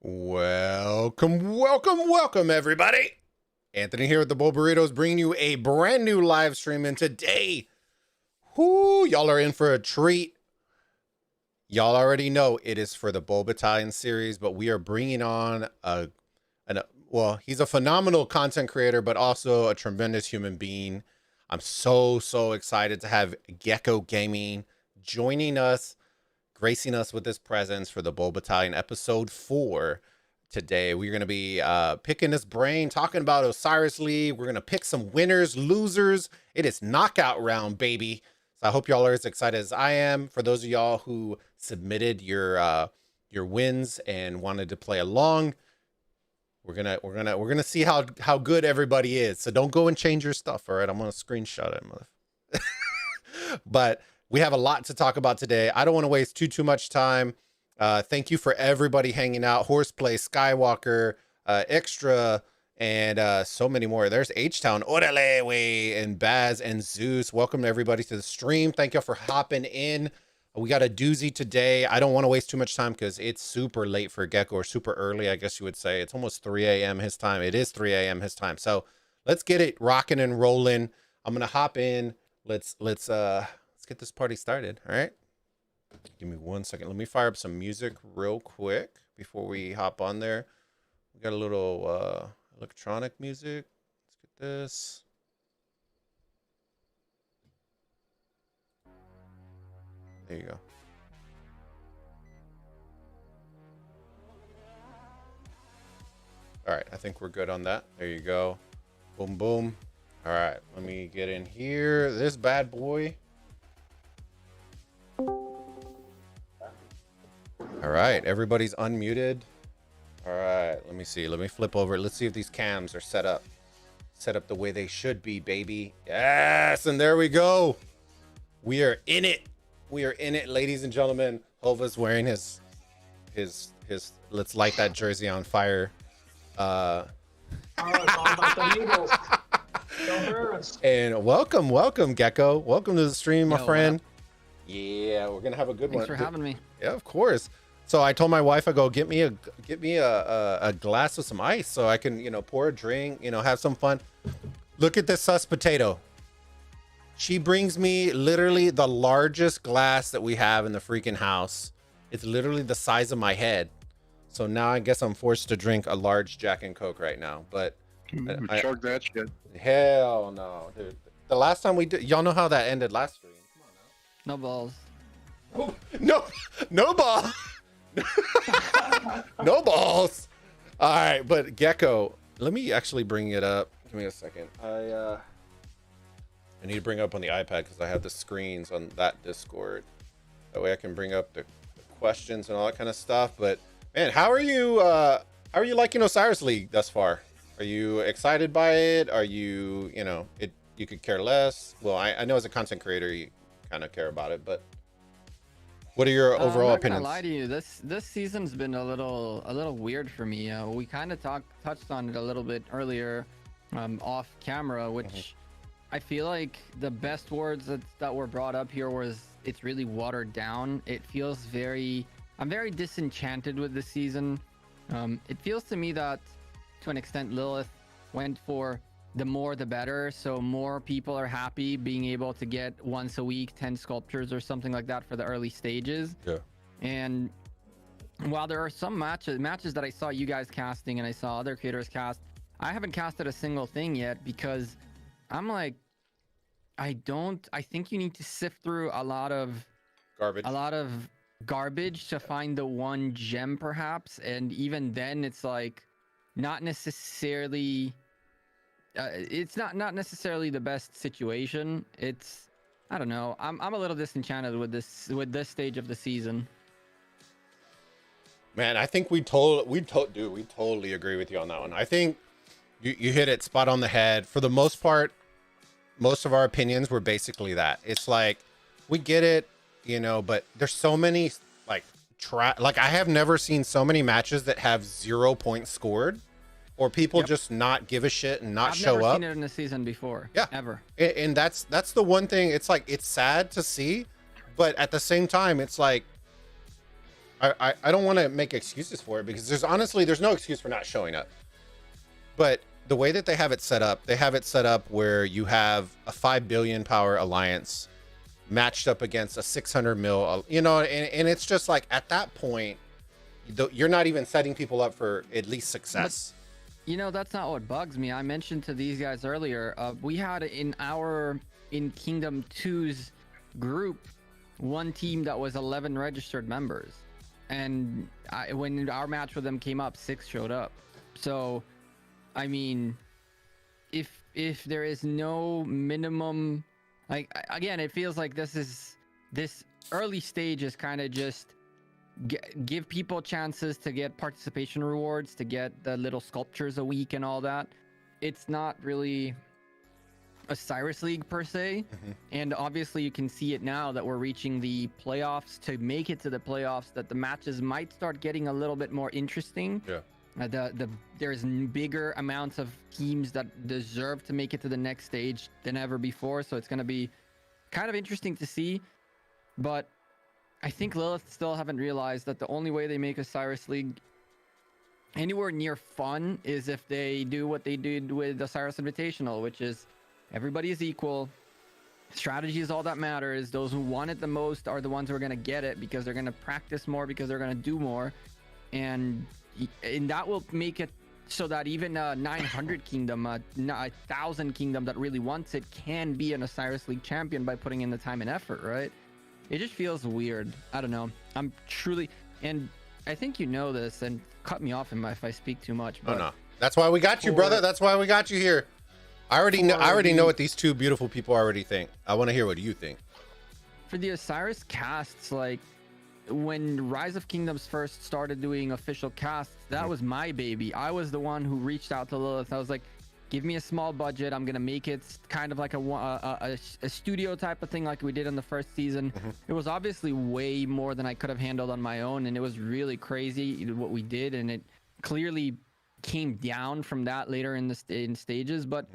Welcome, everybody. Anthony here with the Bulbaritos, bringing you a brand new live stream. And today, y'all are in for a treat. Y'all already know it is for the Bulbattalion series, but we are bringing on well, he's a phenomenal content creator, but also a tremendous human being. I'm so excited to have GEKKO Gaming joining us, gracing us with his presence for the Bulbattalion episode 4. Today we're going to be picking his brain, talking about Osiris League. We're going to pick some winners, losers. It is knockout round, baby. So I hope y'all are as excited as I am. For those of y'all who submitted your wins and wanted to play along, we're gonna see how good everybody is. So don't go and change your stuff. All right, I'm gonna screenshot it, but we have a lot to talk about today. I don't want to waste too much time. Thank you for everybody hanging out. Horseplay, Skywalker, Extra, and so many more. There's H-Town, Orale, way, and Baz and Zeus. Welcome everybody to the stream. Thank y'all for hopping in. We got a doozy today. I don't want to waste too much time because it's super late for GEKKO, or super early, I guess you would say. It's almost 3 a.m. his time. It is 3 a.m. his time. So let's get it rocking and rolling. I'm gonna hop in. Let's get this party started. All right. Give me 1 second. Let me fire up some music real quick before we hop on there. We got a little electronic music. Let's get this. There you go. All right, I think we're good on that. There you go. Boom, boom. All right, let me get in here. This bad boy. All right, everybody's unmuted. All right, let me see. Let me flip over. Let's see if these cams are set up the way they should be, baby. Yes, and there we go. We are in it. We are in it, ladies and gentlemen. Hova's wearing his let's light that jersey on fire. And welcome, GEKKO. Welcome to the stream, my friend. Yeah, we're gonna have a good one. Thanks for having me. Yeah, of course. So I told my wife, I go, get me a glass with some ice so I can, pour a drink, have some fun. Look at this sus potato. She brings me literally the largest glass that we have in the freaking house. It's literally the size of my head. So now I guess I'm forced to drink a large Jack and Coke right now. But chug that shit. Hell no, dude. The last time we did, y'all know how that ended last stream. Come No balls. on now. No ball. No balls. All right, but GEKKO, let me actually bring it up. Give me a second. I need to bring it up on the iPad because I have the screens on that Discord. That way I can bring up the questions and all that kind of stuff. But man, how are you liking Osiris League thus far? Are you excited by it? Are you, you could care less? Well, I know as a content creator you kind of care about it, but what are your overall opinions? I'm not gonna lie to you. This season's been a little weird for me. We kind of touched on it a little bit earlier, off camera, which I feel like the best words that were brought up here was it's really watered down. It feels I'm very disenchanted with this season. It feels to me that to an extent Lilith went for the more the better, so more people are happy being able to get once a week 10 sculptures or something like that for the early stages. Yeah. And while there are some matches that I saw you guys casting and I saw other creators cast, I haven't casted a single thing yet because I'm like, I think you need to sift through a lot of garbage to find the one gem perhaps, and even then it's like not necessarily it's not necessarily the best situation. It's, I don't know, I'm a little disenchanted with this stage of the season. Man, I think we totally agree with you on that one. I think you hit it spot on the head. For the most part, most of our opinions were basically that. It's like, we get it, but there's so many like I have never seen so many matches that have 0 points scored, or people just not give a shit and not show up. I've never seen it in the season before. Yeah, ever. And that's the one thing. It's like, it's sad to see, but at the same time, it's like, I don't want to make excuses for it, because there's no excuse for not showing up. But the way that they have it set up where you have a 5 billion power alliance matched up against a 600 mil, and it's just like, at that point, you're not even setting people up for at least success. But, that's not what bugs me. I mentioned to these guys earlier, we had in Kingdom 2's group one team that was 11 registered members, and when our match with them came up, 6 showed up. So I mean, if there is no minimum, like, again, it feels like this early stage is kind of just give people chances to get participation rewards, to get the little sculptures a week and all that. It's not really a Cyrus League per se. And obviously you can see it now that we're reaching the playoffs. To make it to the playoffs, that the matches might start getting a little bit more interesting. Yeah. There's bigger amounts of teams that deserve to make it to the next stage than ever before, so it's going to be kind of interesting to see. But I think Lilith still haven't realized that the only way they make a Cyrus League anywhere near fun is if they do what they did with the Cyrus Invitational, which is everybody is equal. Strategy is all that matters. Those who want it the most are the ones who are going to get it, because they're going to practice more, because they're going to do more. And that will make it so that even a 900 kingdom, a 1,000 kingdom that really wants it, can be an Osiris League champion by putting in the time and effort, right? It just feels weird. I don't know. I'm truly, and I think you know this, and cut me off if I speak too much. But no. That's why we got you, brother. That's why we got you here. I already know what these two beautiful people already think. I want to hear what you think. For the Osiris casts, like, when Rise of Kingdoms first started doing official casts, that was my baby. I was the one who reached out to Lilith. I was like, give me a small budget. I'm going to make it kind of like a studio type of thing, like we did in the first season. It was obviously way more than I could have handled on my own, and it was really crazy what we did, and it clearly came down from that later in stages. But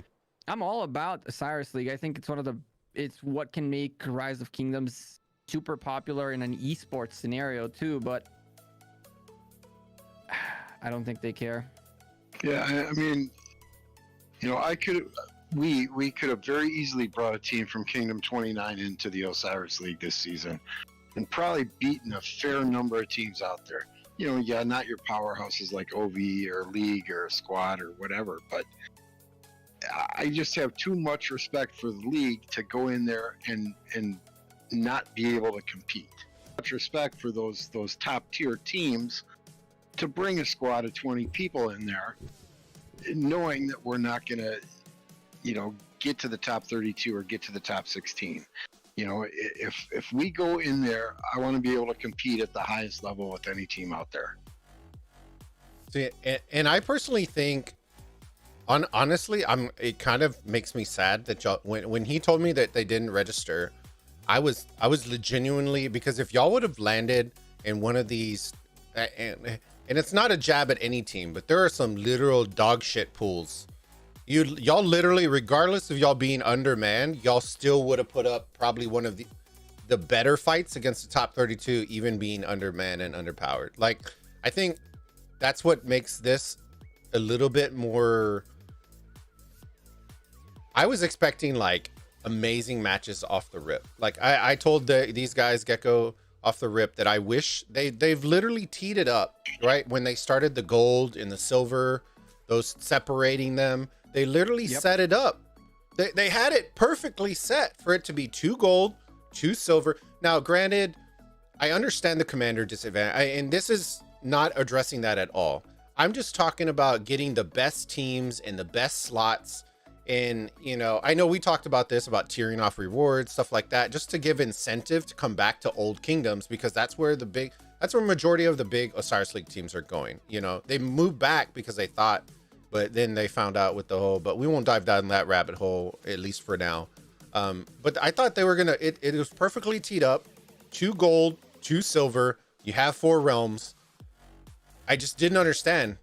I'm all about Osiris League. I think it's what can make Rise of Kingdoms super popular in an esports scenario too, but I don't think they care. Yeah, I mean, we could have very easily brought a team from Kingdom 29 into the Osiris League this season and probably beaten a fair number of teams out there. Not your powerhouses like OV or League or Squad or whatever, but I just have too much respect for the league to go in there and not be able to compete. Much respect for those top tier teams to bring a squad of 20 people in there, knowing that we're not going to, get to the top 32 or get to the top 16. If we go in there, I want to be able to compete at the highest level with any team out there. See, and I personally think, honestly, it kind of makes me sad that y'all, when he told me that they didn't register, I was genuinely, because if y'all would have landed in one of these, and it's not a jab at any team, but there are some literal dog shit pools. Y'all literally, regardless of y'all being undermanned, y'all still would have put up probably one of the better fights against the top 32, even being undermanned and underpowered. Like, I think that's what makes this a little bit more. I was expecting like amazing matches off the rip. Like I told these guys, Gecko, off the rip, that I wish they've literally teed it up right when they started the gold and the silver, those separating them. They literally set it up. They had it perfectly set for it to be 2 gold, 2 silver. Now, granted, I understand the commander disadvantage, and this is not addressing that at all. I'm just talking about getting the best teams and the best slots. And, I know we talked about this, about tiering off rewards, stuff like that, just to give incentive to come back to old kingdoms, because that's where majority of the big Osiris League teams are going. They moved back because they thought, but then they found out with the whole, but we won't dive down that rabbit hole, at least for now. But I thought they were going to, it was perfectly teed up, 2 gold, 2 silver. You have 4 realms. I just didn't understand,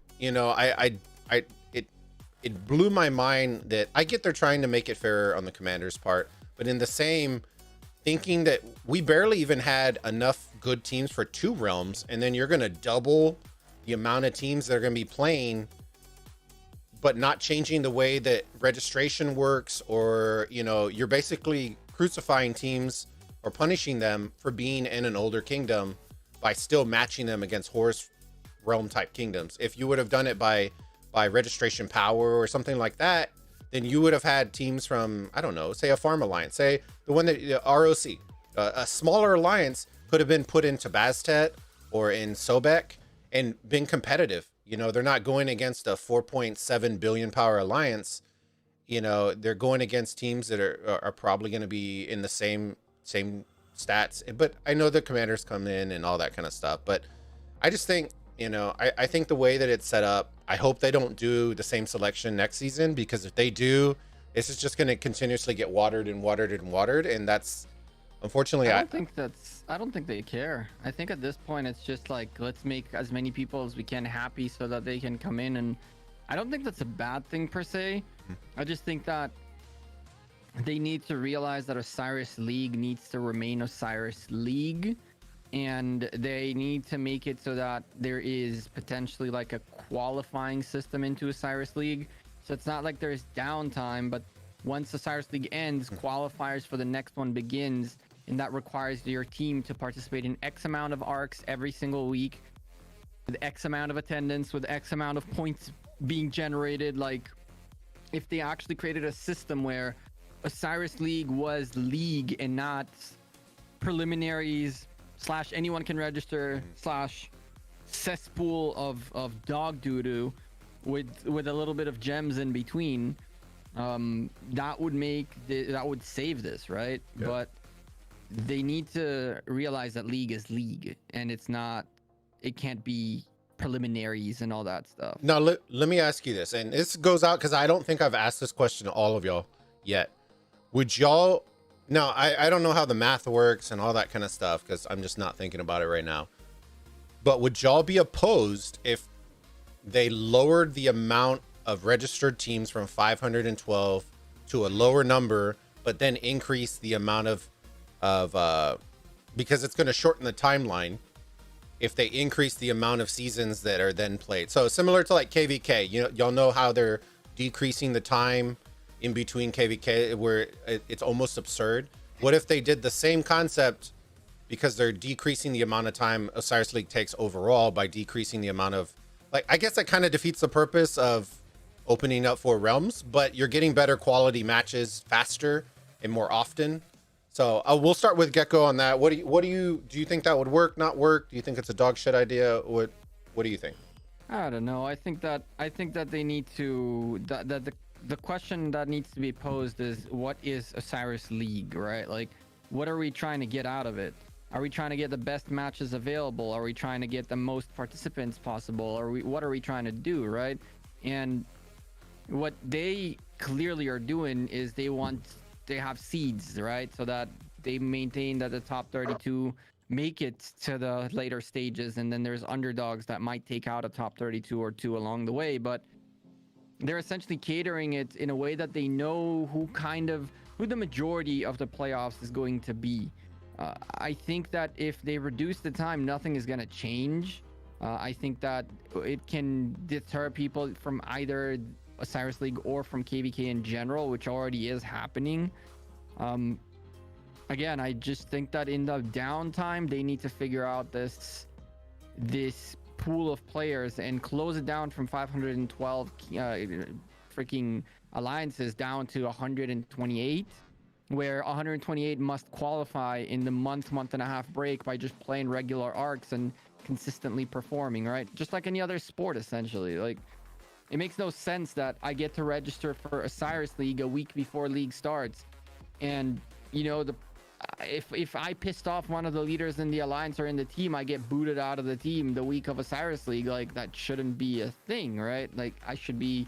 it blew my mind that I get they're trying to make it fairer on the commander's part, but in the same thinking that we barely even had enough good teams for 2 realms, and then you're going to double the amount of teams that are going to be playing, but not changing the way that registration works, or, you know, you're basically crucifying teams or punishing them for being in an older kingdom by still matching them against horse realm type kingdoms. If you would have done it by registration power or something like that, then you would have had teams from, I don't know, say a farm alliance, say the one that ROC, a smaller alliance could have been put into Bastet or in Sobek and been competitive. You know, they're not going against a 4.7 billion power alliance. You know, they're going against teams that are probably going to be in the same stats. But I know the commanders come in and all that kind of stuff. But I just think, you know, I think the way that it's set up, I hope they don't do the same selection next season, because if they do, this is just going to continuously get watered and watered and watered, and that's unfortunately. I don't think they care. I think at this point it's just like, let's make as many people as we can happy so that they can come in, and I don't think that's a bad thing per se. I just think that they need to realize that Osiris League needs to remain Osiris League, and they need to make it so that there is potentially like a qualifying system into Osiris League. So it's not like there's downtime, but once Osiris League ends, qualifiers for the next one begins, and that requires your team to participate in X amount of arcs every single week, with X amount of attendance, with X amount of points being generated. Like, if they actually created a system where Osiris League was league and not preliminaries / anyone can register / cesspool of dog doo-doo with a little bit of gems in between, that would save this, right? Yep. But they need to realize that league is league, and it can't be preliminaries and all that stuff. Now let me ask you this, and this goes out because I don't think I've asked this question to all of y'all yet. Would y'all, now I don't know how the math works and all that kind of stuff, because I'm just not thinking about it right now, but would y'all be opposed if they lowered the amount of registered teams from 512 to a lower number, but then increase the amount of because it's going to shorten the timeline if they increase the amount of seasons that are then played? So similar to like KVK, you know, y'all know how they're decreasing the time in between KVK, where it's almost absurd. What if they did the same concept, because they're decreasing the amount of time Osiris League takes overall by decreasing the amount of, like, I guess that kind of defeats the purpose of opening up for realms, but you're getting better quality matches faster and more often. So we'll start with Gecko on that. Do you think that would work, not work? Do you think it's a dog shit idea? What do you think? I don't know. I think that they need to, the question that needs to be posed is, what is Osiris League, right? Like, what are we trying to get out of it? Are we trying to get the best matches available? Are we trying to get the most participants possible? What are we trying to do, right? And what they clearly are doing is they have seeds, right? So that they maintain that the top 32 make it to the later stages, and then there's underdogs that might take out a top 32 or 2 along the way, but they're essentially catering it in a way that they know who the majority of the playoffs is going to be. I think that if they reduce the time, nothing is going to change. I think that it can deter people from either Osiris League or from KVK in general, which already is happening. Again, I just think that in the downtime, they need to figure out this pool of players and close it down from 512 freaking alliances down to 128, where 128 must qualify in the month and a half break by just playing regular arcs and consistently performing, right? Just like any other sport, essentially. Like, it makes no sense that I get to register for Osiris League a week before league starts, and you know, if I pissed off one of the leaders in the alliance or in the team, I get booted out of the team the week of Osiris League. Like, that shouldn't be a thing, right? Like, I should be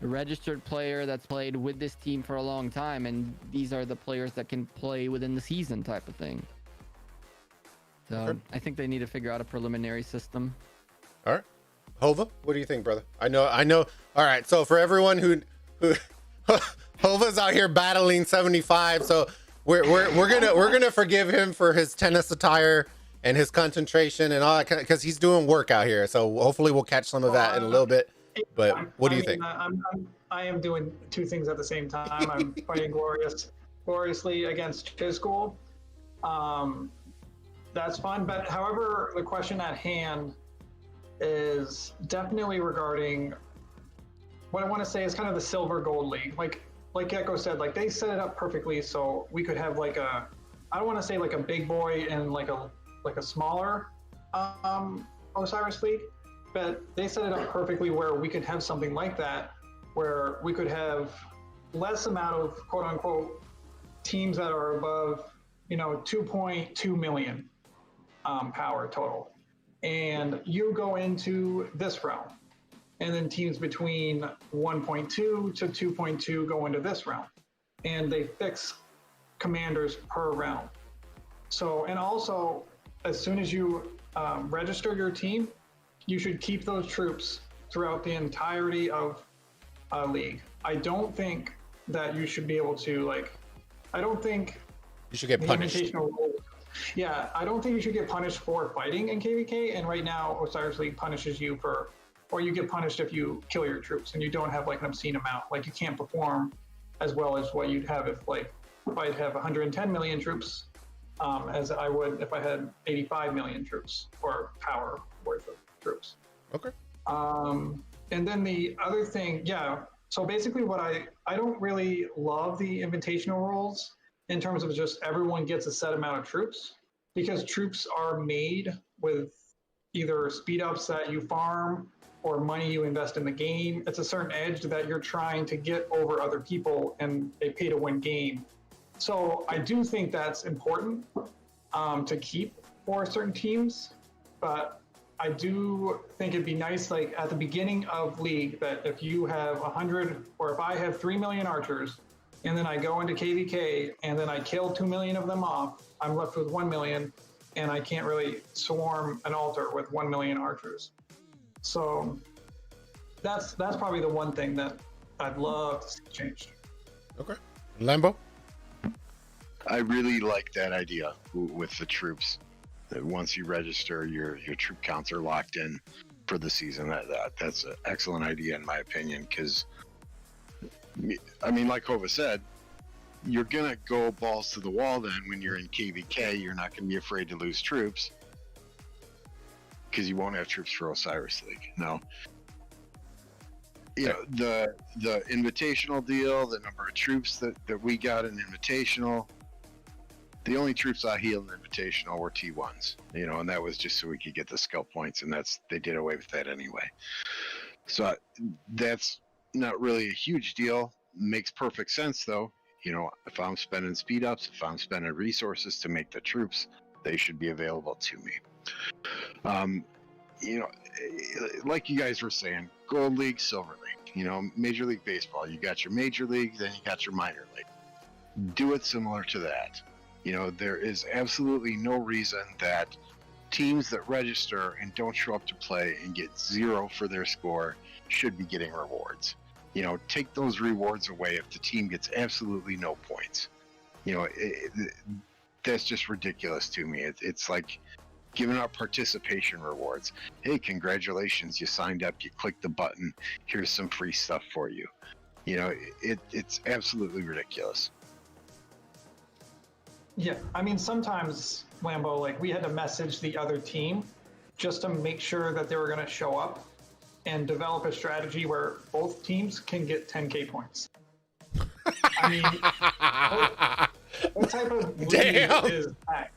a registered player that's played with this team for a long time, and these are the players that can play within the season, type of thing. So sure. I think they need to figure out a preliminary system. All right. Hova, what do you think, brother? I know. All right. So for everyone who Hova's out here battling 75. So we're gonna forgive him for his tennis attire and his concentration and all that, because he's doing work out here. So hopefully we'll catch some of that in a little bit. But what do you think? I am doing two things at the same time. I'm fighting gloriously against his school. That's fun. But however, the question at hand is definitely regarding what I want to say is kind of the silver gold league. Like Gecko said, like they set it up perfectly so we could have like a, I don't want to say like a big boy and like a smaller Osiris league, but they set it up perfectly where we could have something like that, where we could have less amount of quote unquote teams that are above, 2.2 million power total. And you go into this realm, and then teams between 1.2 to 2.2 go into this realm, and they fix commanders per realm. So, and also, as soon as you register your team, you should keep those troops throughout the entirety of a league. I don't think that you should be able to, I don't think you should get punished. Yeah, I don't think you should get punished for fighting in KVK. And right now, Osiris League punishes you or you get punished if you kill your troops and you don't have like an obscene amount. Like you can't perform as well as what you'd have if I'd have 110 million troops, as I would if I had 85 million troops or power worth of troops. Okay. And then the other thing, yeah. So basically what I don't really love the invitational rules in terms of just everyone gets a set amount of troops, because troops are made with either speed ups that you farm or money you invest in the game. It's a certain edge that you're trying to get over other people, and they pay to win game. So I do think that's important to keep for certain teams, but I do think it'd be nice, like at the beginning of league, that if you have 100, or if I have 3 million archers, and then I go into KVK, and then I kill 2 million of them off, I'm left with 1 million, and I can't really swarm an altar with 1 million archers. So that's probably the one thing that I'd love to see changed. Okay. Lambo? I really like that idea with the troops. That once you register, your troop counts are locked in for the season. That's an excellent idea in my opinion, because I mean, like Hova said, you're gonna go balls to the wall then when you're in KVK. You're not gonna be afraid to lose troops because you won't have troops for Osiris League. No. The invitational deal, the number of troops that we got in invitational, the only troops I healed in invitational were T1s, and that was just so we could get the skill points, and they did away with that anyway. So that's not really a huge deal. Makes perfect sense though. If I'm spending speed ups, if I'm spending resources to make the troops, they should be available to me. Like you guys were saying, Gold League, Silver League, Major League Baseball, you got your Major League, then you got your Minor League. Do it similar to that. There is absolutely no reason that teams that register and don't show up to play and get 0 for their score should be getting rewards. Take those rewards away if the team gets absolutely no points. That's just ridiculous to me. It's like giving out participation rewards. Hey, congratulations, you signed up, you clicked the button, here's some free stuff for you. It's absolutely ridiculous. Yeah, I mean, sometimes, Lambo, we had to message the other team just to make sure that they were going to show up and develop a strategy where both teams can get 10K points. I mean, what type of Damn. is that?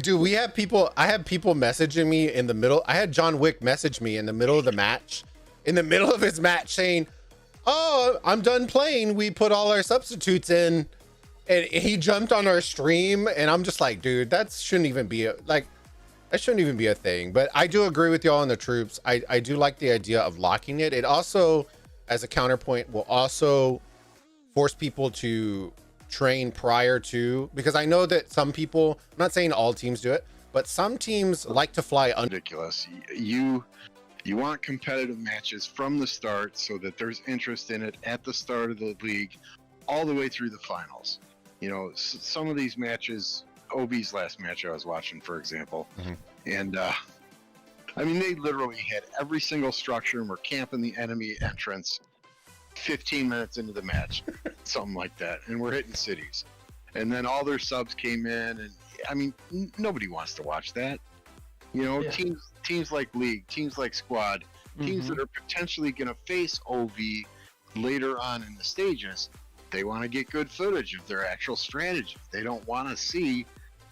Dude, I had people messaging me in the middle. I had John Wick message me in the middle of the match, in the middle of his match, saying, "Oh, I'm done playing. We put all our substitutes in." And he jumped on our stream, and I'm just like, dude, that shouldn't even be a thing. But I do agree with y'all on the troops. I do like the idea of locking it. It also, as a counterpoint, will also force people to train prior to, because I know that some people, I'm not saying all teams do it, but some teams like to fly under. Ridiculous. You want competitive matches from the start so that there's interest in it at the start of the league all the way through the finals. You know, some of these matches, OV's last match I was watching, for example, and I mean, they literally had every single structure and were camping the enemy entrance 15 minutes into the match, something like that, and we're hitting cities. And then all their subs came in, and I mean, nobody wants to watch that. You know, teams like League, teams like Squad, teams that are potentially going to face OV later on in the stages, they want to get good footage of their actual strategy. They don't want to see,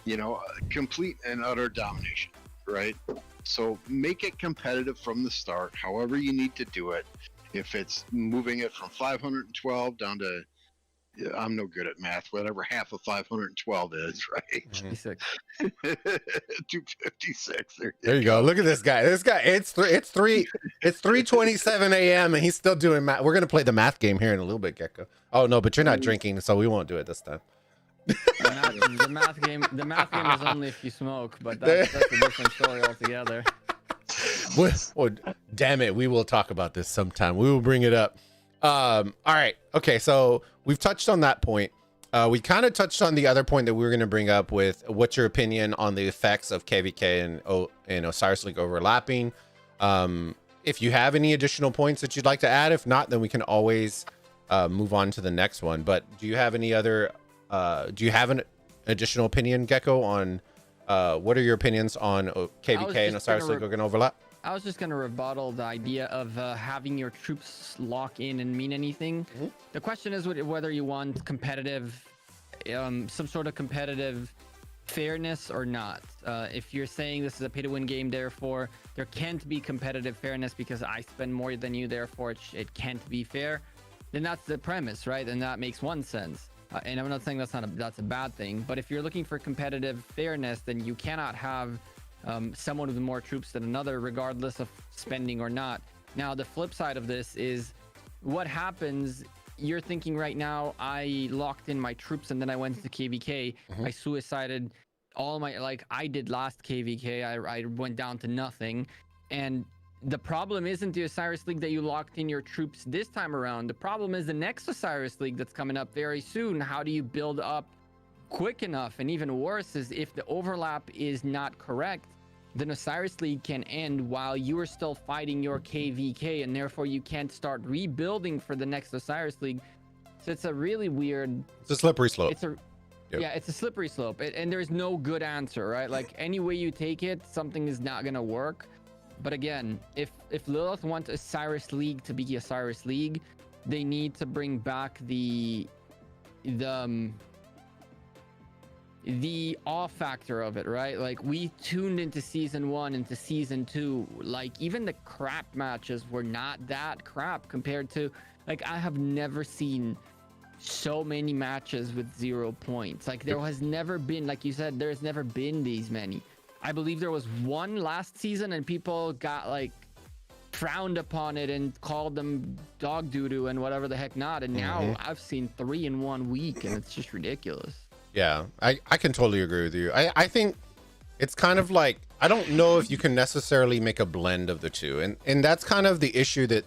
you know, complete and utter domination, right? So make it competitive from the start, however you need to do it. If it's moving it from 512 down to, I'm no good at math, whatever half of 512 is, right? 256. There you go. Look at this guy. It's 3:27 a.m. and he's still doing math. We're gonna play the math game here in a little bit, Gecko. Oh no, but you're not drinking, so we won't do it this time. The math game is only if you smoke, but that's a different story altogether. Well, damn it, we will talk about this sometime. We will bring it up. All right. Okay, so we've touched on that point. We kind of touched on the other point that we were going to bring up with what's your opinion on the effects of KVK and Osiris League overlapping. If you have any additional points that you'd like to add, if not, then we can always move on to the next one. But do you have any other, do you have an additional opinion, Gecko, on what are your opinions on KVK and Osiris League are going to overlap? I was just going to rebuttal the idea of having your troops lock in and mean anything. The question is whether you want competitive, some sort of competitive fairness or not. If you're saying this is a pay-to-win game, therefore there can't be competitive fairness because I spend more than you, therefore it can't be fair, then that's the premise, right? And that makes one sense. And I'm not saying that's a bad thing, but if you're looking for competitive fairness, then you cannot have someone with more troops than another, regardless of spending or not. Now, the flip side of this is what happens. You're thinking right now, I locked in my troops and then I went to KVK. I suicided all my, like I did last KVK. I went down to nothing. And the problem isn't the Osiris League that you locked in your troops this time around. The problem is the next Osiris League that's coming up very soon. How do you build up quick enough? And even worse is if the overlap is not correct, then Osiris League can end while you are still fighting your KVK, and therefore you can't start rebuilding for the next Osiris League. So it's a really weird, it's a slippery slope. Yeah, it's a slippery slope, and there's no good answer, right? Like any way you take it, something is not gonna work. But again, if Lilith wants Osiris League to be Osiris League, they need to bring back the awe factor of it, right? Like we tuned into season 1 into season 2, like even the crap matches were not that crap compared to, like, I have never seen so many matches with 0 points. Like there has never been, like you said, there's never been these many. I believe there was one last season and people got like frowned upon it and called them dog doo-doo and whatever the heck not, and now I've seen 3 in 1 week and it's just ridiculous. Yeah, I can totally agree with you. I think it's kind of like, I don't know if you can necessarily make a blend of the two. And that's kind of the issue that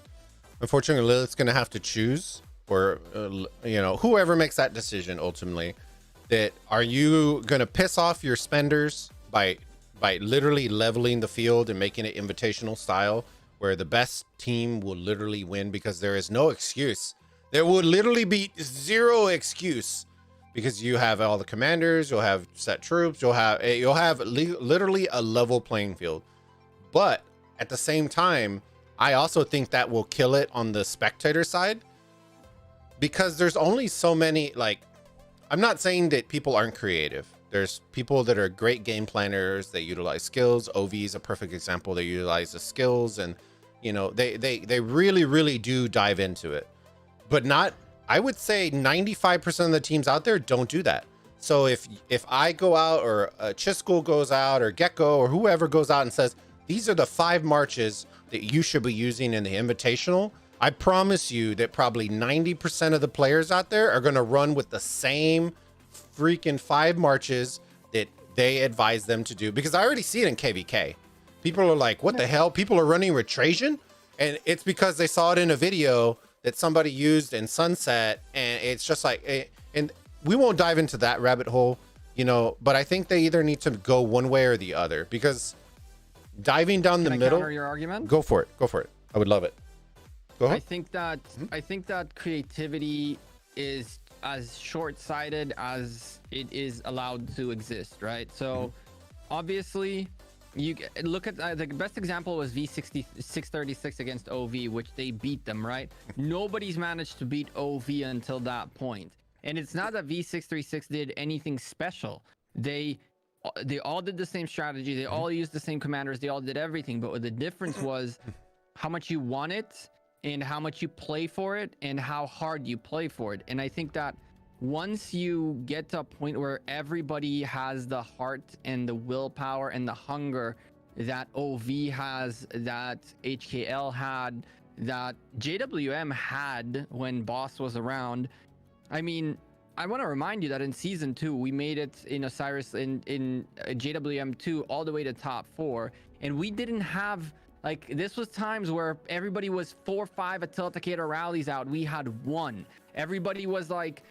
unfortunately Lilith's going to have to choose, or, you know, whoever makes that decision ultimately, that are you going to piss off your spenders by literally leveling the field and making it invitational style where the best team will literally win because there is no excuse. There will literally be 0 excuse. Because you have all the commanders, you'll have set troops, you'll have literally a level playing field. But at the same time, I also think that will kill it on the spectator side, because there's only so many, like, I'm not saying that people aren't creative. There's people that are great game planners, they utilize skills. OV is a perfect example. They utilize the skills and, you know, they really, really do dive into it, but not, I would say 95% of the teams out there don't do that. So if I go out, or Chisco goes out, or Gecko, or whoever goes out and says, these are the 5 marches that you should be using in the invitational, I promise you that probably 90% of the players out there are going to run with the same freaking 5 marches that they advise them to do. Because I already see it in KVK. People are like, what the hell? People are running with Trajan? And it's because they saw it in a video that somebody used in Sunset, and it's just like, and we won't dive into that rabbit hole, you know, but I think they either need to go one way or the other, because diving down the middle. Counter your argument? Go for it. Go for it. I would love it. Go ahead. I think that creativity is as short-sighted as it is allowed to exist, right? So obviously you look at the best example was V636 against OV, which they beat them, right? Nobody's managed to beat OV until that point. And it's not that V636 did anything special. They all did the same strategy, they all used the same commanders, they all did everything, but what the difference was how much you want it and how much you play for it and how hard you play for it. And I think that once you get to a point where everybody has the heart and the willpower and the hunger that OV has, that HKL had, that JWM had when Boss was around. I mean, I want to remind you that in season 2, we made it in Osiris in JWM 2 all the way to top 4, and we didn't have, like, this was times where everybody was 4-5 until Takeda rallies out. We had 1. Everybody was like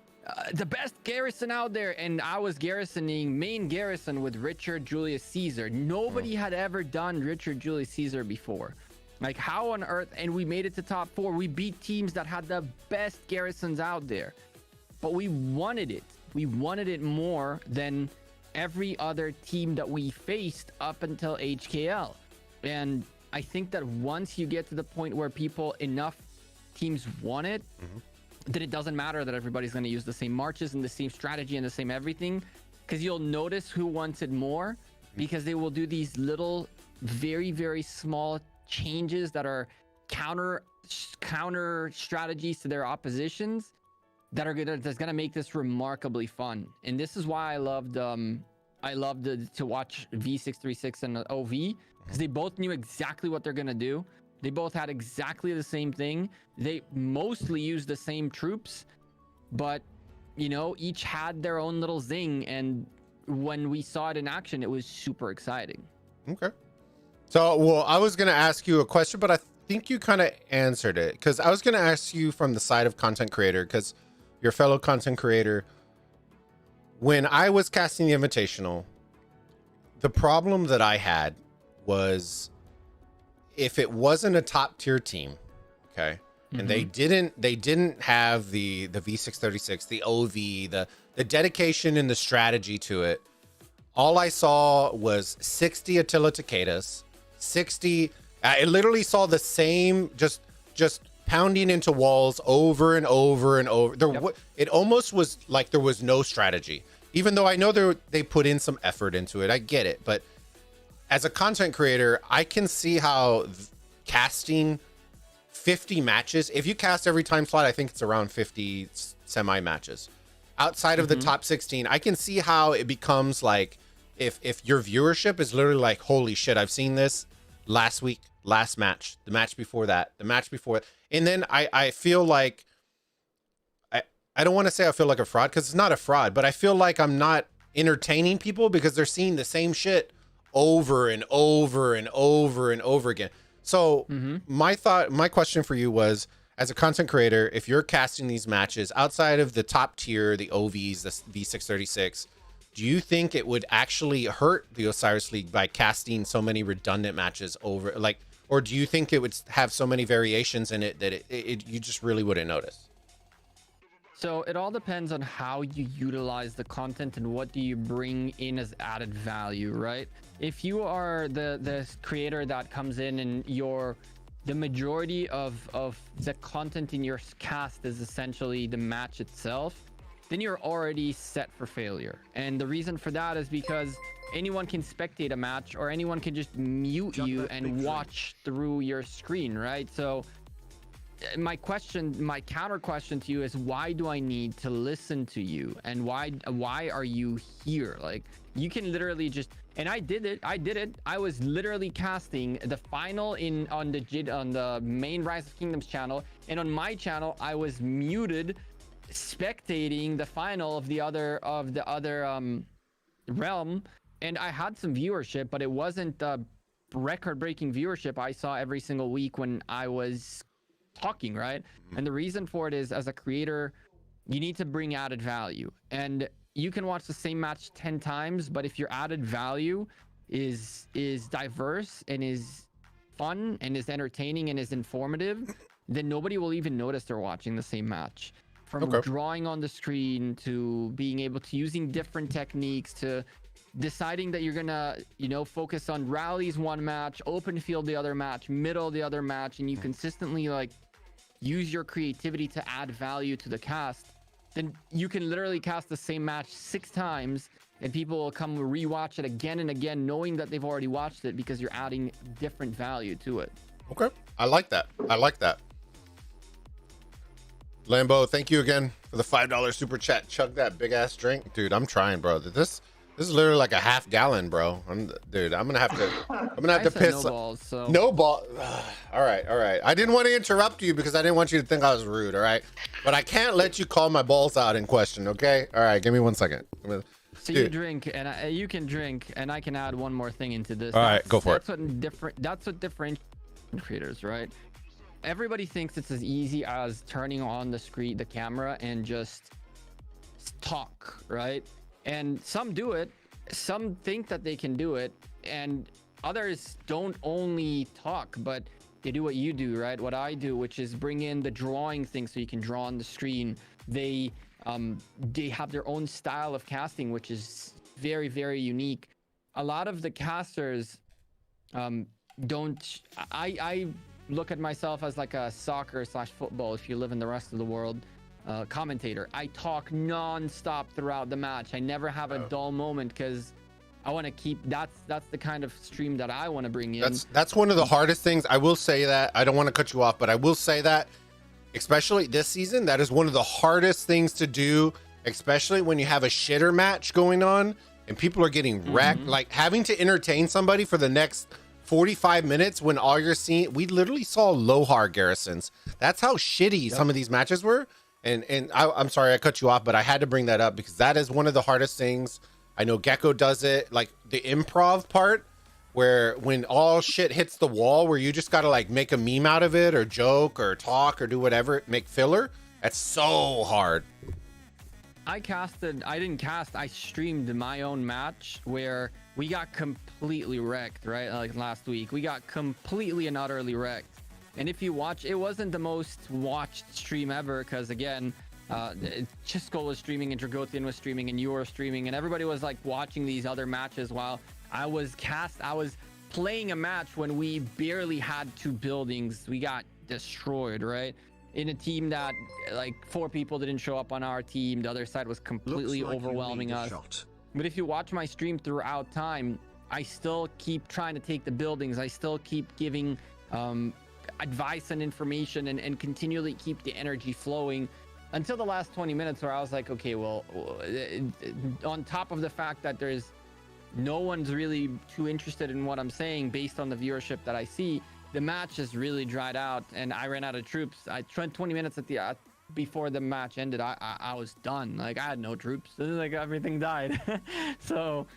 the best garrison out there, and I was garrisoning main garrison with Richard Julius Caesar. Nobody had ever done Richard Julius Caesar before. Like, how on earth? And we made it to top 4. We beat teams that had the best garrisons out there. But we wanted it. We wanted it more than every other team that we faced up until HKL. And I think that once you get to the point where enough teams want it, that it doesn't matter that everybody's going to use the same marches and the same strategy and the same everything, because you'll notice who wants it more, because they will do these little, very, very small changes that are counter strategies to their oppositions that's gonna make this remarkably fun. And this is why I loved to watch V636 and OV, because they both knew exactly what they're gonna do. They both had exactly the same thing. They mostly used the same troops, but you know, each had their own little zing, and when we saw it in action, it was super exciting. Okay. So, well, I was going to ask you a question, but I think you kind of answered it, because I was going to ask you from the side of content creator, because your fellow content creator, when I was casting the Invitational, the problem that I had was if it wasn't a top tier team, okay, and they didn't have the V636, the OV, the dedication and the strategy to it. All I saw was 60 Attila Takedas, 60. I literally saw the same, just pounding into walls over and over and over. It almost was like there was no strategy, even though I know they put in some effort into it. I get it, but as a content creator, I can see how casting 50 matches, if you cast every time slot, I think it's around 50 semi matches outside of the top 16. I can see how it becomes like, if your viewership is literally like, holy shit, I've seen this last week, last match, the match before that, the match before, and then I feel like, I don't want to say I feel like a fraud, because it's not a fraud, but I feel like I'm not entertaining people because they're seeing the same shit over and over and over and over again. So my question for you was, as a content creator, if you're casting these matches outside of the top tier, the OVs, the V636, do you think it would actually hurt the Osiris League by casting so many redundant matches over, like, or do you think it would have so many variations in it that you just really wouldn't notice? So it all depends on how you utilize the content and what do you bring in as added value, right? If you are the creator that comes in and the majority of the content in your cast is essentially the match itself, then you're already set for failure. And the reason for that is because anyone can spectate a match, or anyone can just mute you and watch through your screen, right? So my counter question to you is, why do I need to listen to you? And why are you here? Like, you can literally just, and I did it. I was literally casting the final on the main Rise of Kingdoms channel, and on my channel I was muted spectating the final of the other realm, and I had some viewership, but it wasn't record-breaking viewership I saw every single week when I was talking, right? And the reason for it is, as a creator, you need to bring added value. And you can watch the same match 10 times, but if your added value is diverse and is fun and is entertaining and is informative, then nobody will even notice they're watching the same match. From drawing on the screen to being able to using different techniques to deciding that you're gonna, you know, focus on rallies one match, open field the other match, middle the other match, and you consistently like use your creativity to add value to the cast, then you can literally cast the same match 6 times and people will come rewatch it again and again, knowing that they've already watched it because you're adding different value to it. Okay, I like that. I like that. Lambo, thank you again for the $5 super chat. Chug that big ass drink, dude. I'm trying, bro. This is literally like a half gallon, bro. I'm gonna have to piss. No balls, so. No ball. All right. I didn't want to interrupt you because I didn't want you to think I was rude. All right, but I can't let you call my balls out in question. Okay. All right. Give me 1 second. So dude. You drink, and you can drink, and I can add one more thing into this. All right, go for it. That's what differentiates creators, right? Everybody thinks it's as easy as turning on the camera and just talk, right? And some do it, some think that they can do it, and others don't only talk, but they do what you do, right? What I do, which is bring in the drawing thing so you can draw on the screen. They have their own style of casting, which is very, very unique. A lot of the casters don't. I look at myself as like a soccer/football, if you live in the rest of the world, commentator. I talk non-stop throughout the match. I never have a dull moment because I want to keep that's the kind of stream that I want to bring in. That's one of the hardest things. I will say that. I don't want to cut you off, but I will say that, especially this season, that is one of the hardest things to do, especially when you have a shitter match going on and people are getting wrecked. Like having to entertain somebody for the next 45 minutes when all you're seeing, we literally saw Lohar garrisons. That's how shitty some of these matches were. And I'm sorry I cut you off, but I had to bring that up because that is one of the hardest things. I know GEKKO does it, like the improv part where when all shit hits the wall, where you just got to like make a meme out of it or joke or talk or do whatever, make filler. That's so hard. I didn't cast, I streamed my own match where we got completely wrecked, right? Like last week, we got completely and utterly wrecked. And if you watch, it wasn't the most watched stream ever because again, Chisco was streaming and Dragothian was streaming and you were streaming and everybody was like watching these other matches while I was playing a match when we barely had 2 buildings. We got destroyed, right? In a team that like 4 people didn't show up on our team. The other side was completely overwhelming us. But if you watch my stream throughout time, I still keep trying to take the buildings. I still keep giving advice and information and continually keep the energy flowing until the last 20 minutes where I was like, okay, well, on top of the fact that there's no one's really too interested in what I'm saying based on the viewership that I see, the match has really dried out and I ran out of troops. I tried 20 minutes at the before the match ended. I was done. Like I had no troops. Like everything died. So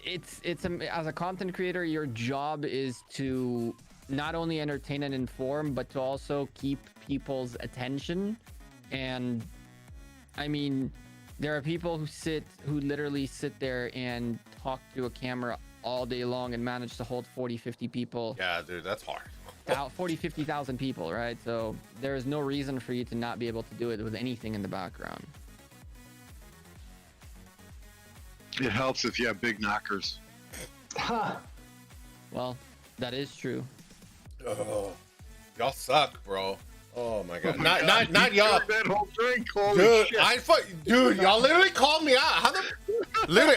it's as a content creator, your job is to not only entertain and inform, but to also keep people's attention. And I mean, there are people who literally sit there and talk to a camera all day long and manage to hold 40-50 people. Yeah, dude, that's hard. 40-50,000 people, right? So there is no reason for you to not be able to do it with anything in the background. It helps if you have big knockers. Well, that is true. Oh, y'all suck, bro. Oh my god. Not y'all. That whole drink, dude, y'all literally called me out.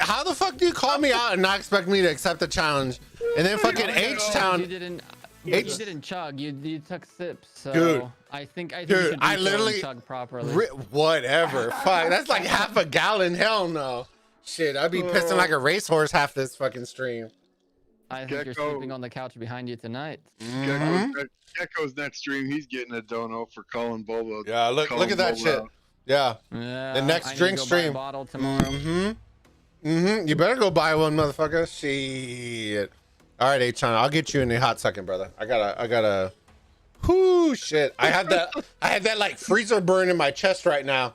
How the fuck do you call me out and not expect me to accept the challenge? And then fucking H-Town. You didn't chug. You took sips. So dude, I think dude, I literally chug properly. Whatever. Fuck. That's like half a gallon. Hell no. Shit, I'd be pissing like a racehorse half this fucking stream. I think you're sleeping on the couch behind you tonight. GEKKO's next stream, he's getting a dono for calling Bulba. Yeah, look at that shit. Yeah. The next drink stream. Buy a bottle tomorrow. You better go buy one, motherfucker. Shit. All right, H-Town, I'll get you in a hot second, brother. I gotta. Whoo, shit. I had that like freezer burn in my chest right now.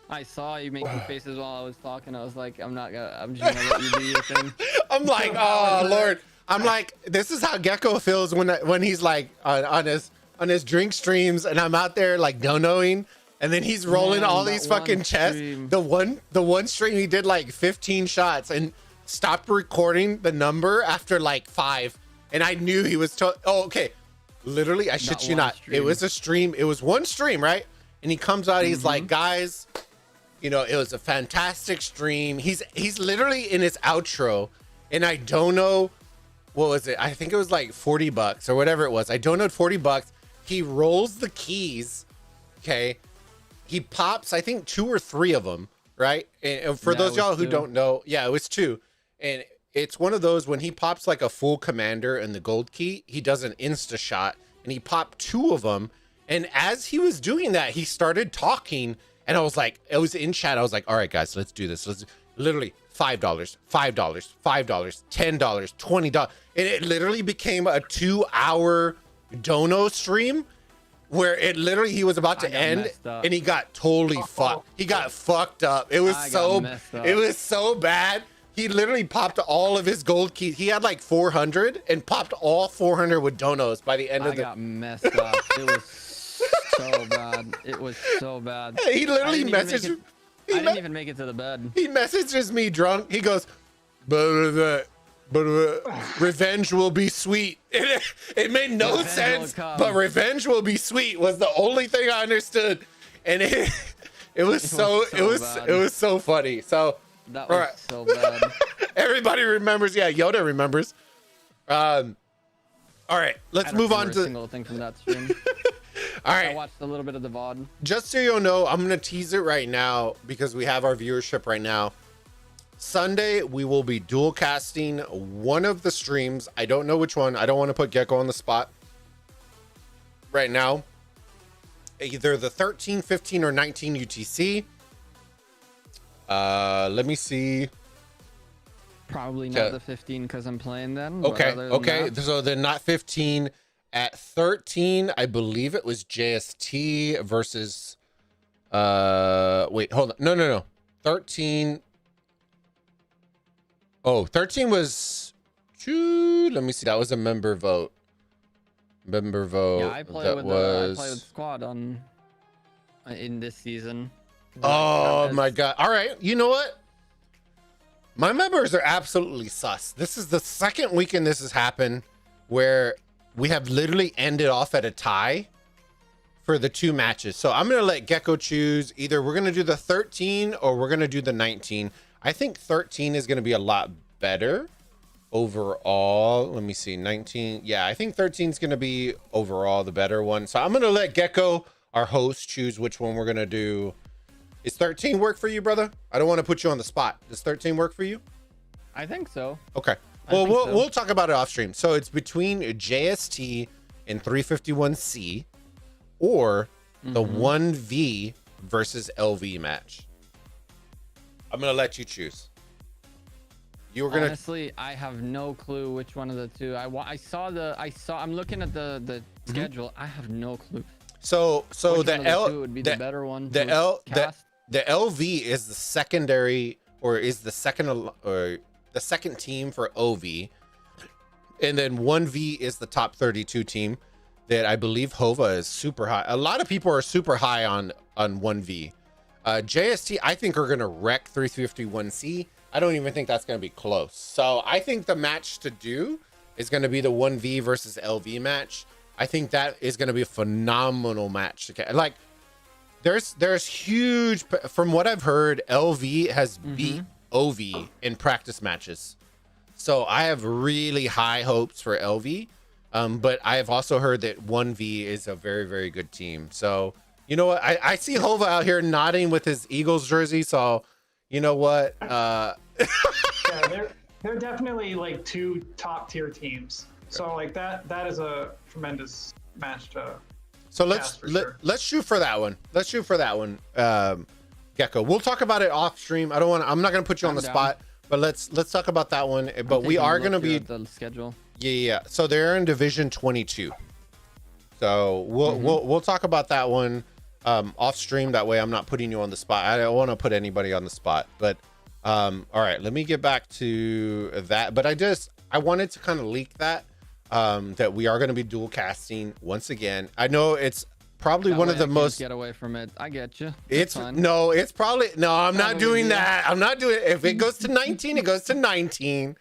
I saw you making faces while I was talking. I was like, I'm just gonna let you do your thing. I'm like, oh Lord. I'm like, this is how Gecko feels when he's like on his drink streams, and I'm out there like donoing, and then he's rolling all these fucking chests. The one stream he did like 15 shots and stopped recording the number after like 5, and I knew he was. Oh, okay. Literally, I shit you not. It was a stream. It was one stream, right? And he comes out. He's like, guys, you know, it was a fantastic stream. He's literally in his outro, and I don't know. What was it? I think it was like $40 or whatever it was. I donated $40. He rolls the keys. Okay. He pops, I think 2 or 3 of them. Right. And for those y'all who don't know, yeah, it was 2. And it's one of those when he pops like a full commander and the gold key, he does an insta shot, and he popped 2 of them. And as he was doing that, he started talking, and I was like, it was in chat. I was like, all right, guys, let's do this. Let's literally $5, $5, $5, $10, $20. And it literally became a 2-hour dono stream where it literally, he was about to end, and he got totally fucked. He got fucked up. It was so bad. He literally popped all of his gold keys. He had like 400 and popped all 400 with donos by the end of the. I got messed up. It was so bad. It was so bad. He literally messaged. I didn't even make it to the bed. He messages me drunk. He goes, but revenge will be sweet. It made no sense, but revenge will be sweet was the only thing I understood, and it was so funny. So that was so bad. Everybody remembers. Yeah, Yoda remembers. All right, let's move on to single thing from that stream. All right. I watched a little bit of the VOD. Just so you know, I'm going to tease it right now because we have our viewership right now. Sunday, we will be dual casting one of the streams. I don't know which one. I don't want to put Gecko on the spot right now. Either the 13, 15, or 19 UTC. Let me see. Probably not the 15 because I'm playing then. Okay. So then not 15. At 13, I believe it was JST versus wait, hold on. No. 13. Oh, 13 was 2. Let me see. That was a member vote. Yeah, I play with squad in this season. Oh my god. All right. You know what? My members are absolutely sus. This is the second weekend this has happened where we have literally ended off at a tie for the 2 matches. So I'm going to let Gecko choose. Either we're going to do the 13 or we're going to do the 19. I think 13 is going to be a lot better overall. Let me see. 19. Yeah, I think 13 is going to be overall the better one. So I'm going to let Gecko, our host, choose which one we're going to do. Is 13 work for you, brother? I don't want to put you on the spot. Does 13 work for you? I think so. Okay. Well, we'll talk about it off stream. So it's between JST and 351C or the 1V versus LV match. I'm going to let you choose. Honestly, I have no clue which one of the 2. I'm looking at the schedule. I have no clue. So the L would be the better one. The LV is the secondary, or is the second team for OV, and then 1V is the top 32 team that I believe Hova is super high. A lot of people are super high on 1V. JST, I think, are going to wreck 351C. I don't even think that's going to be close. So I think the match to do is going to be the 1V versus LV match. I think that is going to be a phenomenal match. Like, there's huge, from what I've heard, LV has beat OV in practice matches. So I have really high hopes for LV. But I have also heard that 1V is a very, very good team. So, you know what? I see Hova out here nodding with his Eagles jersey. So, you know what? Yeah, they're definitely like 2 top tier teams. So like that is a tremendous match to. So let's shoot for that one. Let's shoot for that one, Gecko. We'll talk about it off stream. I'm not gonna put you on the spot, but let's talk about that one. But we are gonna be the schedule. Yeah. So they're in Division 22. So we'll talk about that one off stream. That way I'm not putting you on the spot. I don't want to put anybody on the spot. But all right, let me get back to that. But I wanted to kind of leak that that we are going to be dual casting once again. I know it's probably one of the most get away from it. I get you. I'm not doing that. I'm not doing it. If it goes to 19, it goes to 19.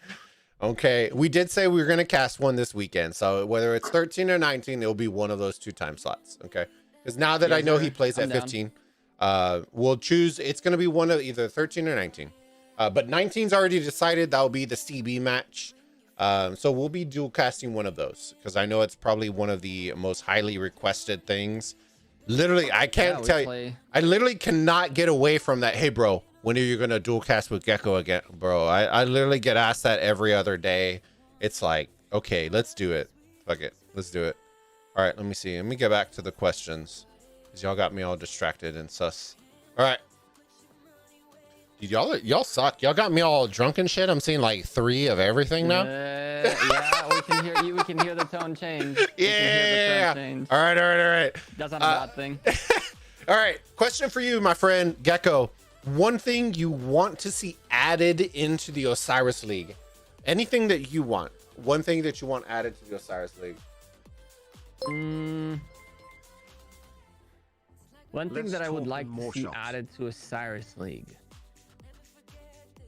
Okay, we did say we were going to cast one this weekend, so whether it's 13 or 19, it'll be one of those 2 time slots. Okay, because now that I know he plays at 15, we'll choose. It's going to be one of either 13 or 19. But 19's already decided. That'll be the CB match. So we'll be dual casting one of those because I know it's probably one of the most highly requested things. Literally, I can't tell you. I literally cannot get away from that. Hey, bro, when are you going to dual cast with Gecko again, bro? I literally get asked that every other day. It's like, okay, let's do it. Fuck it. Let's do it. All right, let me see. Let me get back to the questions because y'all got me all distracted and sus. All right. Dude, y'all suck. Y'all got me all drunk and shit. I'm seeing like 3 of everything now. Yeah, we can hear you. We can hear the tone change. Yeah. All right. That's not a bad thing. All right. Question for you, my friend Gecko. One thing you want to see added into the Osiris League. Anything that you want. One thing that you want added to the Osiris League. One thing that I would like to see added to Osiris League.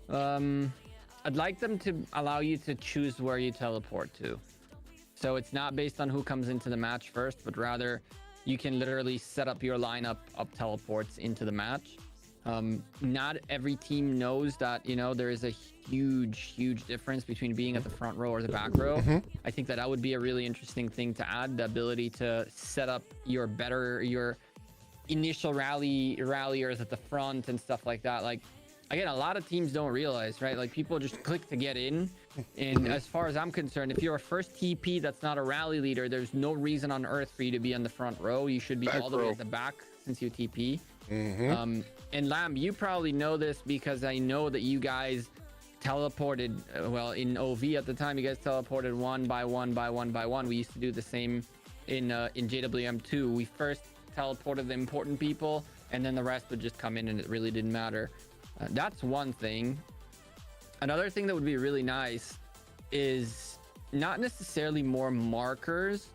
I'd like them to allow you to choose where you teleport to. So it's not based on who comes into the match first, but rather you can literally set up your lineup of teleports into the match. Not every team knows that, there is a huge difference between being at the front row or the back row. I think that would be a really interesting thing to add, the ability to set up your initial ralliers at the front and stuff like that. Like, again, a lot of teams don't realize, right? Like, people just click to get in. And as far as I'm concerned, if you're a first TP that's not a rally leader, there's no reason on earth for you to be on the front row. You should be all the way at the back since you TP. And Lamb, you probably know this because I know that you guys teleported, in OV at the time, you guys teleported one by one. We used to do the same in JWM2. We first teleported the important people, and then the rest would just come in, and it really didn't matter. That's one thing. Another thing that would be really nice is not necessarily more markers,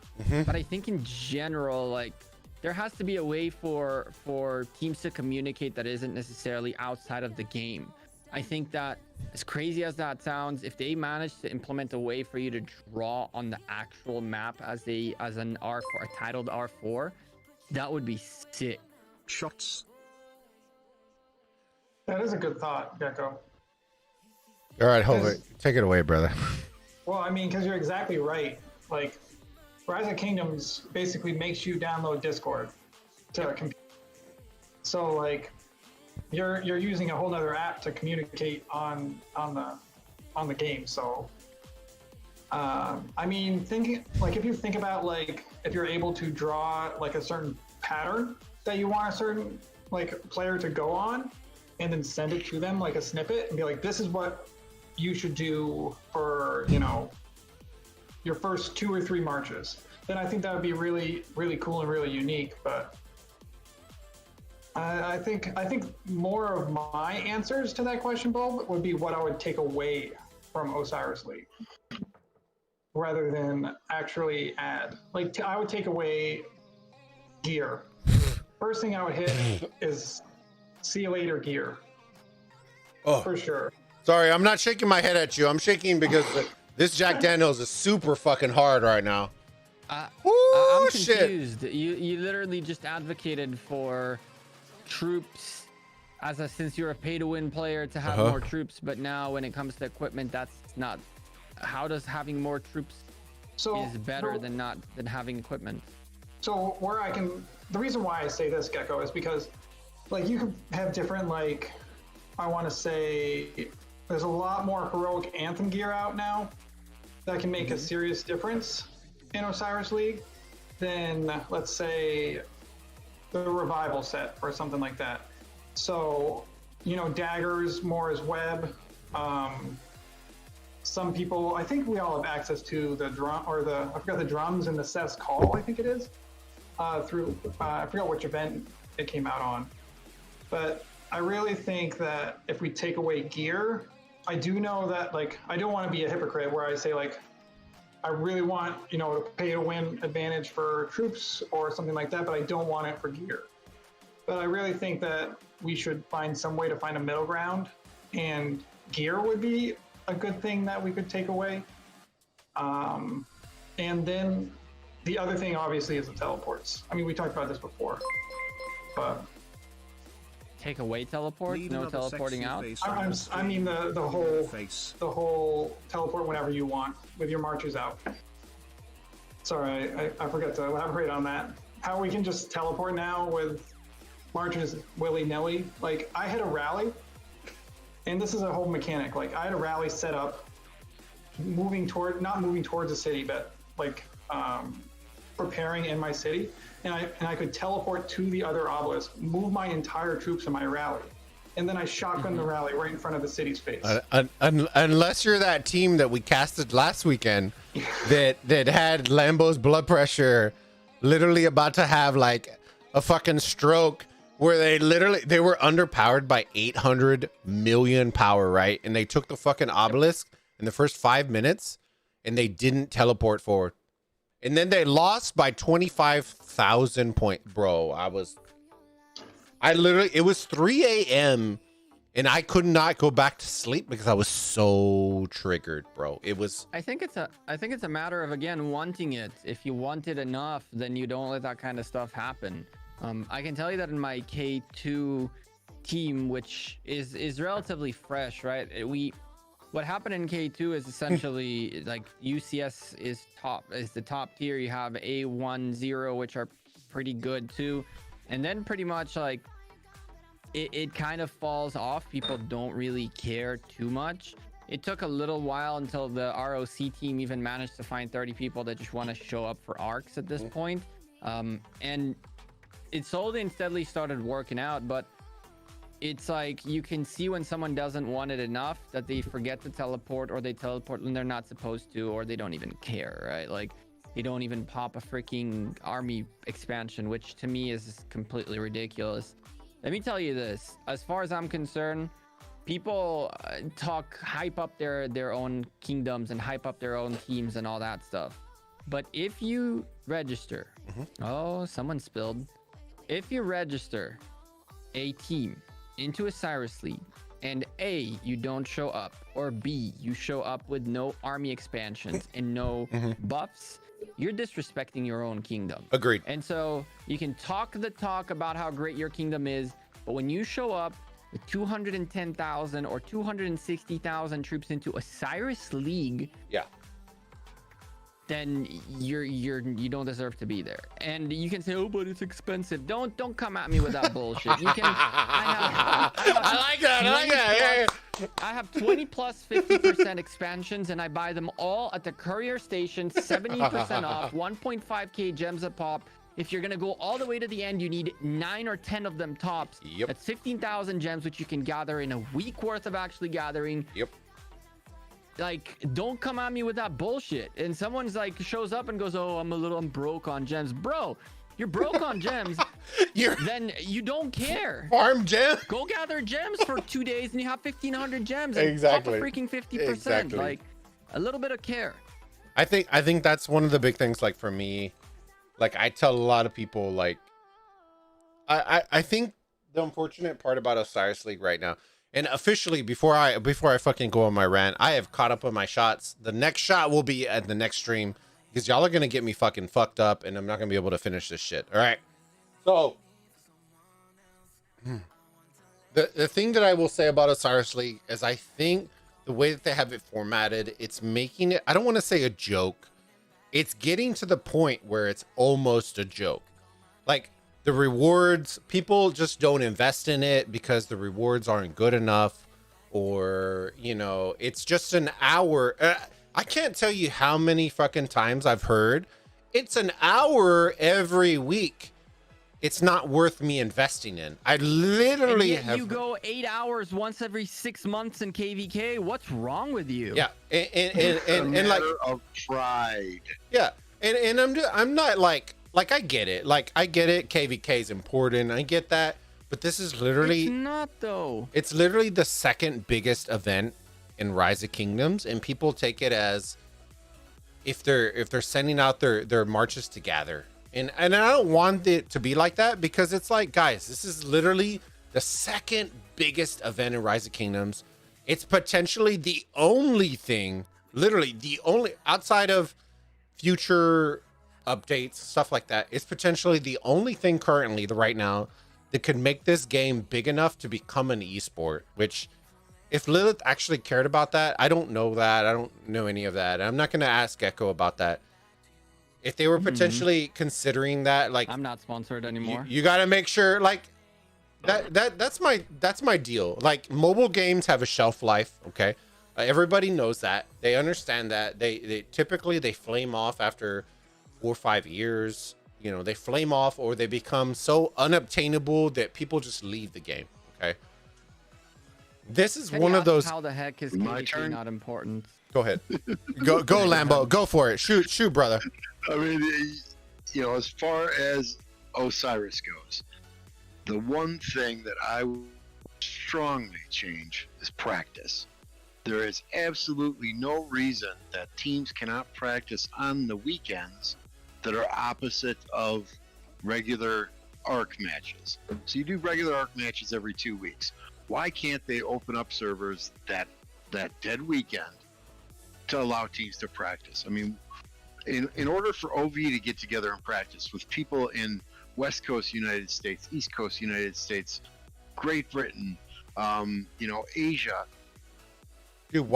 but I think in general, like, there has to be a way for teams to communicate that isn't necessarily outside of the game. I think that, as crazy as that sounds, if they manage to implement a way for you to draw on the actual map as an R4, a titled R4, that would be sick. Shots. That is a good thought, Gecko. All right, hold it. Take it away, brother. Well, I mean, because you're exactly right. Like, Rise of Kingdoms basically makes you download Discord to compete. So, like, you're using a whole nother app to communicate on the game. So, I mean, if you think about, like, if you're able to draw like a certain pattern that you want a certain player to go on, and then send it to them like a snippet and be like, this is what you should do for, your first 2 or 3 marches, then I think that would be really, really cool and really unique. But I think more of my answers to that question, Bulb, would be what I would take away from Osiris League rather than actually add. Like, I would take away gear. First thing I would hit is see you later gear. Oh, for sure. Sorry, I'm not shaking my head at you. I'm shaking because this Jack Daniels is super fucking hard right now. I'm confused. You literally just advocated for troops since you're a pay-to-win player to have more troops, but now when it comes to equipment, that's not. How does having more troops is better than having equipment? So the reason why I say this, Gecko, is because, like, you can have different, like, I want to say there's a lot more heroic anthem gear out now that can make a serious difference in Osiris League than, let's say, the revival set or something like that. So, daggers more as web. Some people, I think we all have access to the drum, or I forgot the drums and the Seth's Call, I think it is. through I forgot which event it came out on, but I really think that if we take away gear, I do know that like I don't want to be a hypocrite where I say like I really want a pay to win advantage for troops or something like that, but I don't want it for gear. But I really think that we should find some way to find a middle ground, and gear would be a good thing that we could take away. And then the other thing obviously is the teleports. I mean, we talked about this before, but Take away teleports, no teleporting out. I mean the whole teleport whenever you want with your marches out. Sorry, I forgot to elaborate on that. How we can just teleport now with marches willy-nilly. Like I had a rally, and this is a whole mechanic. Like I had a rally set up, not moving towards the city, but like preparing in my city, and I could teleport to the other obelisk, move my entire troops in my rally, and then I shotgun the rally right in front of the city's face. Unless you're that team that we casted last weekend that had Lambo's blood pressure literally about to have like a fucking stroke, where they were underpowered by 800 million power, right? And they took the fucking obelisk in the first 5 minutes and they didn't teleport forward. And then they lost by 25,000 points. Bro, it was 3 a.m. and I could not go back to sleep because I was so triggered, bro. I think it's a matter of, again, wanting it. If you want it enough, then you don't let that kind of stuff happen. I can tell you that in my K2 team, which is relatively fresh, right? What happened in K2 is essentially like UCS is the top tier. You have A10, which are pretty good too, and then pretty much like it kind of falls off. People don't really care too much. It took a little while until the ROC team even managed to find 30 people that just want to show up for arcs at this point, and it slowly and steadily started working out. But it's like you can see when someone doesn't want it enough that they forget to teleport, or they teleport when they're not supposed to, or they don't even care, right? Like they don't even pop a freaking army expansion, which to me is completely ridiculous. Let me tell you this, as far as I'm concerned, people hype up their own kingdoms and hype up their own teams and all that stuff. But if you register, oh, someone spilled. If you register a team into Osiris League, and A, you don't show up, or B, you show up with no army expansions and no buffs, you're disrespecting your own kingdom. Agreed. And so you can talk the talk about how great your kingdom is, but when you show up with 210,000 or 260,000 troops into Osiris League, yeah, then you don't deserve to be there. And you can say, oh, but it's expensive. Don't come at me with that bullshit. You can. I like that. I have 20 plus 50% expansions, and I buy them all at the courier station, 70% off, 1.5k gems a pop. If you're gonna go all the way to the end, you need 9 or 10 of them tops. Yep. That's 15,000 gems, which you can gather in a week worth of actually gathering. Yep. Like, don't come at me with that bullshit. And someone's like shows up and goes, oh, I'm broke on gems. Bro, you're broke on gems. Then you don't care. Farm gems. Go gather gems for 2 days and you have 1,500 gems. And exactly. Pop a freaking 50%. Exactly. Like, a little bit of care. I think that's one of the big things. Like for me, like I tell a lot of people, like I think the unfortunate part about Osiris League right now. And officially, before I fucking go on my rant, I have caught up on my shots. The next shot will be at the next stream because y'all are gonna get me fucking fucked up, and I'm not gonna be able to finish this shit. All right. So the thing that I will say about Osiris League is I think the way that they have it formatted, it's making it, I don't want to say a joke. It's getting to the point where it's almost a joke. Like, the rewards, people just don't invest in it because the rewards aren't good enough, or, you know, it's just an hour. I can't tell you how many fucking times I've heard it's an hour every week. It's not worth me investing in. I literally have. You go 8 hours once every 6 months in KVK. What's wrong with you? Yeah, and like of pride. Yeah, and I'm not like like I get it. Like I get it. KVK is important. I get that. But this is literally It's not though. it's literally the second biggest event in Rise of Kingdoms, and people take it as if they're sending out their marches to gather. And I don't want it to be like that, because it's like, guys, this is literally the second biggest event in Rise of Kingdoms. It's potentially the only thing, literally the only, outside of future updates, stuff like that, it's potentially the only thing currently right now that could make this game big enough to become an esport. Which, if Lilith actually cared about that, I don't know that. I don't know any of that. I'm not going to ask GEKKO about that. If they were potentially considering that, like, I'm not sponsored anymore. you got to make sure, like, that's my deal. Like, mobile games have a shelf life, okay? Everybody knows that. They understand that. They typically they flame off after 4 or 5 years. You know, they flame off, or they become so unobtainable that people just leave the game. Okay. This is Can one you of ask those. How the heck is My KVK turn? not important? Go ahead. Go Lambo. Go for it. Shoot, brother. I mean, you know, as far as Osiris goes, the one thing that I would strongly change is practice. There is absolutely no reason that teams cannot practice on the weekends that are opposite of regular ARC matches. So you do regular ARC matches every 2 weeks. Why can't they open up servers that dead weekend to allow teams to practice? I mean, in order for OV to get together and practice with people in West Coast United States, East Coast United States, Great Britain, you know, Asia, Dude,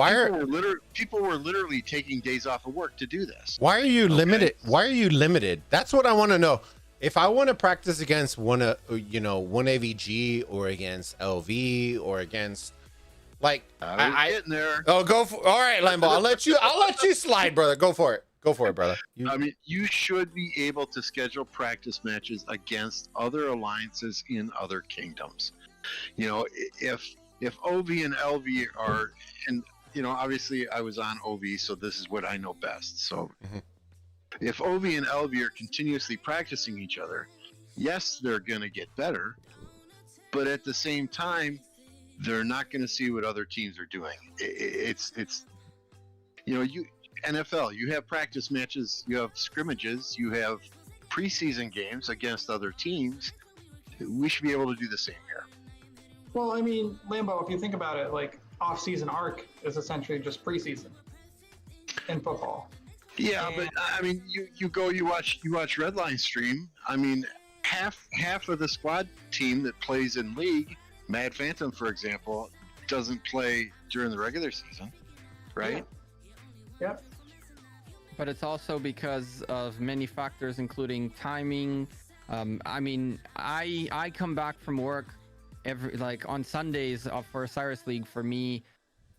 people were literally taking days off of work to do this. why are you limited? Why are you limited? That's what I want to know. If I want to practice against one AVG or against LV or against, like, I getting there. Oh, go for. All right, Lambo. I'll let you slide, brother. Go for it. Go for it, brother. I mean, you should be able to schedule practice matches against other alliances in other kingdoms. You know, if OV and LV are, and you know, obviously I was on OV, so this is what I know best. So if OV and LV are continuously practicing each other, yes, they're going to get better, but at the same time, they're not going to see what other teams are doing. It's you know, NFL, you have practice matches, you have scrimmages, you have preseason games against other teams. We should be able to do the same here. Well, I mean, Lambo, if you think about it, like off-season arc is essentially just preseason in football. Yeah, but I mean, you watch Redline stream. I mean, half of the squad team that plays in league, Mad Phantom, for example, doesn't play during the regular season, right? Yep. But it's also because of many factors, including timing. I mean, I come back from work on Sundays for Osiris League. For me,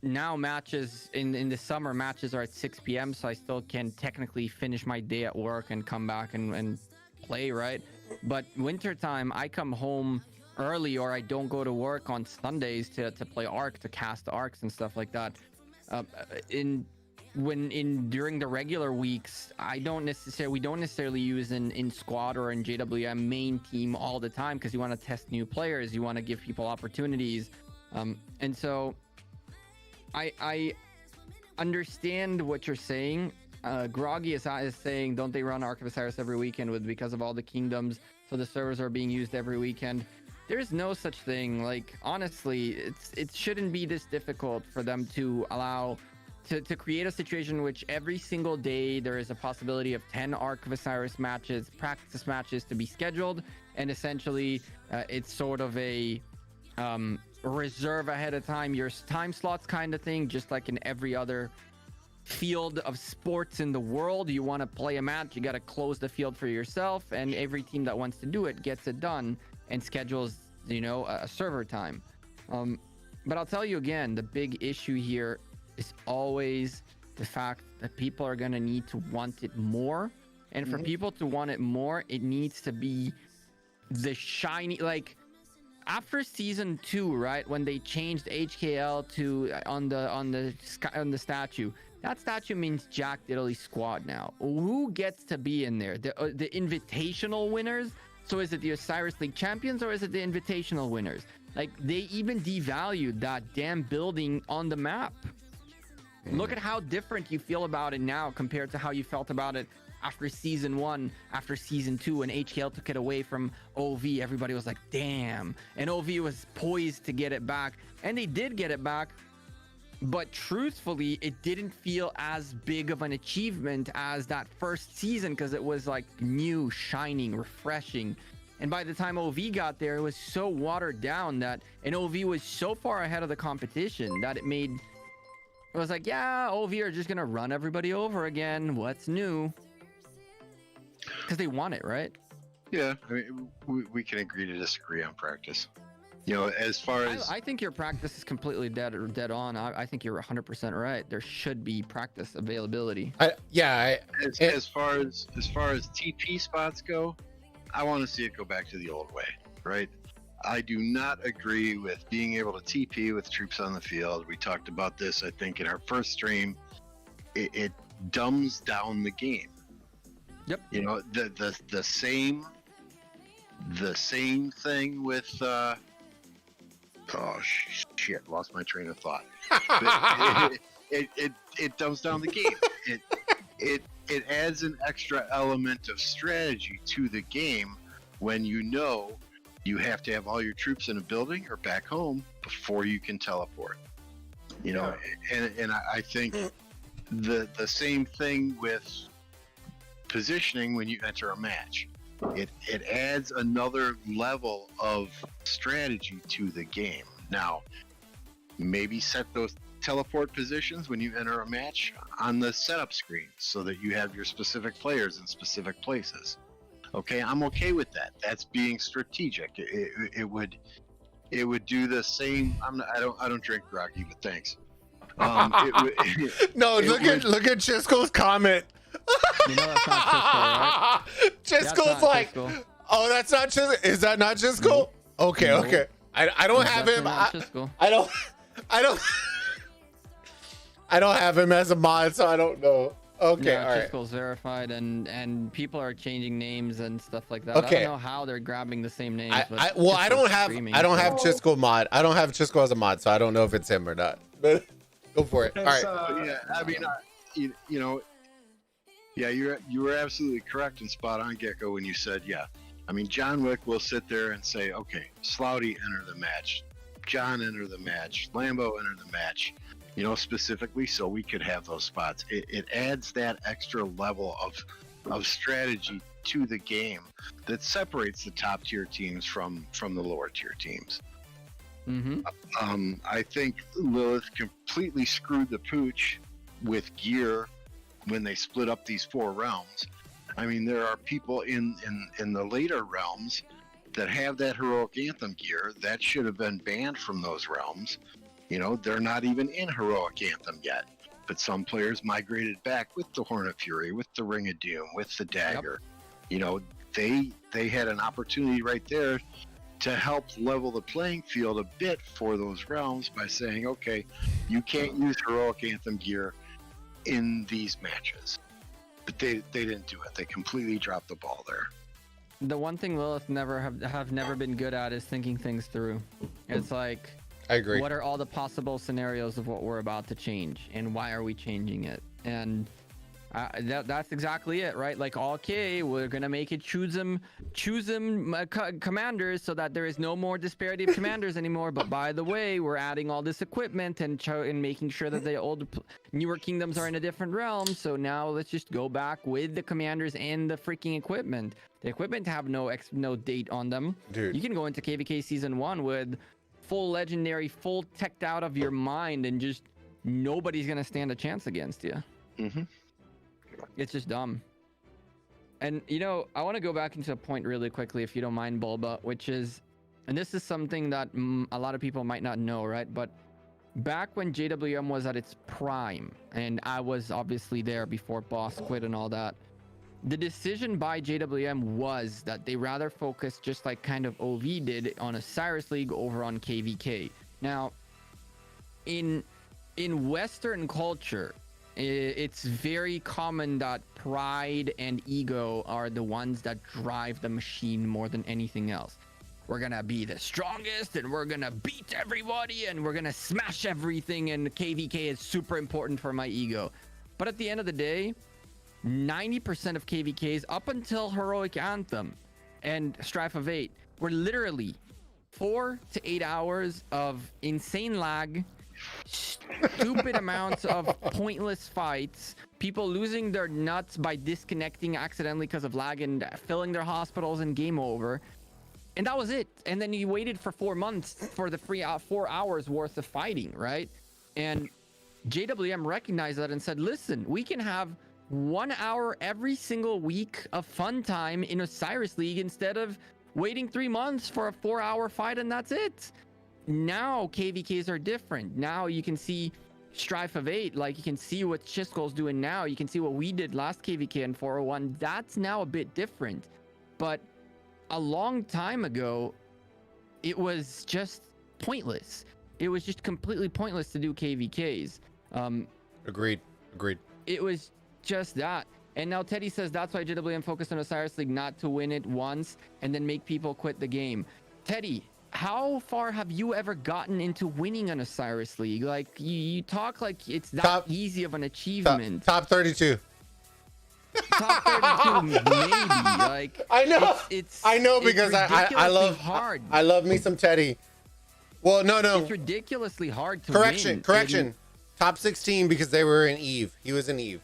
now matches in the summer, matches are at 6 p.m. so I still can technically finish my day at work and come back and play, right? But wintertime, I come home early, or I don't go to work on Sundays to play Arc, to cast Arcs and stuff like that. During the regular weeks, we don't necessarily use in squad or in JWM main team all the time, because you want to test new players, you want to give people opportunities, and so I understand what you're saying. Groggy is saying, don't they run Arc of Osiris every weekend because of all the kingdoms, so the servers are being used every weekend? There's no such thing. Like, honestly, it shouldn't be this difficult for them to allow to create a situation in which every single day there is a possibility of 10 Arc of Osiris matches, practice matches to be scheduled, and essentially it's sort of a reserve ahead of time your time slots kind of thing, just like in every other field of sports in the world. You want to play a match, you got to close the field for yourself, and every team that wants to do it gets it done and schedules, you know, a server time. But I'll tell you again, the big issue here is always the fact that people are going to need to want it more. And for people to want it more, it needs to be the shiny, like, after season 2, right, when they changed HKL to on the statue, that statue means Jack Diddley squad now. Who gets to be in there? The invitational winners? So is it the Osiris League champions or is it the invitational winners? Like, they even devalued that damn building on the map. Look at how different you feel about it now compared to how you felt about it after season 1, after season 2, when HKL took it away from OV. Everybody was like, damn. And OV was poised to get it back. And they did get it back. But truthfully, it didn't feel as big of an achievement as that first season, because it was like new, shining, refreshing. And by the time OV got there, it was so watered down and OV was so far ahead of the competition that it was like, yeah, OV are just going to run everybody over again. What's new? Because they want it, right? Yeah, I mean, we can agree to disagree on practice. You know, as far as I think your practice is completely dead on. I think you're 100% right. There should be practice availability. as far as TP spots go, I want to see it go back to the old way, right? I do not agree with being able to TP with troops on the field. We talked about this, I think, in our first stream. It dumbs down the game. Yep. You know, the same thing with oh shit, lost my train of thought. It dumbs down the game. It adds an extra element of strategy to the game when you know you have to have all your troops in a building or back home before you can teleport. You know, and I think the same thing with positioning when you enter a match. It adds another level of strategy to the game. Now, maybe set those teleport positions when you enter a match on the setup screen so that you have your specific players in specific places. Okay, I'm okay with that. That's being strategic. It would do the same. I don't drink groggy, but thanks. No, look at Chisco's comment. You know that's not Chisco, right? Chisco's like, Chisco. Oh, that's not Chisco. Is that not Chisco? Nope. Okay, nope. Okay. I don't have him. I don't have him as a mod, so I don't know. Okay, all right. Chisco's verified, and people are changing names and stuff like that. Okay. I don't know how they're grabbing the same names. I don't have Chisco mod. I don't have Chisco as a mod, so I don't know if it's him or not. But go for it. All right. Yeah, I mean, you know. Yeah, you were absolutely correct and spot on, Gecko, when you said, yeah. I mean, John Wick will sit there and say, okay, Slouty enter the match, John enter the match, Lambo enter the match, you know, specifically so we could have those spots. It adds that extra level of strategy to the game that separates the top tier teams from the lower tier teams. Mm-hmm. I think Lilith completely screwed the pooch with gear when they split up these 4 realms. I mean, there are people in the later realms that have that heroic anthem gear that should have been banned from those realms. You know, they're not even in heroic anthem yet, but some players migrated back with the Horn of Fury, with the Ring of Doom, with the dagger. Yep. You know, they had an opportunity right there to help level the playing field a bit for those realms by saying, okay, you can't use heroic anthem gear in these matches, but they didn't do it. They completely dropped the ball there. The one thing Lilith have never been good at is thinking things through. It's like, I agree. What are all the possible scenarios of what we're about to change, and why are we changing it? And that's exactly it, right? Like, okay, we're gonna make it choose them commanders so that there is no more disparity of commanders anymore. But by the way, we're adding all this equipment and making sure that the newer kingdoms are in a different realm. So now let's just go back with the commanders and the freaking equipment. The equipment have no date on them. Dude, you can go into KVK season 1 with full legendary, full teched out of your mind, and just nobody's gonna stand a chance against you. Mm-hmm. It's just dumb. And, you know, I want to go back into a point really quickly, if you don't mind, Bulba, which is, and this is something that a lot of people might not know, right? But back when JWM was at its prime, and I was obviously there before Boss quit and all that, the decision by JWM was that they rather focus, just like kind of OV did, on Osiris League over on KVK. Now, in Western culture, it's very common that pride and ego are the ones that drive the machine more than anything else. We're gonna be the strongest, and we're gonna beat everybody, and we're gonna smash everything, and KVK is super important for my ego. But at the end of the day, 90% of KVKs up until Heroic Anthem and Strife of 8 were literally 4 to 8 hours of insane lag, stupid amounts of pointless fights, people losing their nuts by disconnecting accidentally because of lag and filling their hospitals, and game over. And that was it. And then you waited for 4 months for the free 4 hours worth of fighting, right? And JWM recognized that and said, listen, we can have 1 hour every single week of fun time in Osiris League instead of waiting 3 months for a 4-hour fight and that's it. Now KVKs are different. Now you can see Strife of 8, like you can see what Chisco's doing now. You can see what we did last KVK in 401. That's now a bit different. But a long time ago, it was just pointless. It was just completely pointless to do KVKs. Agreed. It was just that. And now Teddy says that's why JWM focused on Osiris League, not to win it once and then make people quit the game. Teddy, how far have you ever gotten into winning an Osiris League? Like, you talk like it's that easy of an achievement. Top 32. Top 32, maybe. Like, I know. I know, because I love hard. I love me some Teddy. Well, no. It's ridiculously hard to Correction. win. Top 16 because they were in Eve. He was in Eve.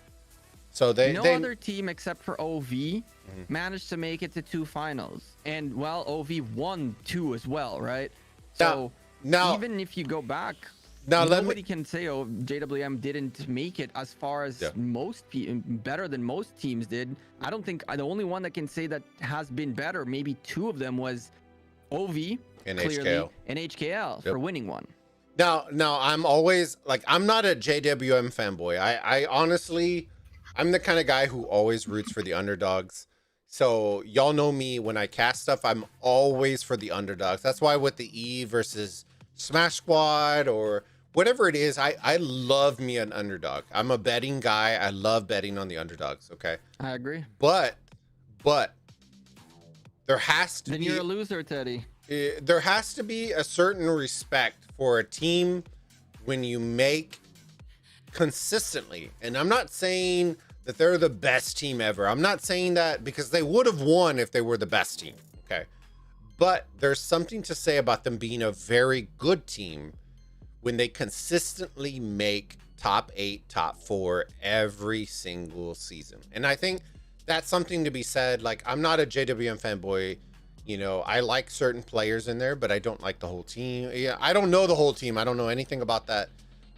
So they other team except for OV managed to make it to 2 finals. And well, OV won 2 as well, right? So now even if you go back, nobody can say JWM didn't make it as far as better than most teams did. I don't think the only one that can say that has been better, maybe 2 of them, was OV and clearly, HKL and HKL for winning one. Now I'm always like, I'm not a JWM fanboy. I honestly, I'm the kind of guy who always roots for the underdogs. So y'all know me, when I cast stuff, I'm always for the underdogs. That's why with the E versus Smash Squad or whatever it is, I love me an underdog. I'm a betting guy. I love betting on the underdogs. Okay. I agree. But there has to be. Then you're a loser, Teddy. There has to be a certain respect for a team when you make consistently. And I'm not saying that they're the best team ever. I'm not saying that, because they would have won if they were the best team. Okay. But there's something to say about them being a very good team when they consistently make top 8, top 4 every single season. And I think that's something to be said. Like, I'm not a JWM fanboy. You know, I like certain players in there, but I don't like the whole team. Yeah, I don't know the whole team. I don't know anything about that,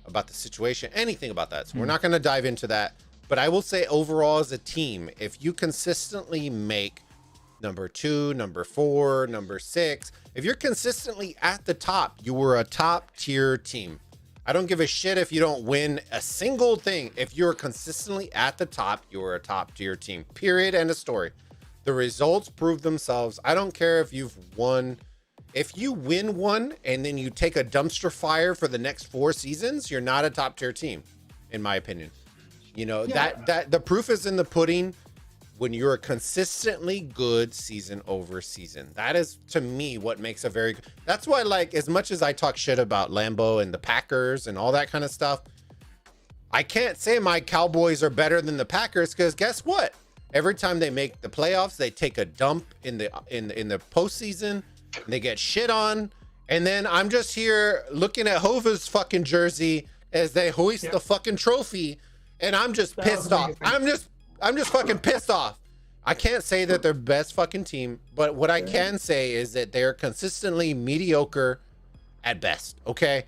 about the situation, anything about that. So we're not going to dive into that. But I will say, overall, as a team, if you consistently make number 2, number 4, number 6, if you're consistently at the top, you were a top tier team. I don't give a shit if you don't win a single thing. If you're consistently at the top, you are a top tier team. Period. End of story. The results prove themselves. I don't care if you've won. If you win one and then you take a dumpster fire for the next 4 seasons, you're not a top tier team, in my opinion. You know, that the proof is in the pudding when you're a consistently good season over season. That is, to me, what makes a very good. That's why, like, as much as I talk shit about Lambeau and the Packers and all that kind of stuff, I can't say my Cowboys are better than the Packers, because guess what? Every time they make the playoffs, they take a dump in the postseason. They get shit on, and then I'm just here looking at Hova's fucking jersey as they hoist the fucking trophy, and I'm just pissed off. I'm just fucking pissed off. I can't say that they're best fucking team, but what I can say is that they're consistently mediocre at best. Okay,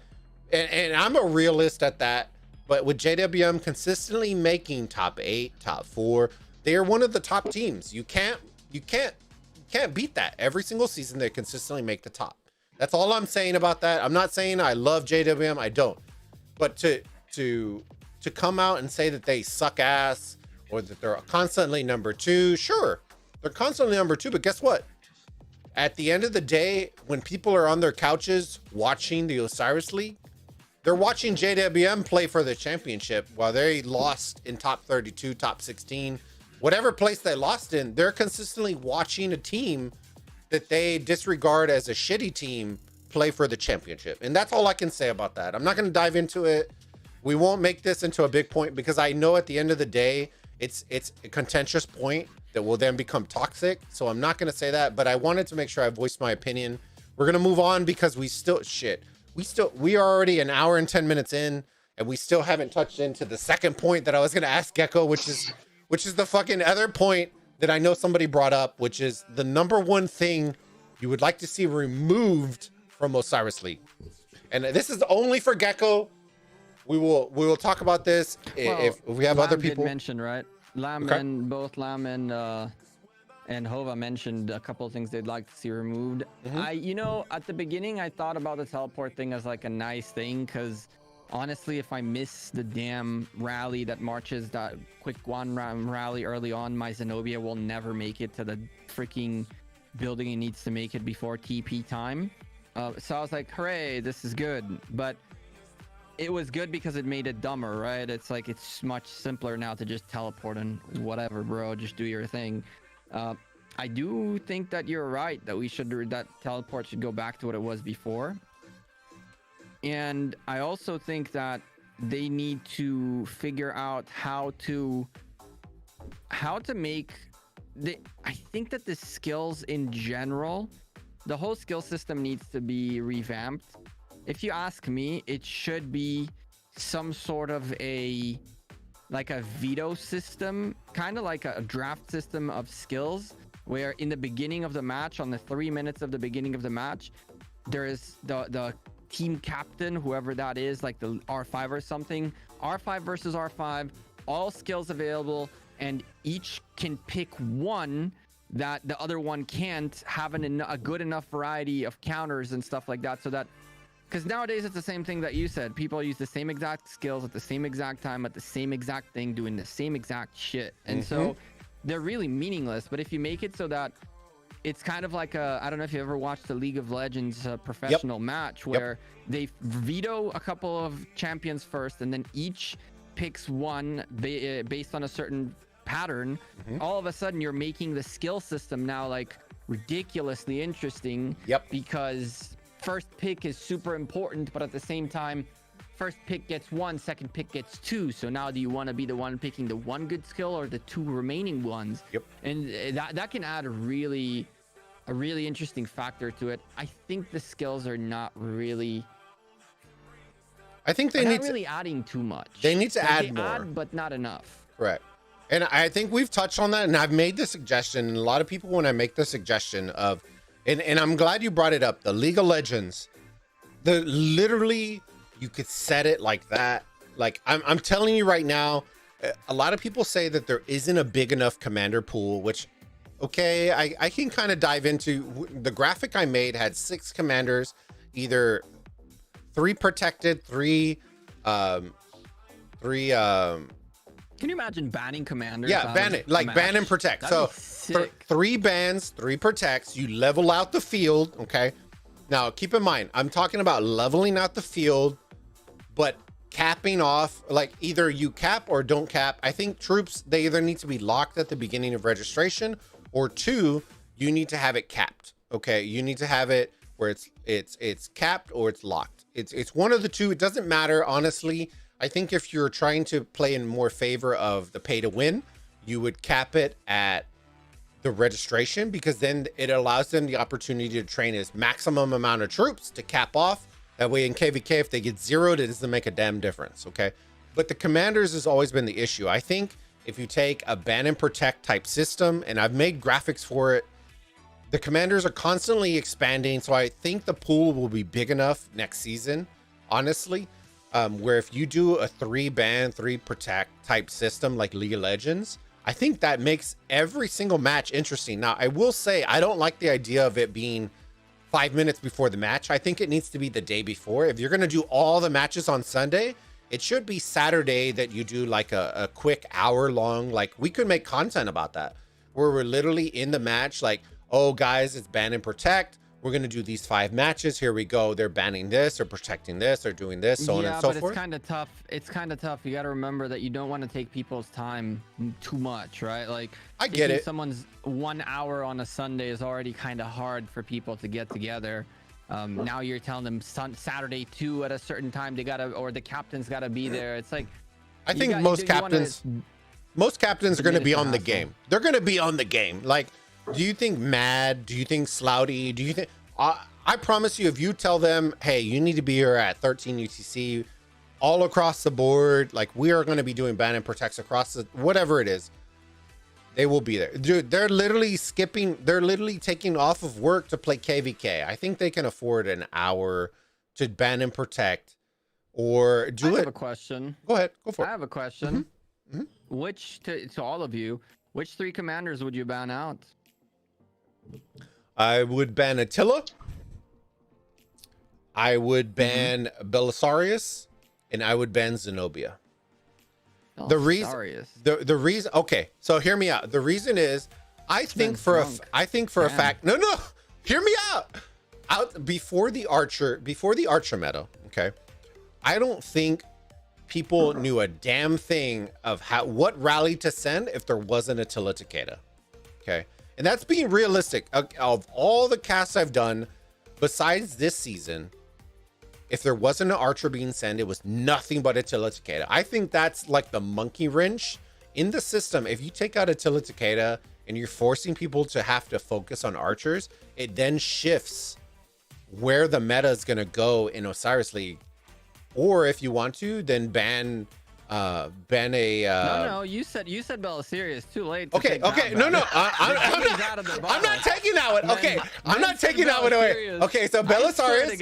and I'm a realist at that. But with JWM consistently making top 8, top 4. They are one of the top teams. You can't beat that. Every single season they consistently make the top. That's all I'm saying about that. I'm not saying I love JWM. I don't. But to come out and say that they suck ass or that they're constantly number 2. Sure, they're constantly number 2, but guess what? At the end of the day, when people are on their couches watching the Osiris League, they're watching JWM play for the championship while they lost in top 32, top 16, whatever place they lost in. They're consistently watching a team that they disregard as a shitty team play for the championship. And that's all I can say about that. I'm not going to dive into it. We won't make this into a big point because I know at the end of the day, it's a contentious point that will then become toxic. So I'm not going to say that, but I wanted to make sure I voiced my opinion. We're going to move on because we are already an hour and 10 minutes in, and we still haven't touched into the second point that I was going to ask Gecko, which is the fucking other point that I know somebody brought up, which is the number one thing you would like to see removed from Osiris League. And this is only for Gecko. We will talk about this if we have other people. Did mention, right? Lam Okay. and both Lam and Hova mentioned a couple of things they'd like to see removed. At the beginning, I thought about the teleport thing as like a nice thing because honestly, if I miss the damn rally that marches that quick one rally early on, my Zenobia will never make it to the freaking building it needs to make it before TP time. So I was like, hooray, this is good. But it was good because it made it dumber, right? It's like it's much simpler now to just teleport and whatever, bro, just do your thing. I do think that you're right that that teleport should go back to what it was before. And I also think that they need to figure out how to make I think that the skills in general, the whole skill system needs to be revamped. If you ask me, it should be some sort of a veto system, kind of like a draft system of skills, where in the beginning of the match, on the 3 minutes of the beginning of the match, there is the team captain, whoever that is, like the R5 or something, R5 versus R5, all skills available, and each can pick one that the other one can't, have a good enough variety of counters and stuff like that, so that because nowadays it's the same thing that you said. People use the same exact skills at the same exact time, at the same exact thing, doing the same exact shit. And so they're really meaningless. But if you make it so that it's kind of like I don't know if you ever watched the League of Legends professional match where they veto a couple of champions first and then each picks one based on a certain pattern. All of a sudden you're making the skill system now like ridiculously interesting because first pick is super important, but at the same time, first pick gets 1, second pick gets 2. So now do you want to be the one picking the one good skill or the 2 remaining ones? And that can add a really interesting factor to it. I think the skills are not really. I think they need really adding too much. They need to add more, but not enough. Correct. And I think we've touched on that, and I've made the suggestion. And a lot of people, when I make the suggestion of. And I'm glad you brought it up. The League of Legends, literally, you could set it like that. Like I'm telling you right now, a lot of people say that there isn't a big enough commander pool, which, okay, I can kind of dive into. The graphic I made had 6 commanders, either 3 protected, 3. Can you imagine banning commanders? Yeah, ban it, like ban and protect. That'd So 3 bans, 3 protects, you level out the field. Okay. Now keep in mind, I'm talking about leveling out the field, but capping off, like either you cap or don't cap. I think troops, they either need to be locked at the beginning of registration, or 2, you need to have it capped. Okay. You need to have it where it's capped or it's locked. It's one of the 2. It doesn't matter, honestly. I think if you're trying to play in more favor of the pay to win, you would cap it at the registration, because then it allows them the opportunity to train as maximum amount of troops to cap off. That way in KVK, if they get zeroed, it doesn't make a damn difference. Okay. But the commanders has always been the issue. I think if you take a ban and protect type system, and I've made graphics for it, the commanders are constantly expanding. So I think the pool will be big enough next season, honestly. Where if you do a 3 ban, 3 protect type system like League of Legends, I think that makes every single match interesting. Now, I will say, I don't like the idea of it being 5 minutes before the match. I think it needs to be the day before. If you're going to do all the matches on Sunday, it should be Saturday that you do like a quick hour long, like we could make content about that where we're literally in the match, like, oh guys, it's ban and protect. We're going to do these 5 matches. Here we go. They're banning this or protecting this or doing this, so on and so forth. Yeah, but it's kind of tough. It's kind of tough. You got to remember that you don't want to take people's time too much, right? Like, I get it. Someone's 1 hour on a Sunday is already kind of hard for people to get together. Now you're telling them Saturday 2 at a certain time they gotta, or the captain's gotta be there. It's like, I think most captains are going to be on the game. They're going to be on the game. Like, do you think Mad? Do you think Slouty? Do you think? I promise you, if you tell them, hey, you need to be here at 13 UTC, all across the board, like we are going to be doing ban and protects across the whatever it is, they will be there. Dude, they're literally taking off of work to play KVK. I think they can afford an hour to ban and protect or do it. I have a question. Go ahead. Go for it. I have a question. Which, to all of you, which 3 commanders would you ban out? I would ban Attila. I would ban Belisarius, and I would ban Zenobia. The reason, okay, so hear me out. The reason is, I think for a fact, no, hear me out. Before the Archer meta, okay, I don't think people knew a damn thing of what rally to send if there wasn't Attila Takeda. Okay, and that's being realistic. Of all the casts I've done, besides this season, if there wasn't an Archer being sent, it was nothing but Attila Takeda. I think that's like the monkey wrench in the system. If you take out Attila Takeda and you're forcing people to have to focus on Archers, it then shifts where the meta is going to go in Osiris League. Or if you want to, then ban a no, you said Belisarius. Too late. Okay, no, I'm not taking that one. Okay, I'm not taking that one away. Okay, so Belisarius,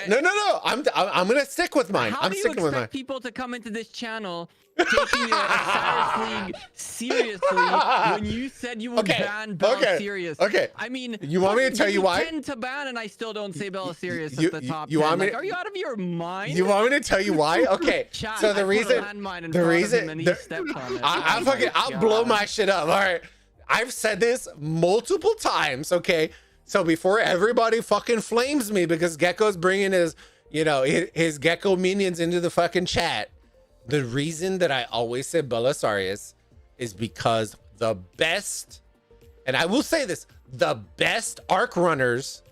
no, I'm gonna stick with mine. I'm sticking with mine. How do you expect people to come into this channel taking your Osiris League seriously when you said you would ban Belisarius? Okay. I mean, you want me to tell you why? 10 to ban, and I still don't say Belisarius at the top. You want me? Like, are you out of your mind? You want me to tell you why? Okay. So the reason, I'll blow my shit up. All right. I've said this multiple times. Okay. So before everybody fucking flames me because Gecko's bringing his Gecko minions into the fucking chat. The reason that I always say Belisarius is because the best, and I will say this, the best arc runners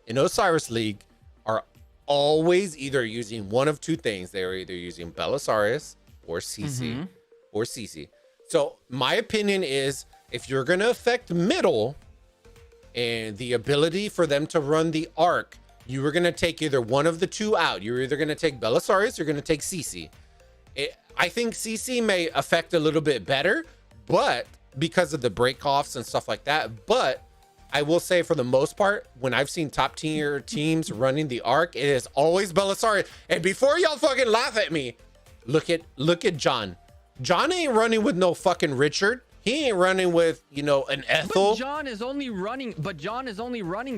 in Osiris League are always either using one of 2 things. They are either using Belisarius or CC or CC. So my opinion is, if you're going to affect middle and the ability for them to run the arc, you were going to take either one of the 2 out. You're either going to take Belisarius or you're going to take CC. I think CC may affect a little bit better, but because of the break-offs and stuff like that. But I will say, for the most part, when I've seen top tier teams running the arc, it is always Belisarius. And before y'all fucking laugh at me, look at John. John ain't running with no fucking Richard. He ain't running with, an Ethel. But John is only running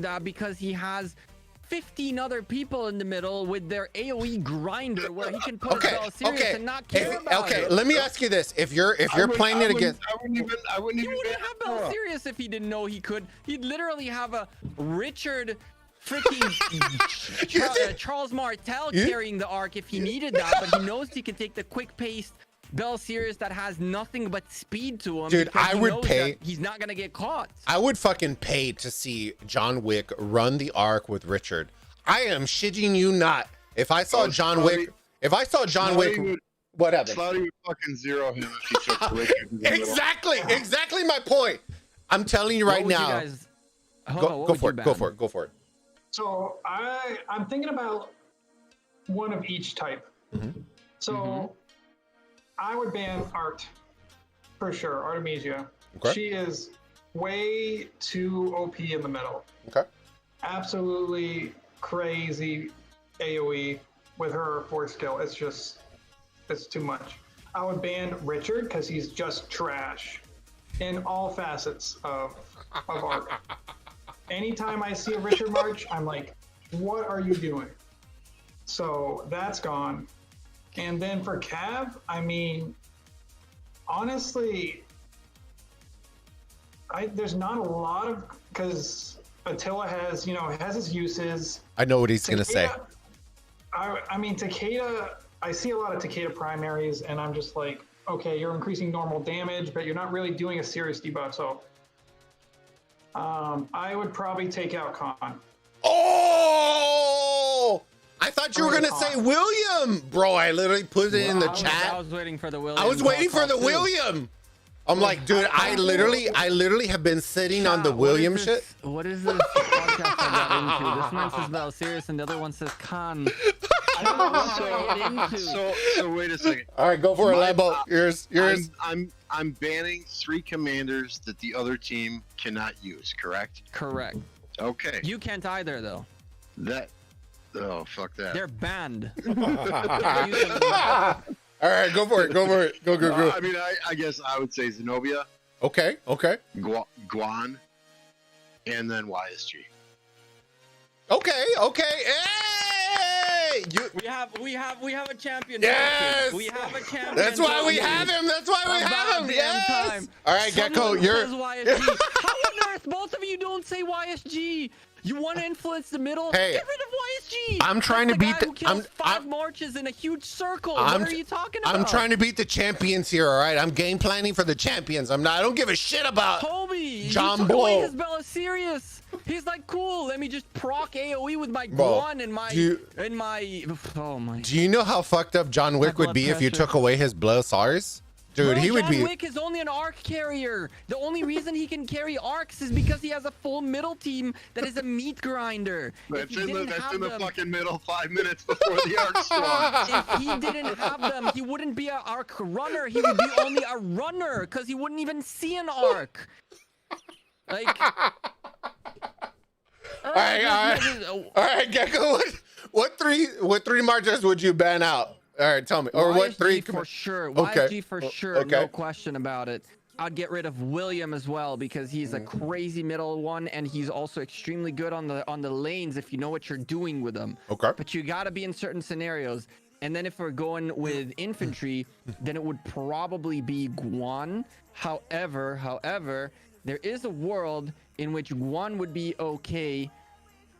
that because he has 15 other people in the middle with their AoE grinder where he can put his Belisarius and not care about it. Let me ask you this. If you're playing it against... I wouldn't even have Belisarius if he didn't know he could. He'd literally have a Richard freaking Charles Martel carrying the arc if he needed that, but he knows he can take the quick-paced Belisarius that has nothing but speed to him. Dude, I would pay. He's not gonna get caught. I would fucking pay to see John Wick run the arc with Richard. I am shitting you not. If I saw John Wick, what happened? Slouty would fucking zero him if he took Richard. Exactly my point. I'm telling you right now. Go for it. So I'm thinking about one of each type. So I would ban Art for sure. Artemisia. Okay. She is way too OP in the middle. Okay. Absolutely crazy AoE with her force skill. It's too much. I would ban Richard because he's just trash in all facets of Art. Anytime I see a Richard March, I'm like, what are you doing? So that's gone. And then for Cav, I mean, honestly, there's not a lot of, because Attila has, has his uses. I know what he's going to say. I mean, Takeda, I see a lot of Takeda primaries, and I'm just like, okay, you're increasing normal damage, but you're not really doing a serious debuff. So I would probably take out Khan. Oh! I thought you were going to say William. Bro, I literally put it in the chat. I was waiting for the William. I was waiting for the William. I'm like, dude, I literally have been sitting on the William shit. What is this podcast I got into? This one says about Osiris and the other one says Khan. I don't know what I get into. So wait a second. All right, go for it, Lambo. Yours. I'm banning 3 commanders that the other team cannot use, correct? Correct. Okay. You can't either, though. Oh, fuck that. They're banned. All right, go for it. Go. I mean, I guess I would say Zenobia. Okay. Guan, and then YSG. Okay. Hey! We have a champion. Yes! We have a champion. That's why we have him. Yes! All right, Gecko, you're... How on earth both of you don't say YSG? You want to influence the middle? Hey, get rid of YSG. I'm trying to beat the. Five marches in a huge circle. What are you talking about? I'm trying to beat the champions here. All right, I'm game planning for the champions. I don't give a shit about Toby. John you took away Blow. his Bella serious. He's like, cool. Let me just proc AOE with my Guan and my Oh my. Do you know how fucked up John Wick would be if you took away his Osiris? Dude, bro, he would be. John Wick is only an arc carrier. The only reason he can carry arcs is because he has a full middle team that is a meat grinder. That's in the fucking middle 5 minutes before the arc spawn. If he didn't have them, he wouldn't be an arc runner. He would be only a runner because he wouldn't even see an arc. Like. All right, Gecko. What three marches would you ban out? All right, tell me. Or YSG what 3? For sure. Okay. YSG for sure. Okay. No question about it. I'd get rid of William as well because he's a crazy middle one, and he's also extremely good on the lanes if you know what you're doing with them. Okay. But you got to be in certain scenarios. And then if we're going with infantry, then it would probably be Guan. However, there is a world in which Guan would be okay,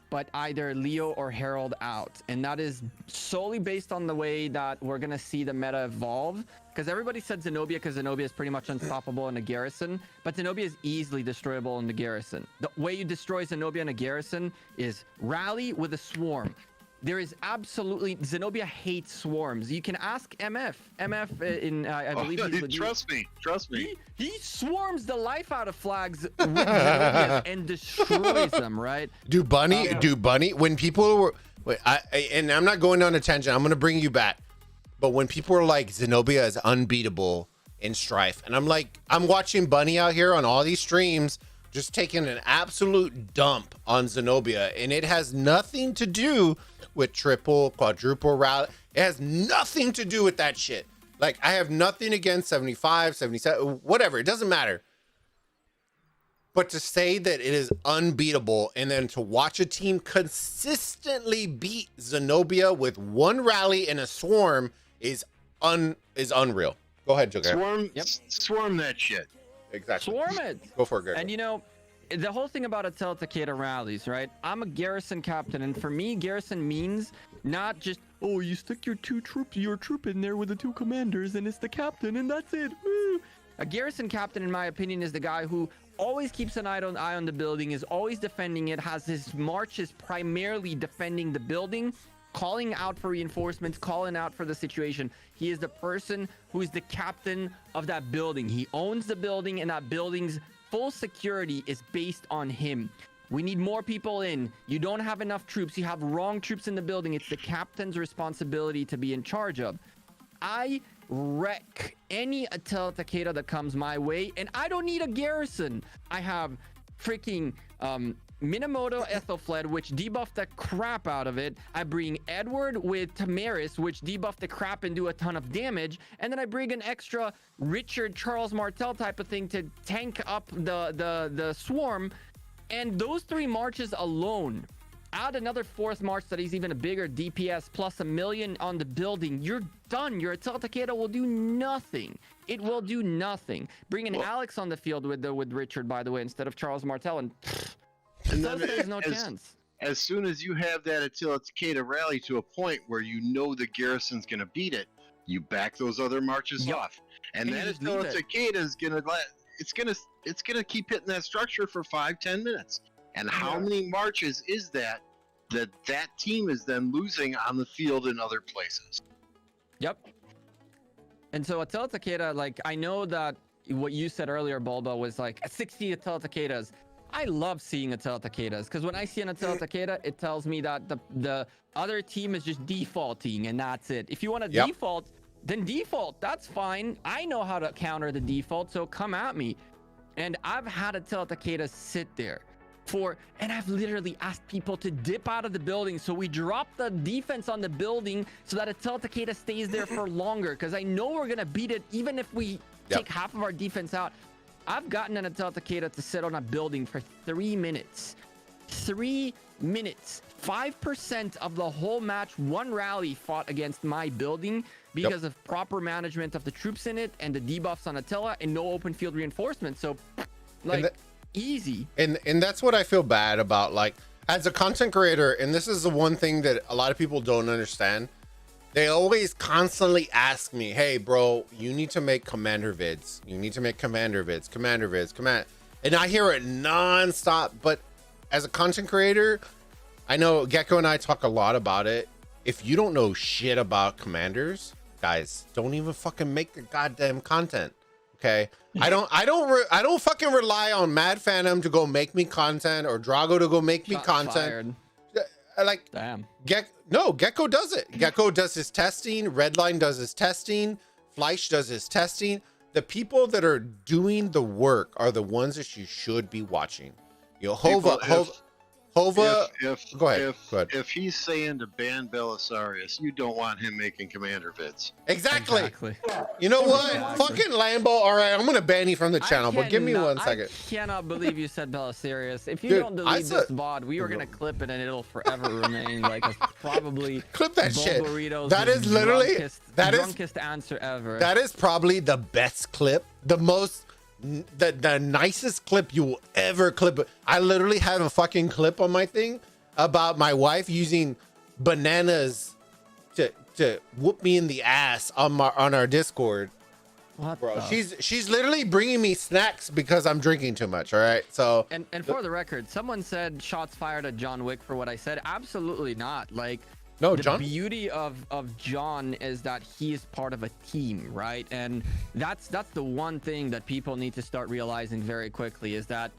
but either Leo or Herald out. And that is solely based on the way that we're going to see the meta evolve. Because everybody said Zenobia because Zenobia is pretty much unstoppable in a garrison. But Zenobia is easily destroyable in the garrison. The way you destroy Zenobia in a garrison is rally with a swarm. There is absolutely... Zenobia hates swarms. You can ask MF. MF, I believe he's... Trust me. He swarms the life out of flags with Zenobias and destroys them, right? Do Bunny, when people were... and I'm not going on a tangent. I'm going to bring you back. But when people were like, Zenobia is unbeatable in Strife. And I'm like, I'm watching Bunny out here on all these streams just taking an absolute dump on Zenobia. And it has nothing to do with triple, quadruple rally. It has nothing to do with that shit. Like, I have nothing against 75, 77, whatever. It doesn't matter. But to say that it is unbeatable and then to watch a team consistently beat Zenobia with one rally and a swarm is unreal. Go ahead, Joker. Swarm that shit. Exactly. Swarm it. Go for it, Gecko. And you know, the whole thing about Attila Takeda rallies, right? I'm a garrison captain, and for me, garrison means not just, oh, you stick your troop in there with the 2 commanders, and it's the captain, and that's it. Woo. A garrison captain, in my opinion, is the guy who always keeps an eye on the building, is always defending it, has his marches primarily defending the building, calling out for reinforcements, calling out for the situation. He is the person who is the captain of that building. He owns the building, and that building's full security is based on him. We need more people in. You don't have enough troops. You have wrong troops in the building. It's the captain's responsibility to be in charge of. I wreck any Attila Takeda that comes my way, and I don't need a garrison. I have freaking Minamoto Ethelfled, which debuffed the crap out of it. I bring Edward with Tamaris, which debuffed the crap and do a ton of damage. And then I bring an extra Richard Charles Martel type of thing to tank up the swarm. And those 3 marches alone, add another fourth march that is even a bigger DPS plus 1 million on the building, you're done. Your Atela Takeda will do nothing. It will do nothing. Bringing Alex on the field with Richard, by the way, instead of Charles Martel, and then there's no chance. As soon as you have that Attila Takeda rally to a point where you know the garrison's going to beat it, you back those other marches off, and then Attila Takeda is going to it's gonna keep hitting that structure for 5-10 minutes. And how many marches is that team is then losing on the field in other places? Yep. And so Attila Takeda, like, I know that what you said earlier, Bulba, was like 60 Attila Takedas. I love seeing Attila Takedas, because when I see an Attila Takeda, it tells me that the other team is just defaulting, and that's it. If you want to default, then default. That's fine. I know how to counter the default, so come at me. And I've had Attila Takedas sit there and I've literally asked people to dip out of the building, so we drop the defense on the building so that Attila Takeda stays there for longer, because I know we're gonna beat it even if we take half of our defense out. I've gotten an Attila Takeda to sit on a building for 3 minutes. 3 minutes. 5% of the whole match, one rally fought against my building because of proper management of the troops in it and the debuffs on Attila and no open field reinforcement. So, like, easy. And that's what I feel bad about, like, as a content creator, and this is the one thing that a lot of people don't understand. They always constantly ask me, hey bro, you need to make commander vids, you need to make commander vids, and I hear it non-stop. But as a content creator, I know Gecko and I talk a lot about it. If you don't know shit about commanders, guys, don't even fucking make the goddamn content. Okay, I don't fucking rely on Mad Phantom to go make me content or Drago to go make me content. Like, damn. Gecko does it. Gecko does his testing. Redline does his testing. Fleisch does his testing. The people that are doing the work are the ones that you should be watching. You know, Hova. Go ahead. If he's saying to ban Belisarius, you don't want him making commander vids. Exactly. You know what? Fucking Lambo. All right, I'm gonna ban you from the channel, but give me 1 second. I cannot believe you said Belisarius. If you don't delete this VOD, we are gonna clip it and it'll forever remain like a probably clip that shit. Bulbaritos' That is literally drunkest answer ever. That is probably the best clip, the nicest clip you will ever clip. I literally have a fucking clip on my thing about my wife using bananas to whoop me in the ass on our Discord. What, bro? She's literally bringing me snacks because I'm drinking too much. All right, so and for the record, someone said shots fired at John Wick for what I said. Absolutely not. Like, no, the John? beauty of John is that he is part of a team, right? And that's the one thing that people need to start realizing very quickly is that,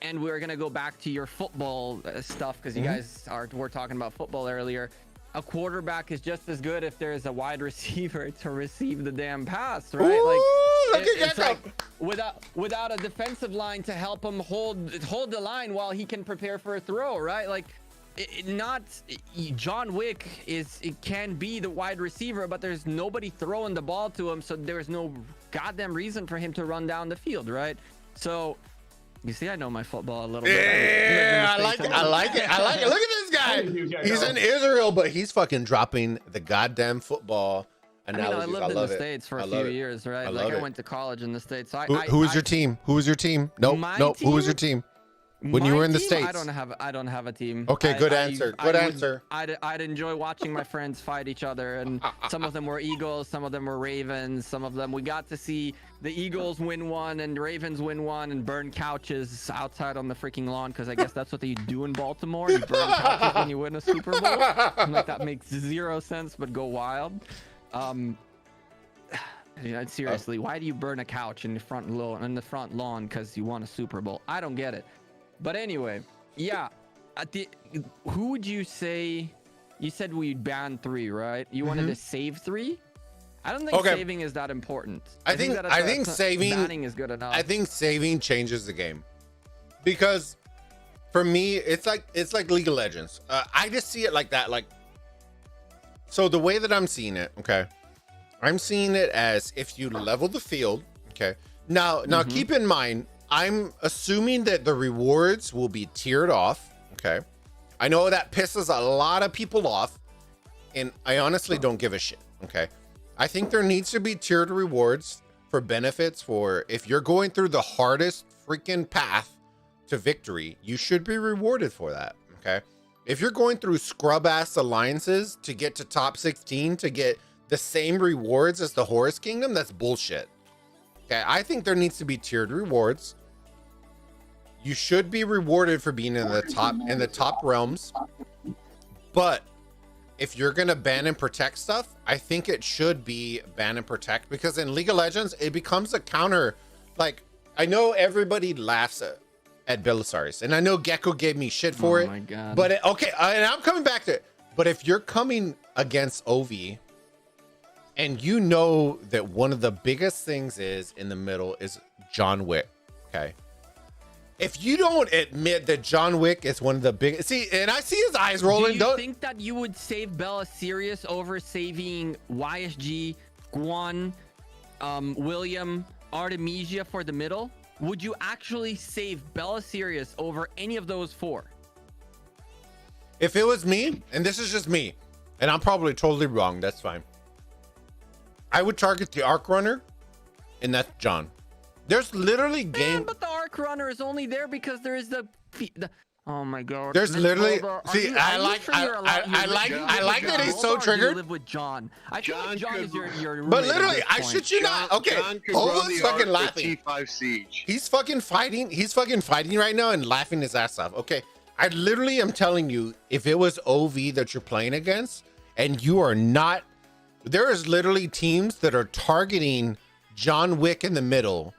and we're gonna go back to your football stuff, because you guys were talking about football earlier. A quarterback is just as good if there's a wide receiver to receive the damn pass, right? Ooh, like, it's like without a defensive line to help him hold the line while he can prepare for a throw, right? Like, John Wick can be the wide receiver, but there's nobody throwing the ball to him, so there's no goddamn reason for him to run down the field, right? So you see, I know my football a little bit. Yeah, I like it. Look at this guy. He's in Israel, but he's fucking dropping the goddamn football analogies. I lived in the States for a few years, right? I went to college in the States. So who was your team? Who was your team? Nope. Who was your team? When you were in the States? I don't have a team. Okay, good answer. Good answer. I'd enjoy watching my friends fight each other, and some of them were Eagles, some of them were Ravens, some of them we got to see the Eagles win one and Ravens win one and burn couches outside on the freaking lawn, because I guess that's what they do in Baltimore. You burn couches when you win a Super Bowl. I'm like, that makes zero sense, but go wild. Seriously, why do you burn a couch in the front lawn because you won a Super Bowl? I don't get it. But anyway, yeah. Who would you say? You said we'd ban 3, right? You wanted to save 3? I don't think saving is that important. I think saving banning is good enough. I think saving changes the game, because for me, it's like League of Legends. I just see it like that. Like, so the way that I'm seeing it, okay, I'm seeing it as if you level the field, okay. Now keep in mind, I'm assuming that the rewards will be tiered off, okay? I know that pisses a lot of people off, and I honestly don't give a shit. Okay. I think there needs to be tiered rewards for benefits for if you're going through the hardest freaking path to victory, you should be rewarded for that. Okay. If you're going through scrub ass alliances to get to top 16 to get the same rewards as the Horus Kingdom, that's bullshit. Okay. I think there needs to be tiered rewards. You should be rewarded for being in the top realms. But if you're going to ban and protect stuff, I think it should be ban and protect, because in League of Legends, it becomes a counter. Like, I know everybody laughs at Osiris, and I know Gecko gave me shit for it. Oh my God. But and I'm coming back to it. But if you're coming against OV and you know that one of the biggest things is in the middle is John Wick, okay? If you don't admit that John Wick is one of the biggest, see, and I see his eyes rolling. Do you think that you would save Bella Sirius over saving YSG, Guan, William, Artemisia for the middle? Would you actually save Bella Sirius over any of those four? If it was me, and this is just me, and I'm probably totally wrong, that's fine, I would target the Arc Runner, and that's John. There's literally game, but the Arc Runner is only there because there is the oh my God. There's literally Bulba, see. I like that he's so triggered. Live with John. I feel like John is your But roommate literally, at I this point. shit you not. Okay, Hova's fucking laughing. T5 Siege. He's fucking fighting. He's fucking fighting right now and laughing his ass off. Okay, I literally am telling you, if it was OV that you're playing against, and you are not, there is literally teams that are targeting John Wick in the middle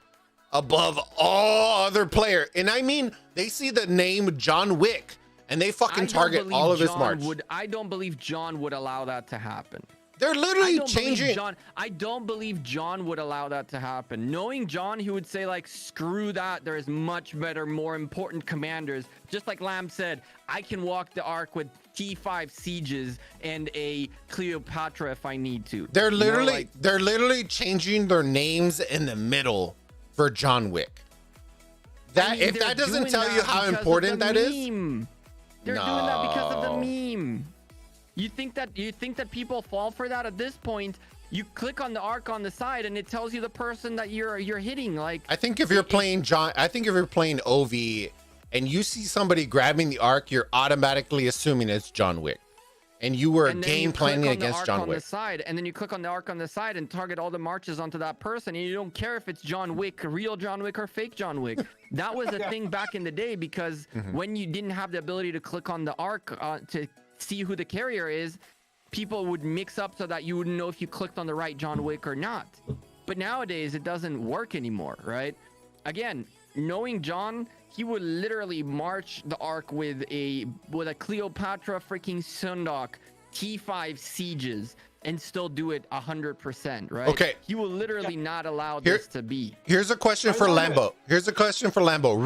above all other player. And I mean, they see the name John Wick and they fucking target all of his march. I don't believe John would allow that to happen. They're literally changing. I don't believe John would allow that to happen. Knowing John, he would say like, screw that. There's much better, more important commanders. Just like Lamb said, I can walk the arc with T5 sieges and a Cleopatra if I need to. They're literally changing their names in the middle for John Wick. That, if that doesn't tell you how important that is, they're doing that because of the meme. You think that people fall for that at this point? You click on the arc on the side and it tells you the person that you're hitting. Like, I think if you're playing OV and you see somebody grabbing the arc, you're automatically assuming it's John Wick. And you were game planning against John Wick. And then you click on the arc on the side and target all the marches onto that person. And you don't care if it's John Wick, real John Wick, or fake John Wick. That was a thing back in the day, because when you didn't have the ability to click on the arc to see who the carrier is, people would mix up so that you wouldn't know if you clicked on the right John Wick or not. But nowadays, it doesn't work anymore, right? Again, knowing John, he would literally march the arc with a Cleopatra freaking Sundok, T5 sieges, and still do it 100%, right? Okay. He will literally not allow this to be. Here's a question for Lambo.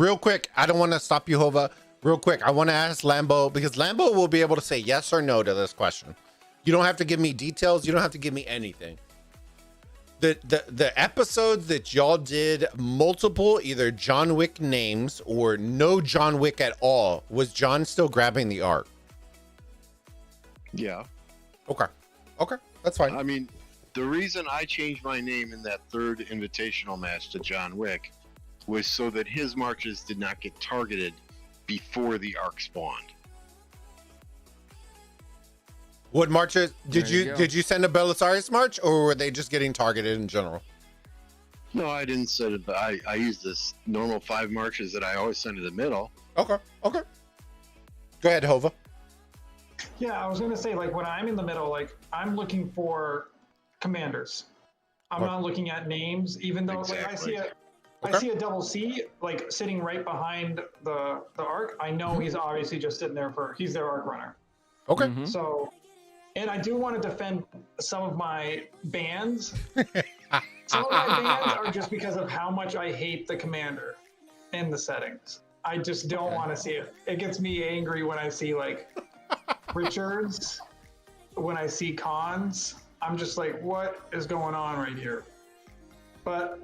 Real quick. I don't want to stop you, Hova. Real quick. I want to ask Lambo, because Lambo will be able to say yes or no to this question. You don't have to give me details. You don't have to give me anything. The episodes that y'all did multiple either John Wick names or no John Wick at all, was John still grabbing the arc? Yeah. Okay, that's fine. I mean, the reason I changed my name in that third invitational match to John Wick was so that his marches did not get targeted before the arc spawned. What marches did you send a Belisarius march, or were they just getting targeted in general? No, I didn't send it, but I used this normal 5 marches that I always send to the middle. Okay. Go ahead, Hova. Yeah, I was gonna say, like, when I'm in the middle, like, I'm looking for commanders. I'm not looking at names, even though like I see a double C like sitting right behind the arc. I know he's obviously just sitting there he's their arc runner. Okay. So, and I do want to defend some of my bans. Some of my bans are just because of how much I hate the commander in the settings. I just don't want to see it. It gets me angry when I see like Richards, when I see Cons. I'm just like, what is going on right here? But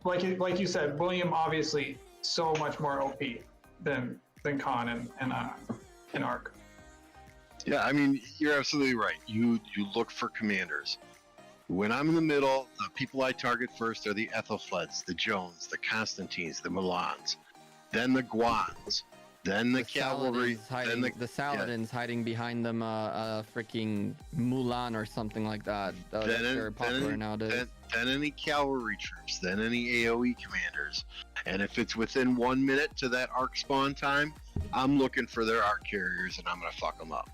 like you said, William obviously so much more OP than Con and Arc. Yeah, I mean, you're absolutely right. You look for commanders. When I'm in the middle, the people I target first are the Ethelfleds, the Jones, the Constantines, the Milans, then the Guans, then the cavalry, then the Saladins hiding behind them, freaking Mulan or something like that. That's very popular nowadays. Then any cavalry troops, then any AoE commanders, and if it's within 1 minute to that arc spawn time, I'm looking for their arc carriers and I'm gonna fuck them up.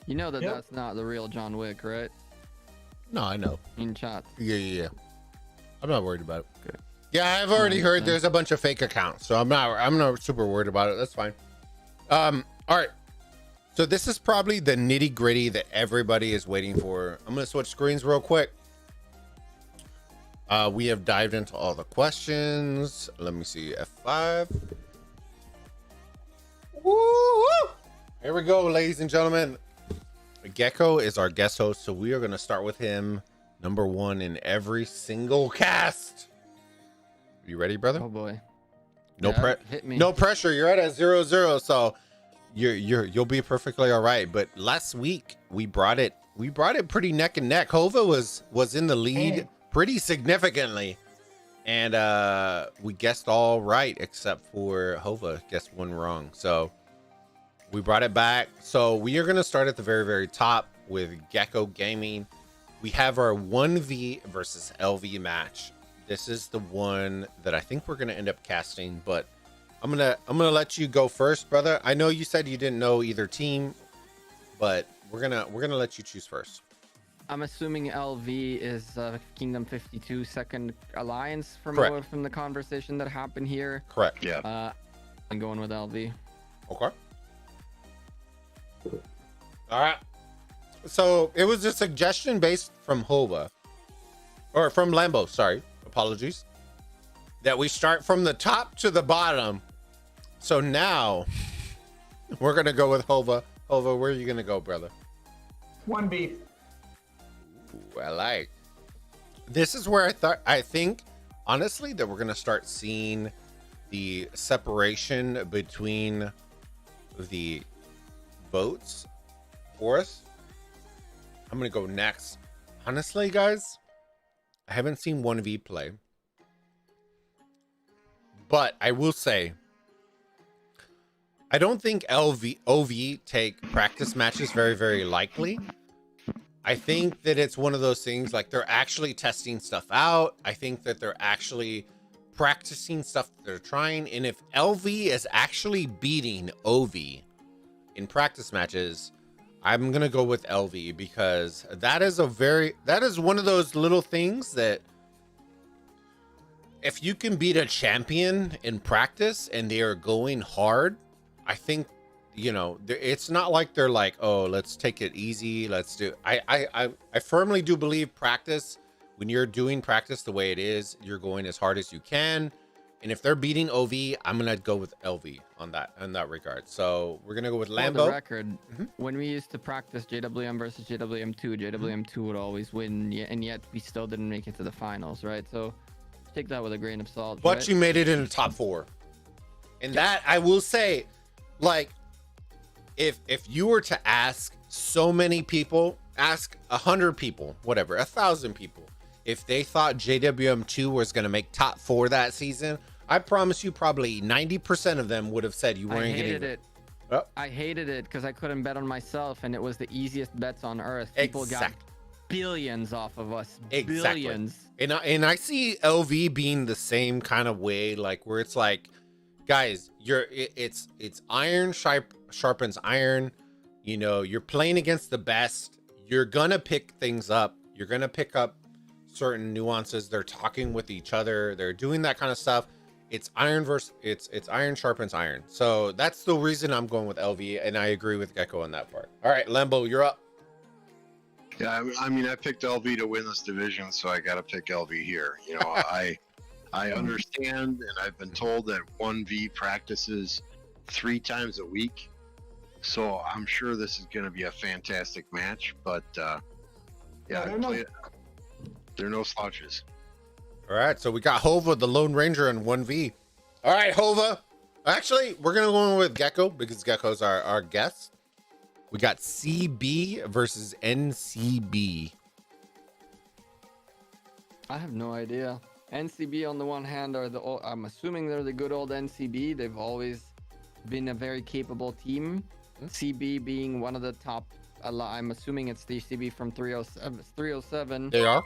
You know that that's not the real John Wick, right? No, I know. In chat. Yeah. I'm not worried about it. Okay. Yeah, I've already heard there's a bunch of fake accounts, so I'm not super worried about it. That's fine. All right. So this is probably the nitty gritty that everybody is waiting for. I'm gonna switch screens real quick. We have dived into all the questions. Let me see. F5. Woo! Here we go, ladies and gentlemen. Gecko is our guest host, so we are going to start with him number one in every single cast. You ready, brother? Oh boy. No hit me. No pressure. You're at a 0-0, so you'll be perfectly all right. But last week we brought it pretty neck and neck. Hova was in the lead pretty significantly, and we guessed all right except for Hova guessed one wrong. So we brought it back. So we are going to start at the very, very top with Gecko Gaming. We have our 1v versus LV match. This is the one that I think we're going to end up casting, but I'm going to let you go first, brother. I know you said you didn't know either team, but we're going to let you choose first. I'm assuming LV is Kingdom 52 second alliance from the conversation that happened here. Correct. Yeah. I'm going with LV. Okay. All right. So it was a suggestion based from Hova, or from Lambo. Sorry, apologies. That we start from the top to the bottom. So now we're gonna go with Hova. Hova, where are you gonna go, brother? 1B. Ooh, I like. This is where I think honestly that we're gonna start seeing the separation between the votes for us. I'm gonna go next. Honestly, guys, I haven't seen 1v play, but I will say I don't think OV take practice matches very, very likely. I think that it's one of those things like they're actually testing stuff out. I think that they're actually practicing stuff that they're trying, and if LV is actually beating OV in practice matches, I'm gonna go with LV, because that is one of those little things that if you can beat a champion in practice and they are going hard, I think, you know, it's not like they're like, oh, let's take it easy, let's do. I firmly do believe practice, when you're doing practice the way it is, you're going as hard as you can. And if they're beating OV, I'm gonna go with LV on that regard. So we're gonna go with Lambo. For the record, when we used to practice JWM versus JWM2, JWM2 would always win, and yet we still didn't make it to the finals, right? So take that with a grain of salt. But right? you made it in the top 4, and that I will say, like, if you were to ask so many people, ask 100 people, whatever, 1,000 people, if they thought JWM2 was going to make top 4 that season, I promise you probably 90% of them would have said you weren't getting it. Oh. I hated it because I couldn't bet on myself, and it was the easiest bets on earth. People got billions off of us. Exactly. Billions. And I see LV being the same kind of way, like where it's like, guys, it's iron sharpens iron. You know, you're playing against the best. You're gonna pick things up. You're gonna pick up certain nuances. They're talking with each other. They're doing that kind of stuff. It's iron sharpens iron. So that's the reason I'm going with LV, and I agree with Gecko on that part. All right, Lambo, you're up. Yeah, I mean, I picked LV to win this division, so I got to pick LV here. You know, I understand, and I've been told that 1v practices 3 times a week, so I'm sure this is going to be a fantastic match. But yeah, they're no slouches. All right, so we got Hova, the Lone Ranger, in 1v. All right, Hova, Actually, we're gonna go with Gecko because Gecko's our guest. We got CB versus NCB. I have no idea. NCB on the one hand I'm assuming they're the good old NCB. They've always been a very capable team. CB being one of the top. I'm assuming it's the CB from 307. They are.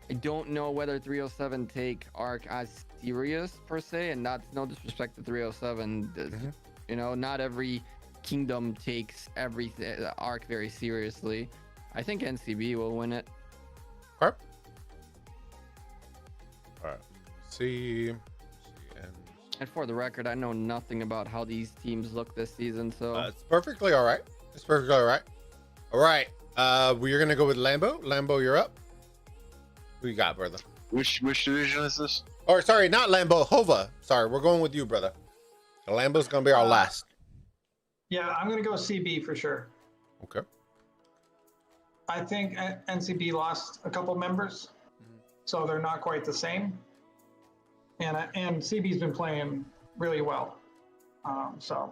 I don't know whether 307 take Arc as serious per se, and that's no disrespect to 307. You know, not every kingdom takes everything Arc very seriously. I think NCB will win it. All right. See. And for the record, I know nothing about how these teams look this season, so It's perfectly all right. It's perfectly all right. All right. We're gonna go with Lambo. Lambo, you're up. Who you got, brother? Which division is this? Or sorry, not Lambo. Hova. Sorry, we're going with you, brother. Lambo's gonna be our last. Yeah, I'm going to go CB for sure. Okay. I think NCB lost a couple members, so they're not quite the same. And CB's been playing really well. So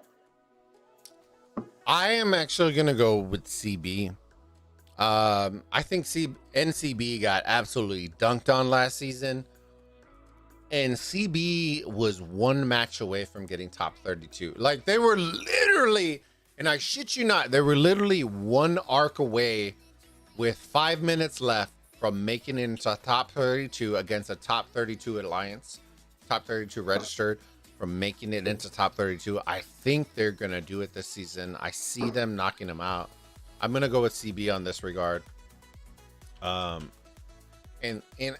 I am actually gonna go with CB. I think NCB got absolutely dunked on last season, and CB was one match away from getting top 32. Like they were literally, and I shit you not, they were literally one arc away with 5 minutes left from making it into top 32 against a top 32 alliance, top 32 registered, from making it into top 32. I think they're gonna do it this season. I see them knocking them out. I'm gonna go with CB on this regard. And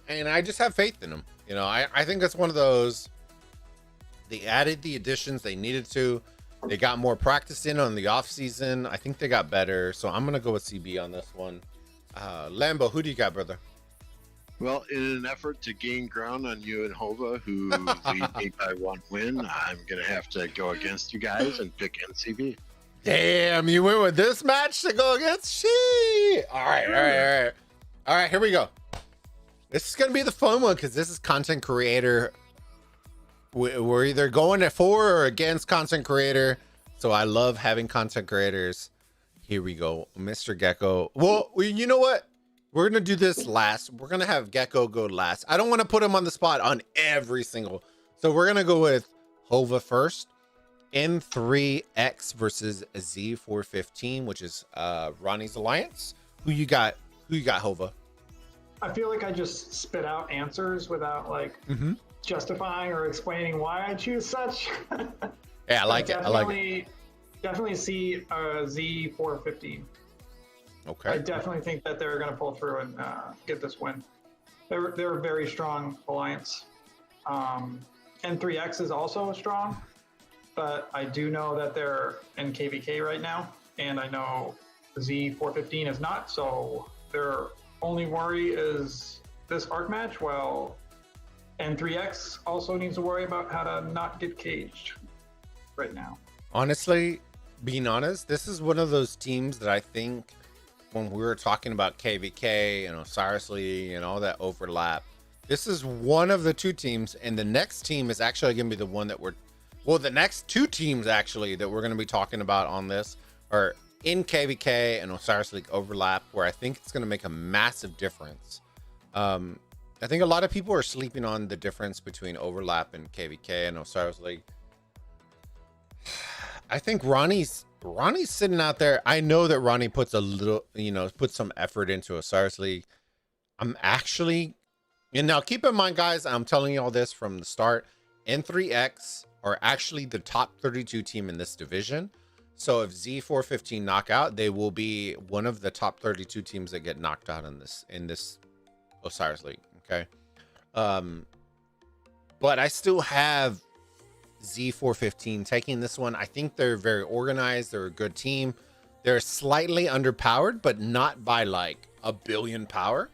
I just have faith in them. You know, I think that's one of those. They added the additions they needed to. They got more practice in on the off season. I think they got better. So I'm gonna go with CB on this one. Lambo, who do you got, brother? Well, in an effort to gain ground on you and Hova, who lead me by 1 win, I'm going to have to go against you guys and pick NCB. Damn, you went with this match to go against she. All right, here we go. This is going to be the fun one because this is content creator. We're either going for or against content creator. So I love having content creators. Here we go, Mr. Gecko. Well, you know what? We're going to do this last. We're going to have Gecko go last. I don't want to put him on the spot on every single. So we're going to go with Hova first. N3X versus Z415, which is Ronnie's Alliance. Who you got? Who you got, Hova? I feel like I just spit out answers without like justifying or explaining why I choose such. Yeah, I like it. I like it. Definitely see Z415. Okay. I definitely think that they're going to pull through and get this win. They're a very strong alliance. N3X is also strong, but I do know that they're in KVK right now, and I know Z415 is not, so their only worry is this arc match, while N3X also needs to worry about how to not get caged right now. Honestly, being honest, this is one of those teams that I think when we were talking about KVK and Osiris League and all that overlap, this is one of the two teams, and the next team is actually going to be the one that the next two teams actually that we're going to be talking about on this are in KVK and Osiris League overlap, where I think it's going to make a massive difference. I think a lot of people are sleeping on the difference between overlap and KVK and Osiris League. I think Ronnie's sitting out there. I know that Ronnie puts puts some effort into Osiris League. I'm actually, and now keep in mind, guys, I'm telling you all this from the start. N3X are actually the top 32 team in this division. So if Z415 knock out, they will be one of the top 32 teams that get knocked out in this Osiris League. Okay. But I still have Z415 taking this one. I think they're very organized. They're a good team. They're slightly underpowered, but not by like a billion power.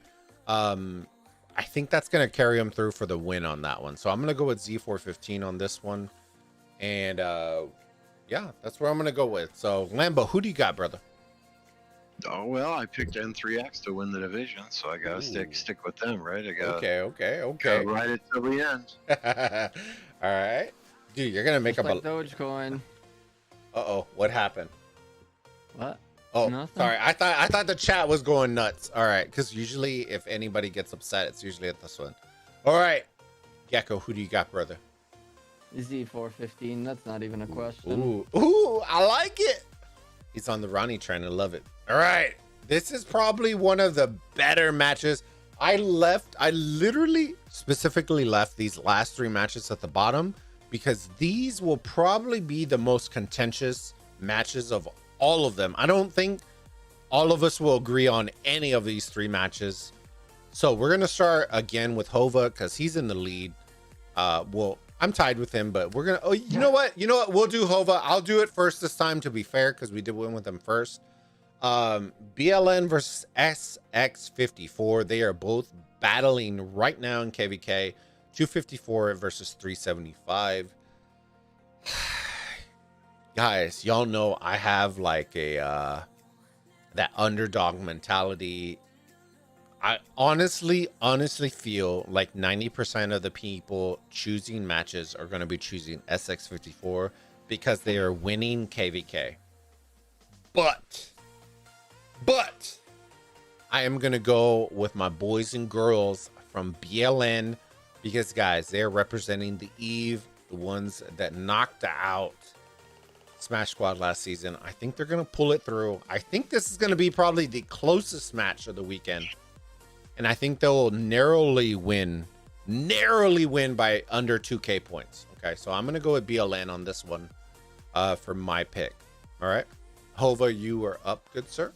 I think that's going to carry them through for the win on that one. So I'm going to go with Z415 on this one. And yeah, that's where I'm going to go with. So Lambo, who do you got, brother? Oh, well, I picked N3X to win the division, so I got to stick with them, right? I got Okay. to ride it till the end. All right. Dude, you're gonna make Just up like a. Dogecoin. Uh-oh, what happened? What? Oh, Nothing? sorry. I thought the chat was going nuts. All right, because usually if anybody gets upset, it's usually at this one. All right, Gecko, who do you got, brother? Z415. That's not even a question. Ooh, I like it. He's on the Ronnie train. I love it. All right, this is probably one of the better matches. I literally specifically left these last 3 matches at the bottom because these will probably be the most contentious matches of all of them. I don't think all of us will agree on any of these 3 matches. So we're going to start again with Hova because he's in the lead. Well, I'm tied with him, but we're going to... Oh, you know what? We'll do Hova. I'll do it first this time to be fair because we did win with him first. BLN versus SX54. They are both battling right now in KVK. 254 versus 375. Guys, y'all know I have like a that underdog mentality. I honestly feel like 90% of the people choosing matches are going to be choosing SX54 because they are winning KVK. But I am going to go with my boys and girls from BLN because, guys, they're representing the Eve, the ones that knocked out Smash Squad last season. I think they're going to pull it through. I think this is going to be probably the closest match of the weekend. And I think they'll narrowly win by under 2K points. Okay, so I'm going to go with BLN on this one for my pick. All right. Hova, you are up, good sir.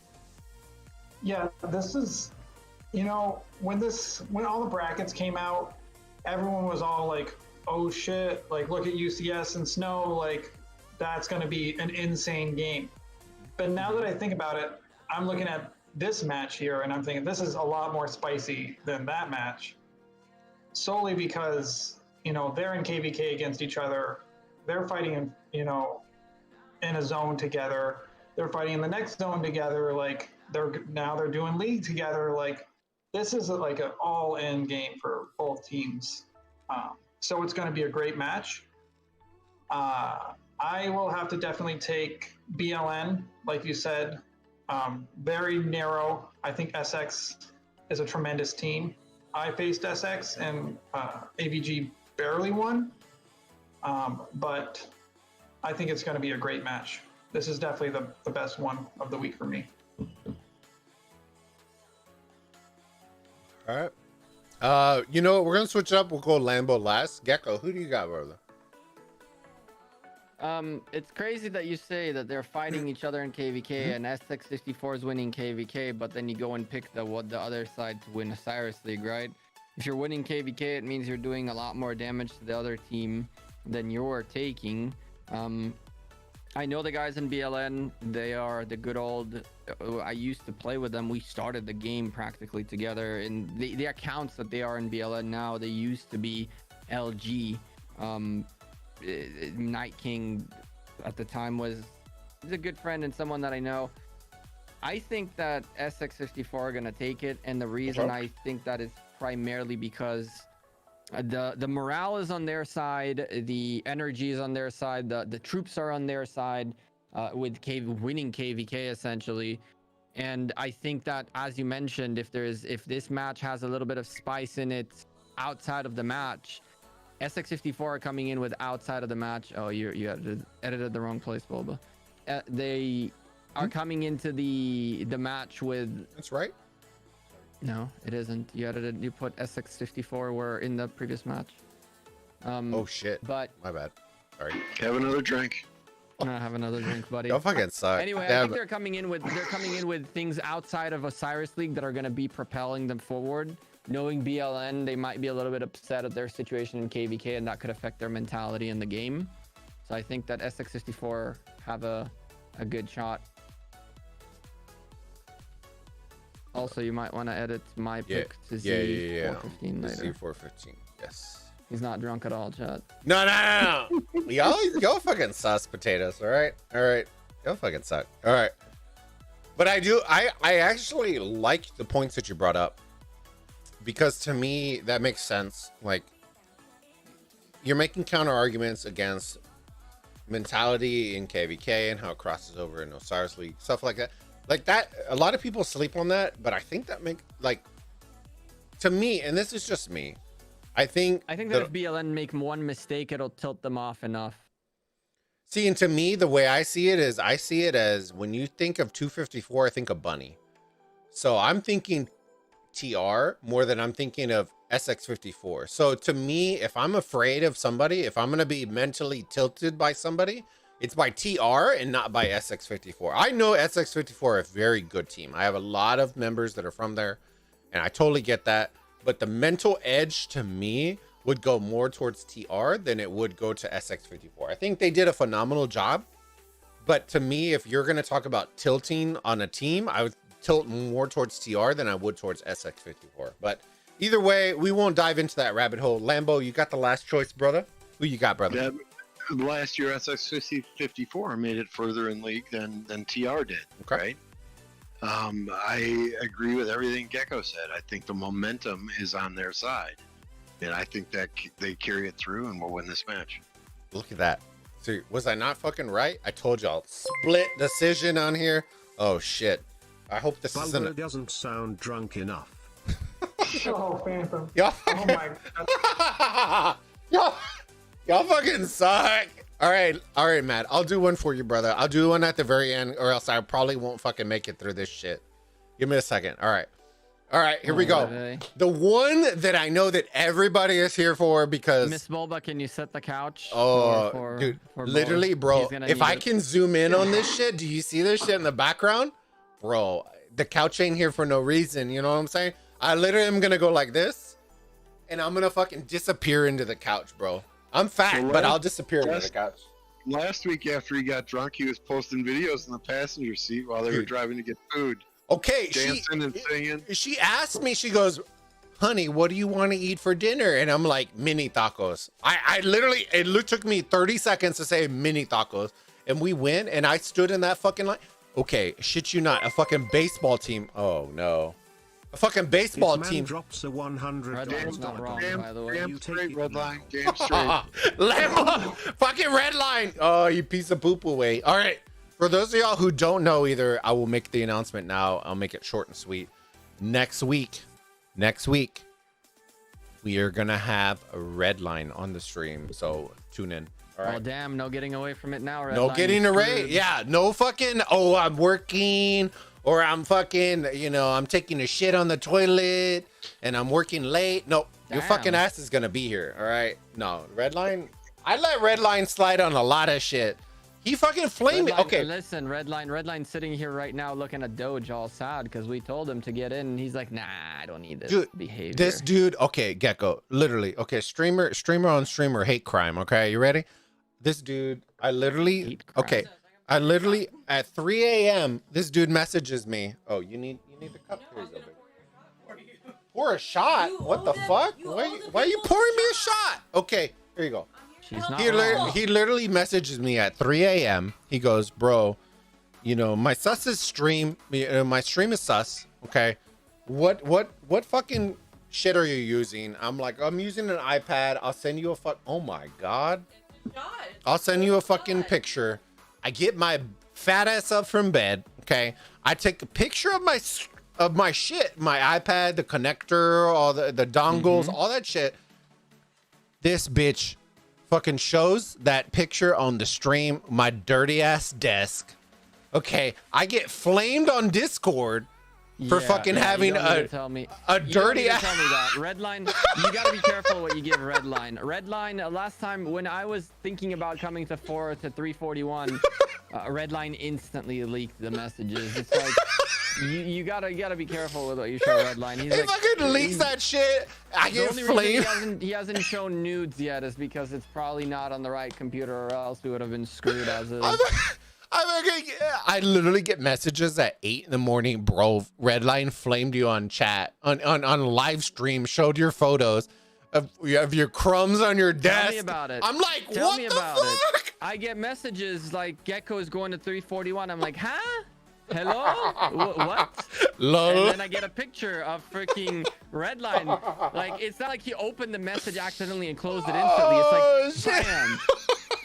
Yeah, this is, when all the brackets came out, everyone was all like, oh shit, like look at UCS and Snow, like that's going to be an insane game. But now that I think about it, I'm looking at this match here and I'm thinking this is a lot more spicy than that match, solely because, they're in KVK against each other. They're fighting in a zone together. They're fighting in the next zone together. Like they're doing league together. Like this is like an all-in game for both teams. So it's going to be a great match. I will have to definitely take BLN, like you said. Very narrow. I think SX is a tremendous team. I faced SX and AVG barely won. But I think it's going to be a great match. This is definitely the best one of the week for me. All right. You know what? We're going to switch it up. We'll go Lambo last. Gecko, who do you got, brother? It's crazy that you say that they're fighting each other in KVK and SX64 is winning KVK, but then you go and pick the other side to win Osiris League, right? If you're winning KVK, it means you're doing a lot more damage to the other team than you're taking. I know the guys in BLN, they are the good old, I used to play with them. We started the game practically together, and the accounts that they are in BLN now, they used to be LG. Night King at the time was a good friend and someone that I know. I think that SX54 are going to take it, and the reason I think that is primarily because the morale is on their side, the energy is on their side, the troops are on their side, with winning KVK essentially. And I think that, as you mentioned, if this match has a little bit of spice in it outside of the match, SX54 are coming in with outside of the match. Oh, you edited the wrong place, Bulba. They are coming into the match with. That's right. No, it isn't. You put SX54 were in the previous match. Oh shit. But my bad. Sorry. Have another drink. Have another drink, buddy. Don't fucking suck. Anyway, I think they're coming in with things outside of Osiris League that are going to be propelling them forward. Knowing BLN, they might be a little bit upset at their situation in KVK, and that could affect their mentality in the game. So I think that SX64 have a good shot. Also, you might want to edit my pick to Z415 later. Z415, yes. He's not drunk at all, chat. No. Y'all fucking sus potatoes, all right? Y'all fucking suck. All right. But I actually like the points that you brought up. Because to me, that makes sense. Like, you're making counter arguments against mentality in KVK and how it crosses over in Osiris League, stuff like that. Like that, a lot of people sleep on that, but I think that to me, and this is just me, I think that if BLN make one mistake, it'll tilt them off enough. See, and to me, the way I see it is, I see it as when you think of 254, I think of Bunny. So I'm thinking TR more than I'm thinking of SX54. So to me, if I'm afraid of somebody, if I'm going to be mentally tilted by somebody, it's by TR and not by SX54. I know SX54 are a very good team. I have a lot of members that are from there, and I totally get that. But the mental edge to me would go more towards TR than it would go to SX54. I think they did a phenomenal job. But to me, if you're going to talk about tilting on a team, I would tilt more towards TR than I would towards SX54. But either way, we won't dive into that rabbit hole. Lambo, you got the last choice, brother? Who you got, brother? Yeah, last year, SX54 made it further in league than TR did, right? I agree with everything Gecko said. I think the momentum is on their side. And I think that they carry it through and we'll win this match. Look at that. See, was I not fucking right? I told y'all. Split decision on here. Oh, shit. I hope this Bulba isn't... doesn't sound drunk enough. Oh, Phantom. Y'all Oh my god. y'all fucking suck. All right, Matt. I'll do one for you, brother. I'll do one at the very end, or else I probably won't fucking make it through this shit. Give me a second. All right, here we go. Okay. The one that I know that everybody is here for because Miss Bulba, can you set the couch? Oh, dude, literally, bro. If I can zoom in on this shit, do you see this shit in the background? Bro, the couch ain't here for no reason. You know what I'm saying? I literally am gonna go like this, and I'm gonna fucking disappear into the couch, bro. I'm fat, but I'll disappear into the couch. Last week after he got drunk, he was posting videos in the passenger seat while they were driving to get food. Okay, dancing and singing. She asked me, she goes, honey, what do you want to eat for dinner? And I'm like, mini tacos. I literally, it took me 30 seconds to say mini tacos. And we went, and I stood in that fucking line. Okay, shit you not, a fucking baseball team. Oh, no. A fucking baseball team. Drops a $100. Redline's not wrong, by the way. Damn straight, red line. Damn straight. Lambo, fucking red line. Oh, you piece of poop away. All right. For those of y'all who don't know either, I will make the announcement now. I'll make it short and sweet. Next week, we are going to have a red line on the stream. So tune in. All right. Oh, damn. No getting away from it now. Red no line, getting away. Yeah. No fucking, oh, I'm working or I'm fucking, I'm taking a shit on the toilet and I'm working late. No, your fucking ass is going to be here. All right. No, red line. I let red line slide on a lot of shit. He fucking flamed me. Okay. Listen, Redline sitting here right now looking at Doge all sad because we told him to get in. And he's like, nah, I don't need this behavior. This dude, okay, Gecko, literally, okay, streamer on streamer hate crime. Okay, you ready? This dude, I literally at 3 a.m. this dude messages me. Oh, you need the cup? Here you go, baby. Pour a shot? What the fuck? Why are you pouring me a shot? Okay, here you go. She's not He literally messages me at 3 a.m. He goes, bro, my sus is stream. My stream is sus. Okay. What fucking shit are you using? I'm like, I'm using an iPad. I'll send you oh my God. I'll send you a fucking picture. I get my fat ass up from bed. Okay. I take a picture of my shit, my iPad, the connector, all the dongles, all that shit. This bitch fucking shows that picture on the stream, my dirty ass desk. Okay, I get flamed on Discord for fucking having a dirty ass. Tell me that. Redline, you gotta be careful what you give Redline. Redline, last time when I was thinking about coming to 341, Redline instantly leaked the messages. It's like you gotta be careful with what you show Redline. He fucking leaks that shit. I get flamed. He hasn't shown nudes yet is because it's probably not on the right computer, or else we would have been screwed as is. I literally get messages at 8 in the morning, bro. Redline flamed you on chat, on live stream, showed your photos of your crumbs on your desk. Tell me about it. I'm like, Tell what me the about fuck? It. I get messages like Gecko is going to 341. I'm like, huh? Hello? What? Lol. And then I get a picture of freaking Redline, like it's not like he opened the message accidentally and closed it instantly. It's like, bam,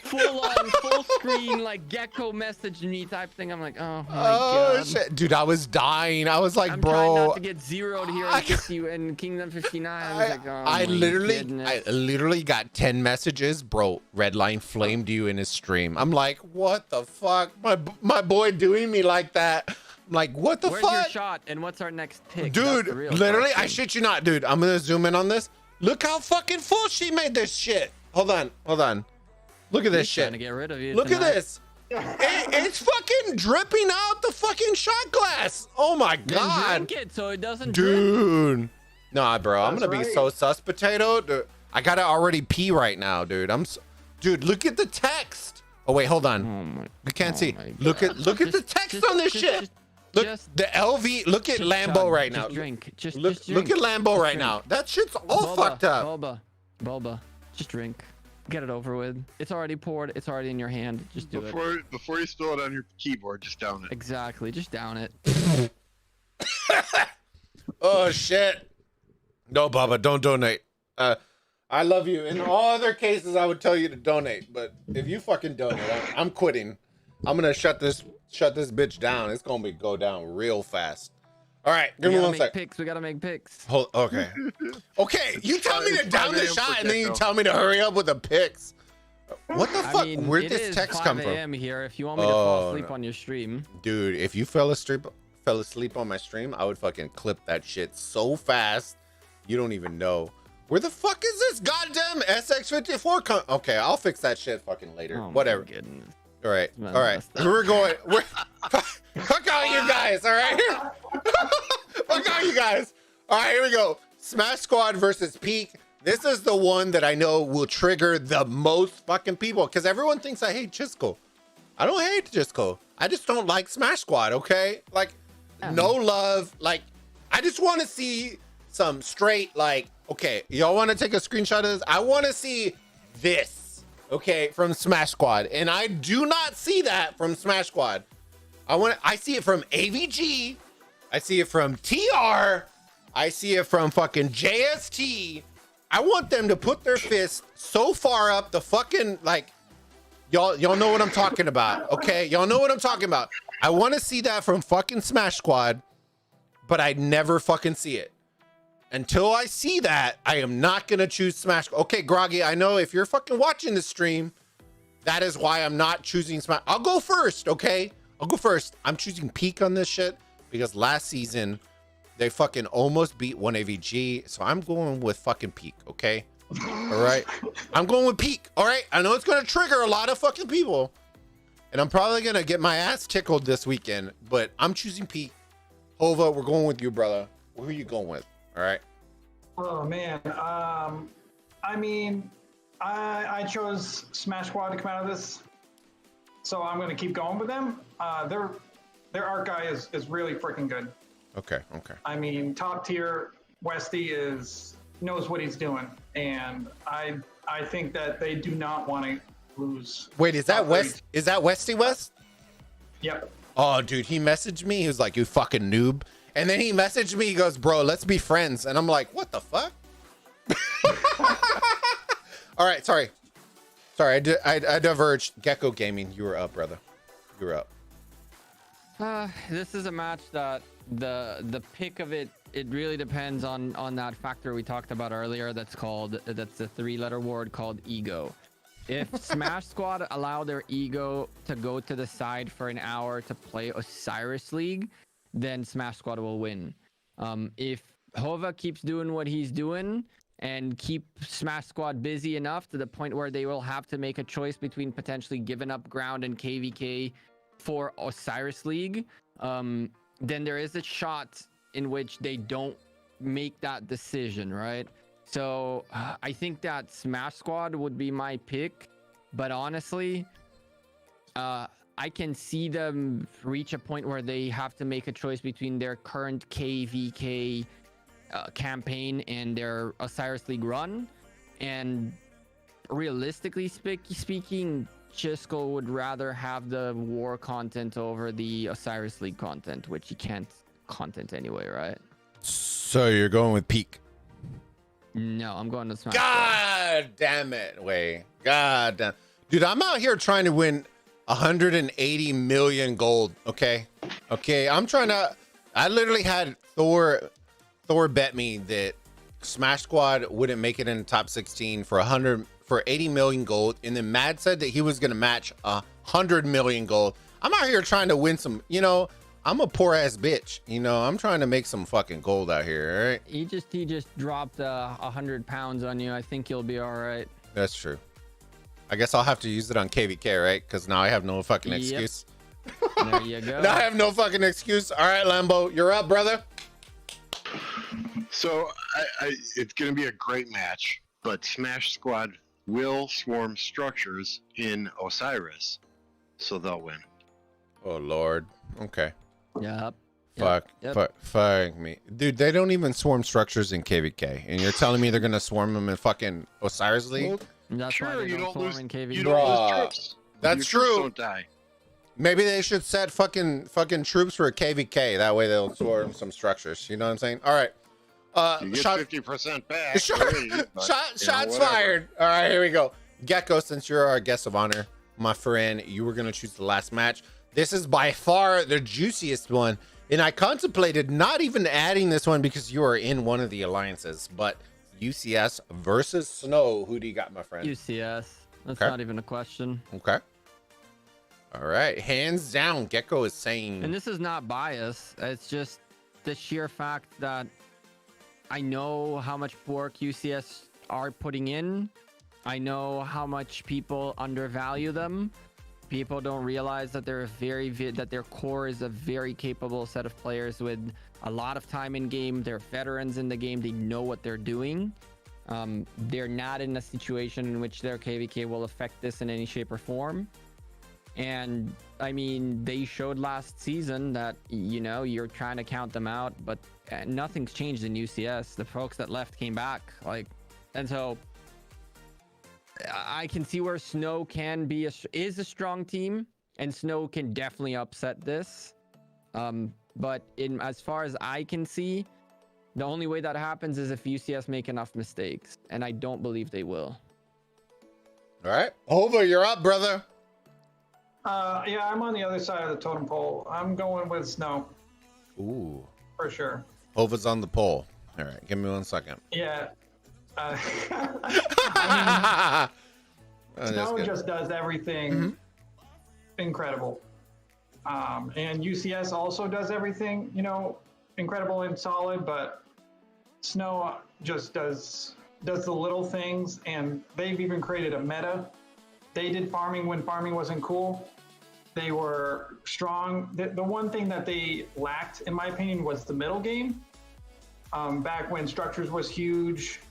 full on, full screen, like Gecko messaged me type thing. I'm like, oh my god, shit, dude, I was dying. I was like, I'm bro, trying not to get zeroed here and kiss you in Kingdom 59. I was like, oh I my goodness. literally got 10 messages, bro. Redline flamed you in his stream. I'm like, what the fuck, my boy doing me like that. I'm like, what the Where's fuck? your shot and what's our next pick? Dude, That's the real literally, I question. shit you not, dude. I'm gonna zoom in on this. Look how fucking full she made this shit. Hold on. Look at this He's trying to shit. get rid of you Look tonight. at this. It's fucking dripping out the fucking shot glass. Oh my Then god, drink it so it doesn't drip. dude. Nah, bro, I'm That's gonna be right. so sus potato. Dude, I gotta already pee right now, dude. Dude, look at the text. Oh wait, hold on. Oh my, We can't oh see. my Look at God. the text on this shit. Look, the LV. Look at Lambo chug, right now. Just drink. Just Look drink. at Lambo right drink. now. That shit's all fucked up. Bulba. Just drink. Get it over with. It's already poured. It's already in your hand. Just do it. Before you spill it on your keyboard, just down it. Exactly. Just down it. Oh shit. No, Baba, don't donate. I love you. In all other cases, I would tell you to donate, but if you fucking donate, I'm quitting. I'm gonna shut this bitch down. It's gonna go down real fast. All right, give We me gotta one make sec. picks. We gotta make picks. Hold, okay. Okay, you tell me to It's down the 5 a.m. shot for and then you Gecko. tell me to hurry up with the picks. What the I fuck? mean, Where'd it this is text 5 come from? a.m. here. If you want me to fall Oh, asleep no. on your stream. Dude, if you fell asleep on my stream, I would fucking clip that shit so fast. You don't even know. Where the fuck is this goddamn SX54 Okay, I'll fix that shit fucking later. Oh my Whatever. goodness. All right. Man, All right. messed up. We're going. Fuck all you guys. All right. Fuck all you guys. All right. Here we go. Smash Squad versus Peak. This is the one that I know will trigger the most fucking people because everyone thinks I hate Chisco. I don't hate Chisco. I just don't like Smash Squad. Okay. Like, no love. Like, I just want to see some straight, like, okay, y'all want to take a screenshot of this? I want to see this, okay, from Smash Squad. And I do not see that from Smash Squad. I see it from AVG. I see it from TR. I see it from fucking JST. I want them to put their fist so far up the fucking, like, y'all know what I'm talking about, okay? Y'all know what I'm talking about. I want to see that from fucking Smash Squad, but I never fucking see it. Until I see that, I am not gonna choose Smash. Okay, Groggy, I know if you're fucking watching the stream, that is why I'm not choosing Smash. I'll go first, okay? I'll go first. I'm choosing Peak on this shit because last season they fucking almost beat 1AVG, so I'm going with fucking Peak, okay? All right, I'm going with Peak. All right, I know it's gonna trigger a lot of fucking people, and I'm probably gonna get my ass tickled this weekend, but I'm choosing Peak. Hova, we're going with you, brother. Who are you going with? All right. Oh man. I mean, I chose Smash Squad to come out of this, so I'm gonna keep going with them. Their art guy is really freaking good. Okay. Okay. I mean, top tier. Westy knows what he's doing, and I think that they do not want to lose. Wait, is that West? Is that Westy West? Yep. Oh, dude, he messaged me. He was like, "You fucking noob," and then he messaged me. He goes, "Bro, let's be friends," and I'm like, "What the fuck?" All right, sorry, I diverged. Gecko Gaming, you were up, brother. You were up. This is a match that the pick of it really depends on that factor we talked about earlier. That's a 3-letter word called ego. If Smash Squad allow their ego to go to the side for an hour to play Osiris League, then Smash Squad will win. If Hova keeps doing what he's doing and keep Smash Squad busy enough to the point where they will have to make a choice between potentially giving up ground and KVK for Osiris League, then there is a shot in which they don't make that decision, right? So I think that Smash Squad would be my pick, but honestly, I can see them reach a point where they have to make a choice between their current KVK campaign and their Osiris League run, and realistically speaking, Chisco would rather have the war content over the Osiris League content, which he can't content anyway, right? So you're going with Peak. No, I'm going to Smash. God damn it. Wait. God damn. Dude, I'm out here trying to win 180 million gold. Okay. I'm trying to. I literally had Thor bet me that Smash Squad wouldn't make it in the top 16 for 80 million gold. And then Mad said that he was going to match 100 million gold. I'm out here trying to win some, I'm a poor ass bitch. I'm trying to make some fucking gold out here. All right. He just dropped 100 pounds on you. I think you'll be all right. That's true. I guess I'll have to use it on KVK, right? Because now I have no fucking excuse. There you go. Now I have no fucking excuse. All right, Lambo, you're up, brother. So it's going to be a great match, but Smash Squad will swarm structures in Osiris, so they'll win. Oh Lord. Okay. Yep. Fuck me, dude. They don't even swarm structures in KVK, and you're telling me they're gonna swarm them in fucking Osiris League? That's why Sure, they you don't don't swarm lose. in KVK. You don't lose troops. That's Your troops true. Don't die. Maybe they should set fucking troops for a KVK. That way they'll swarm some structures. You know what I'm saying? All right. You get 50% back. Shots fired. All right, here we go. Gecko, since you're our guest of honor, my friend, you were gonna choose the last match. This is by far the juiciest one, and I contemplated not even adding this one because you are in one of the alliances. But UCS versus Snow. Who do you got, my friend? UCS. That's Okay. not even a question. Okay. All right, hands down. Gecko is saying. And this is not bias. It's just the sheer fact that I know how much work UCS are putting in. I know how much people undervalue them. People don't realize that they're that their core is a very capable set of players with a lot of time in game. They're veterans in the game. They know what they're doing. They're not in a situation in which their KVK will affect this in any shape or form. And I mean, they showed last season that, you're trying to count them out, but nothing's changed in UCS. The folks that left came back, and so I can see where Snow is a strong team, and Snow can definitely upset this. But as far as I can see, the only way that happens is if UCS make enough mistakes, and I don't believe they will. All right, Hova, you're up, brother. Yeah, I'm on the other side of the totem pole. I'm going with Snow Ooh, for sure. Hova's on the pole. All right, give me 1 second. Yeah. Oh, Snow that's just does everything incredible. And UCS also does everything, incredible and solid, but Snow just does the little things, and they've even created a meta. They did farming when farming wasn't cool. They were strong. The one thing that they lacked, in my opinion, was the middle game. Back when Structures was huge,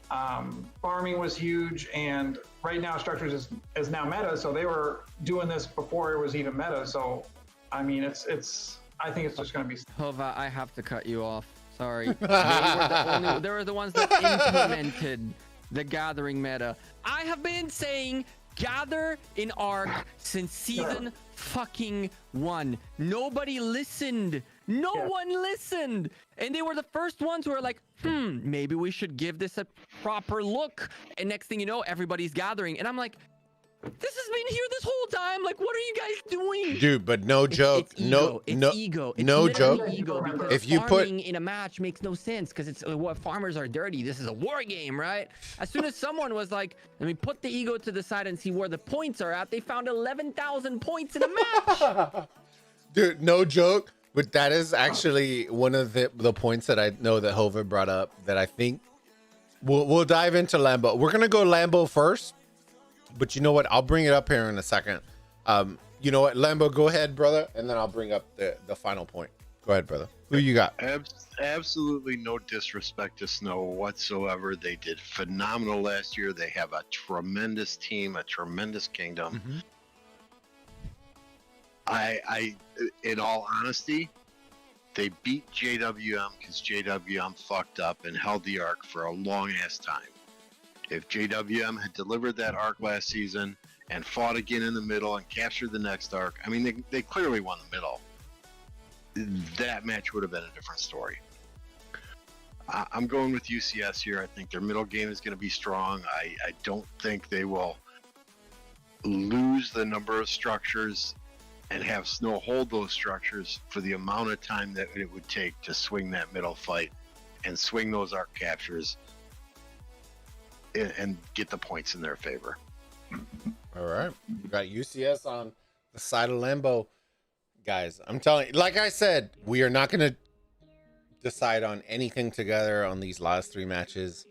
farming was huge, and right now Structures is now meta. So they were doing this before it was even meta. So, I mean, I think it's just going to be. Hova, I have to cut you off. Sorry. They were the ones that implemented the gathering meta. I have been saying gather in Arc since season fucking 1. Nobody listened. No one listened. And they were the first ones who were like, maybe we should give this a proper look. And next thing you know, everybody's gathering. And I'm like, this has been here this whole time. Like, what are you guys doing? Dude, but no joke. It's ego. It's no joke. Ego, because If you farming in a match makes no sense because it's what farmers are dirty. This is a war game, right? As soon as someone was like, let me put the ego to the side and see where the points are at, they found 11,000 points in a match. Dude, no joke. But that is actually one of the points that I know that Hova brought up that I think we'll dive into Lambo. We're gonna go Lambo first. But you know what? I'll bring it up here in a second. You know what? Lambo, go ahead, brother. And then I'll bring up the final point. Go ahead, brother. Who you got? Absolutely no disrespect to Snow whatsoever. They did phenomenal last year. They have a tremendous team, a tremendous kingdom. Mm-hmm. I, in all honesty, they beat JWM because JWM fucked up and held the arc for a long ass time. If JWM had delivered that arc last season and fought again in the middle and captured the next arc, I mean, they clearly won the middle. That match would have been a different story. I'm going with UCS here. I think their middle game is going to be strong. I don't think they will lose the number of structures and have Snow hold those structures for the amount of time that it would take to swing that middle fight and swing those arc captures and get the points in their favor. All right. We got UCS on the side of Lambeau. Guys, I'm telling you, like I said, we are not going to decide on anything together on these last 3 matches.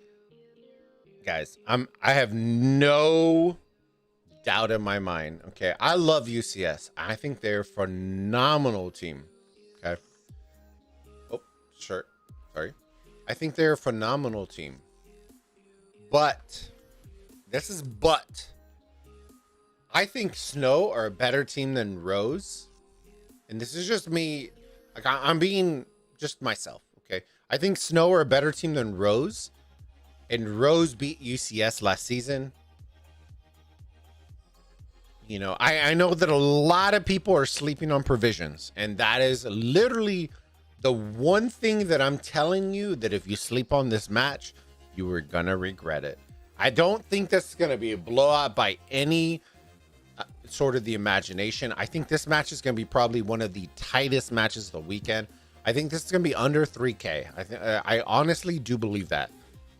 Guys, I have no doubt in my mind. Okay. I love UCS. I think they're a phenomenal team. Okay. Oh, sure. Sorry. I think they're a phenomenal team. But I think Snow are a better team than Rose. And this is just me. Like I'm being just myself. Okay. I think Snow are a better team than Rose. And Rose beat UCS last season. You know, I know that a lot of people are sleeping on provisions. And that is literally the one thing that I'm telling you, that if you sleep on this match, you are going to regret it. I don't think this is going to be a blowout by any sort of the imagination. I think this match is going to be probably one of the tightest matches of the weekend. I think this is going to be under 3K. I honestly do believe that.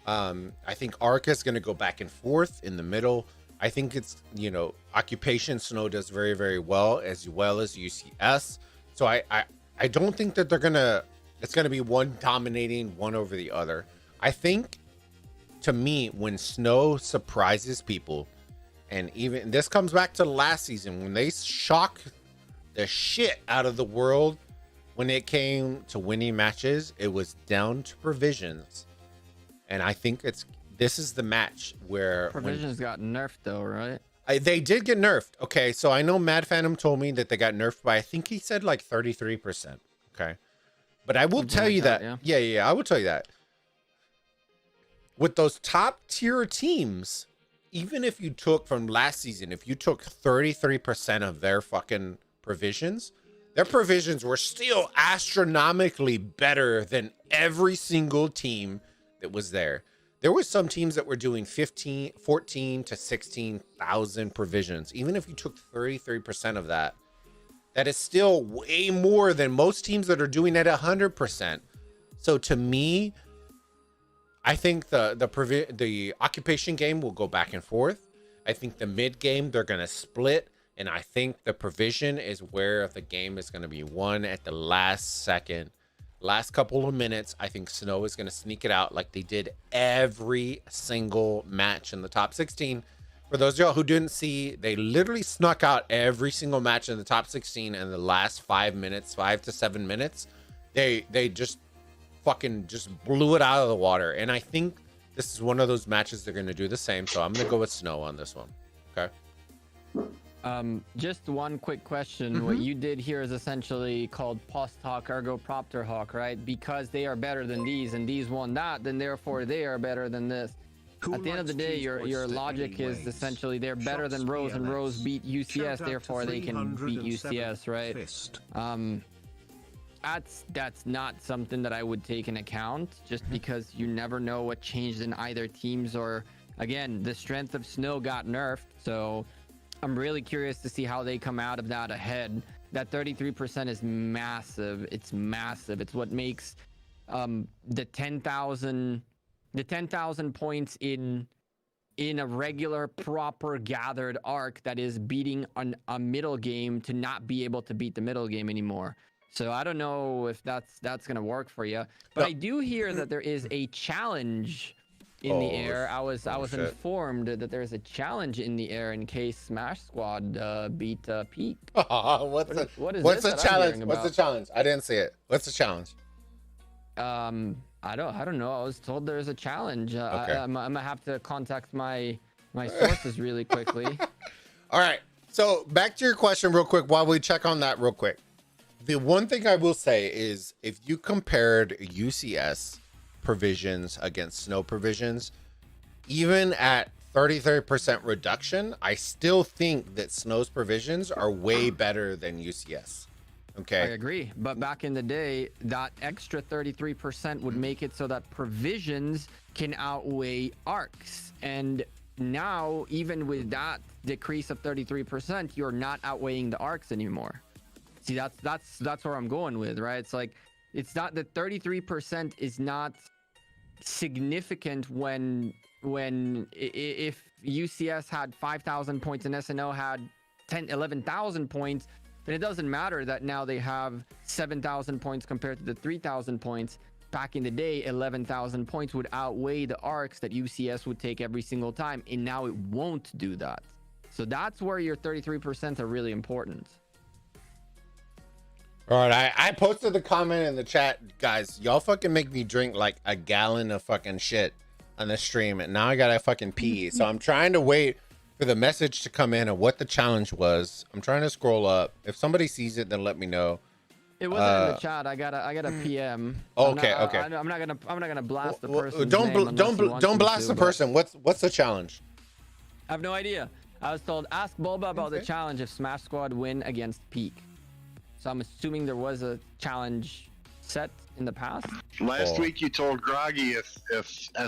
I think Arca is going to go back and forth in the middle. I think it's, you know, Occupation Snow does very, very well as UCS. So I don't think that it's going to be one dominating one over the other. I think, to me, when Snow surprises people, and even this comes back to last season when they shock the shit out of the world when it came to winning matches, it was down to provisions. And I think this is the match where Provisions got nerfed though, right? They did get nerfed. Okay, so I know Mad Phantom told me that they got nerfed by, I think he said like 33%. Okay, but I will tell you that. Yeah, I will tell you that. With those top tier teams, even if you took from last season, if you took 33% of their fucking provisions, their provisions were still astronomically better than every single team that was there. There were some teams that were doing 14 to 16,000 provisions. Even if you took 33% of that, that is still way more than most teams that are doing at 100%. So to me, I think the occupation game will go back and forth. I think the mid game, they're going to split. And I think the provision is where the game is going to be won at the last second. Last couple of minutes, I think Snow is going to sneak it out like they did every single match in the top 16. For those of y'all who didn't see, they literally snuck out every single match in the top 16 in the last 5 minutes, 5 to 7 minutes. They just fucking just blew it out of the water. And I think this is one of those matches they're going to do the same. So I'm going to go with Snow on this one. Okay. Just one quick question. What you did here is essentially called post hoc ergo propter hoc, right? Because they are better than these and these won that, then therefore they are better than this. At the end of the day, your logic is essentially they're better than Rose and Rose beat UCS, therefore they can beat UCS, right? That's not something that I would take in account, just because you never know what changed in either teams, or again, the strength of Snow got nerfed, so I'm really curious to see how they come out of that ahead. That 33% is massive. It's massive. It's what makes the 10,000 points in a regular proper gathered arc that is beating a middle game to not be able to beat the middle game anymore. So I don't know if that's going to work for you, but I do hear that there is a challenge in the air. I was informed that there's a challenge in the air in case Smash Squad beat Peak. What's the challenge? What's the challenge? I didn't see it. What's the challenge? I don't know. I was told there's a challenge. Okay. I'm gonna have to contact my sources really quickly. All right. So back to your question real quick while we check on that real quick. The one thing I will say is if you compared UCS provisions against Snow provisions, even at 33% reduction, I still think that Snow's provisions are way better than UCS. I Okay. agree. But back in the day, that extra 33% would make it so that provisions can outweigh arcs. And now, even with that decrease of 33%, you're not outweighing the arcs anymore. See, that's where I'm going with, right? It's like, it's not that 33% is not significant if UCS had 5,000 points and SNO had 11,000 points, then it doesn't matter that now they have 7,000 points compared to the 3,000 points. Back in the day, 11,000 points would outweigh the arcs that UCS would take every single time, and now it won't do that. So that's where your 33% are really important. All right, I posted the comment in the chat, guys. Y'all fucking make me drink like a gallon of fucking shit on the stream, and now I gotta fucking pee. So I'm trying to wait for the message to come in of what the challenge was. I'm trying to scroll up. If somebody sees it, then let me know. It wasn't in the chat. I got a PM. Okay, I'm okay. not gonna blast the person. Don't blast the person. What's the challenge? I have no idea. I was told ask Bulba about the challenge if Smash Squad win against Peak. So I'm assuming there was a challenge set in the past. Last week you told Groggy if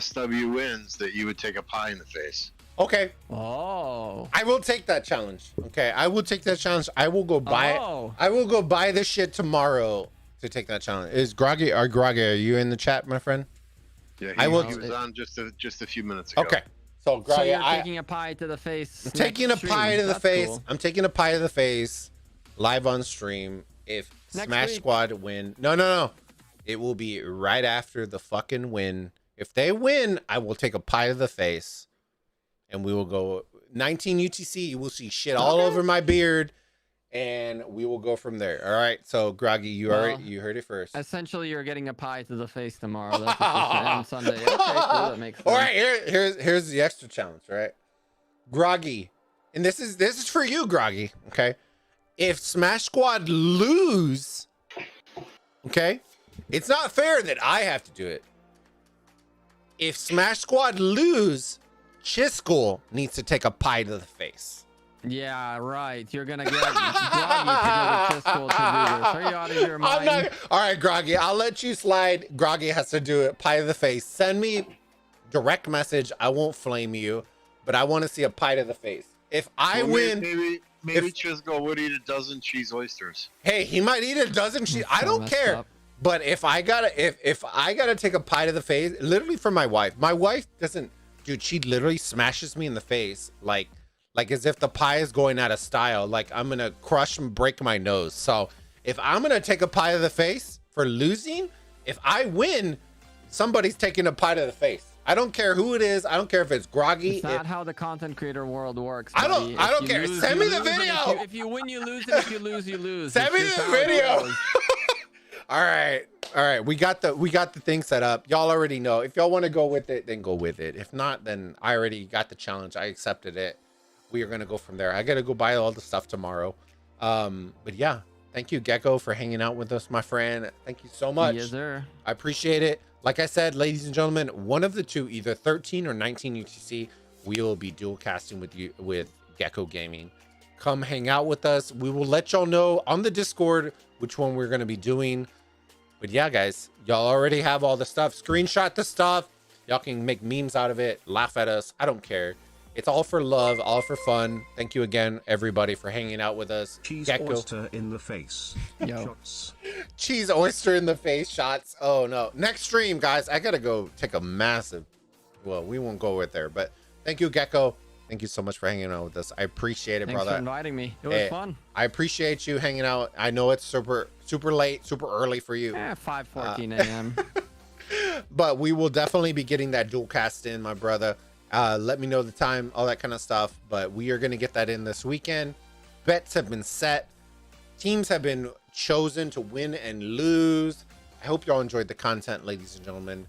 SW wins that you would take a pie in the face. Okay. Oh. I will take that challenge. Okay, I will take that challenge. I will go buy it. Oh. I will go buy this shit tomorrow to take that challenge. Is Groggy? Are you in the chat, my friend? Yeah, I will. He was on just a few minutes ago. Okay. So Groggy, So you're taking a pie to the face. I'm taking a pie to the That's face. cool. I'm taking a pie to the face live on stream. If Next Smash week. Squad win, no. It will be right after the fucking win. If they win, I will take a pie to the face. And we will go 19 UTC. You will see shit all over my beard, and we will go from there. All right. So Groggy, you heard it first. Essentially, you're getting a pie to the face tomorrow. That's on Sunday. Okay, cool. That makes sense. All right. Here's the extra challenge. Right, Groggy, and this is for you, Groggy. Okay, if Smash Squad lose, okay, it's not fair that I have to do it. If Smash Squad lose, Chiscool needs to take a pie to the face. Yeah, right. You're gonna get Groggy to go to Chiscool to do this. Are you out of your mind? All right, Groggy, I'll let you slide. Groggy has to do it. Pie to the face. Send me direct message. I won't flame you, but I want to see a pie to the face. If I win, maybe Chisco would eat a dozen cheese oysters. hey, he might eat a dozen cheese. I so don't messed care. up. But if I gotta take a pie to the face, literally for my wife doesn't. Dude, she literally smashes me in the face like as if the pie is going out of style. Like I'm gonna crush and break my nose. So if I'm gonna take a pie to the face for losing, if I win, somebody's taking a pie to the face. I don't care who it is. I don't care if it's Groggy. It's not how the content creator world works. I don't If you care. lose, Send you me the lose, and video. If you win, you lose. And if you lose, you lose. Send me It's just the how it video. goes. All right. We got the thing set up. Y'all already know. If y'all want to go with it, then go with it. If not, then I already got the challenge. I accepted it. We are gonna go from there. I gotta go buy all the stuff tomorrow. But yeah, thank you, Gecko, for hanging out with us, my friend. Thank you so much. Yes, sir. I appreciate it. Like I said, ladies and gentlemen, one of the two, either 13 or 19 UTC, we will be dual casting with Gecko Gaming. Come hang out with us. We will let y'all know on the Discord which one we're going to be doing. But yeah, guys, y'all already have all the stuff. Screenshot the stuff. Y'all can make memes out of it, laugh at us. I don't care. It's all for love, all for fun. Thank you again, everybody, for hanging out with us. Cheese Gecko. oyster in the face. Yo. Shots. Cheese oyster in the face shots. Oh no. Next stream, guys. I gotta go take a massive. Well, we won't go with there, but thank you, Gecko. Thank you so much for hanging out with us. I appreciate it, Thanks brother. for inviting me. It was Hey, fun. I appreciate you hanging out. I know it's super late, super early for you, 5:14 a.m. but we will definitely be getting that dual cast in, my brother. Let me know the time, all that kind of stuff. But we are gonna get that in this weekend. Bets have been set. Teams have been chosen to win and lose. I hope y'all enjoyed the content, ladies and gentlemen.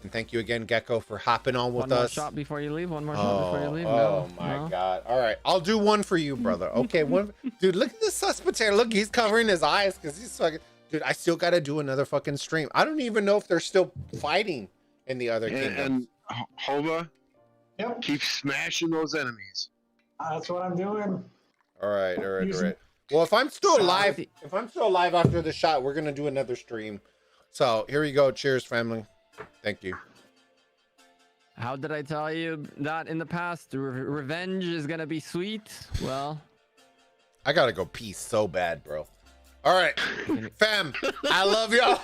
And thank you again, Gecko, for hopping on with One more us. shot before you leave. One more shot before you leave. Oh No, my no. God. All right. I'll do one for you, brother. Okay. One. Dude, look at this spectator. Look, he's covering his eyes because he's fucking. Dude, I still got to do another fucking stream. I don't even know if they're still fighting in the other kingdoms. And Hoba, Yep, keep smashing those enemies. that's what I'm doing. All right. Using Well, if I'm still alive after the shot, we're gonna do another stream. So here we go. Cheers, family. Thank you. How did I tell you that in the past? Revenge is gonna be sweet. Well, I gotta go pee so bad, bro. All right, fam. I love y'all.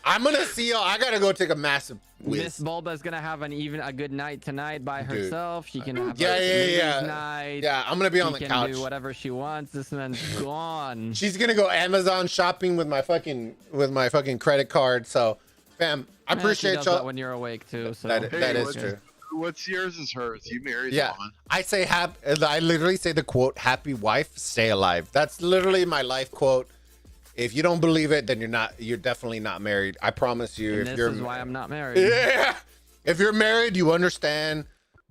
I'm gonna see y'all. I gotta go take a massive whiz. Miss Bulba's gonna have a good night tonight by Dude. herself. She can have Yeah. night. Yeah, I'm gonna be on She the can couch. do whatever she wants. This man's gone. She's gonna go Amazon shopping with my fucking credit card. So, fam, I She appreciate does y'all. that when you're awake too. So That is what's- true. What's yours is hers. You married Yeah, on. I say I literally say the quote, "Happy wife, stay alive." That's literally my life quote. If you don't believe it, then you're definitely not married. I promise you. And If this you're is why I'm not married. Yeah. If you're married, you understand.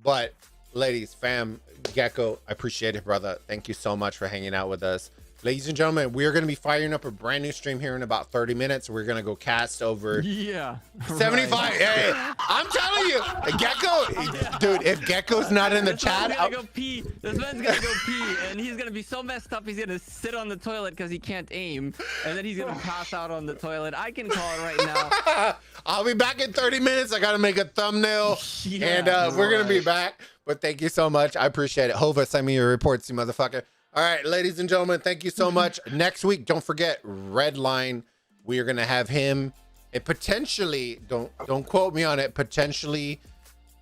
But ladies, fam, Gecko, I appreciate it, brother. Thank you so much for hanging out with us. Ladies and gentlemen, we are going to be firing up a brand new stream here in about 30 minutes. We're going to go cast over Yeah. 75. right. Hey, I'm telling you, Gecko, dude, if Gecko's not in the This chat, man's gonna go pee. This man's gonna go pee, and he's gonna be so messed up. He's gonna sit on the toilet because he can't aim, and then he's gonna pass out on the toilet. I can call it right now. I'll be back in 30 minutes. I got to make a thumbnail, Yeah, and we're going to be right. back. But thank you so much. I appreciate it. Hova, send me your reports, you motherfucker. All right, ladies and gentlemen, thank you so much. Next week, don't forget Redline. We are going to have him. And potentially, don't quote me on it. Potentially,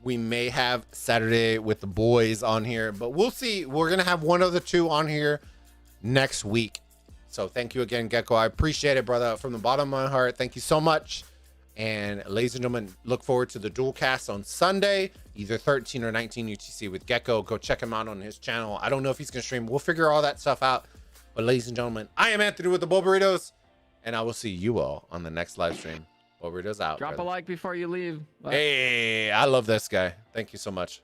we may have Saturday with the boys on here, but we'll see. We're going to have one of the two on here next week. So thank you again, Gecko. I appreciate it, brother. From the bottom of my heart, thank you so much. And ladies and gentlemen, look forward to the dual cast on Sunday, either 13 or 19 UTC with Gecko. Go check him out on his channel. I don't know if he's going to stream. We'll figure all that stuff out. But ladies and gentlemen, I am Anthony with the Bulbaritos, and I will see you all on the next live stream. Bulbaritos out. Drop a brother. like before you leave. Bye. Hey, I love this guy. Thank you so much.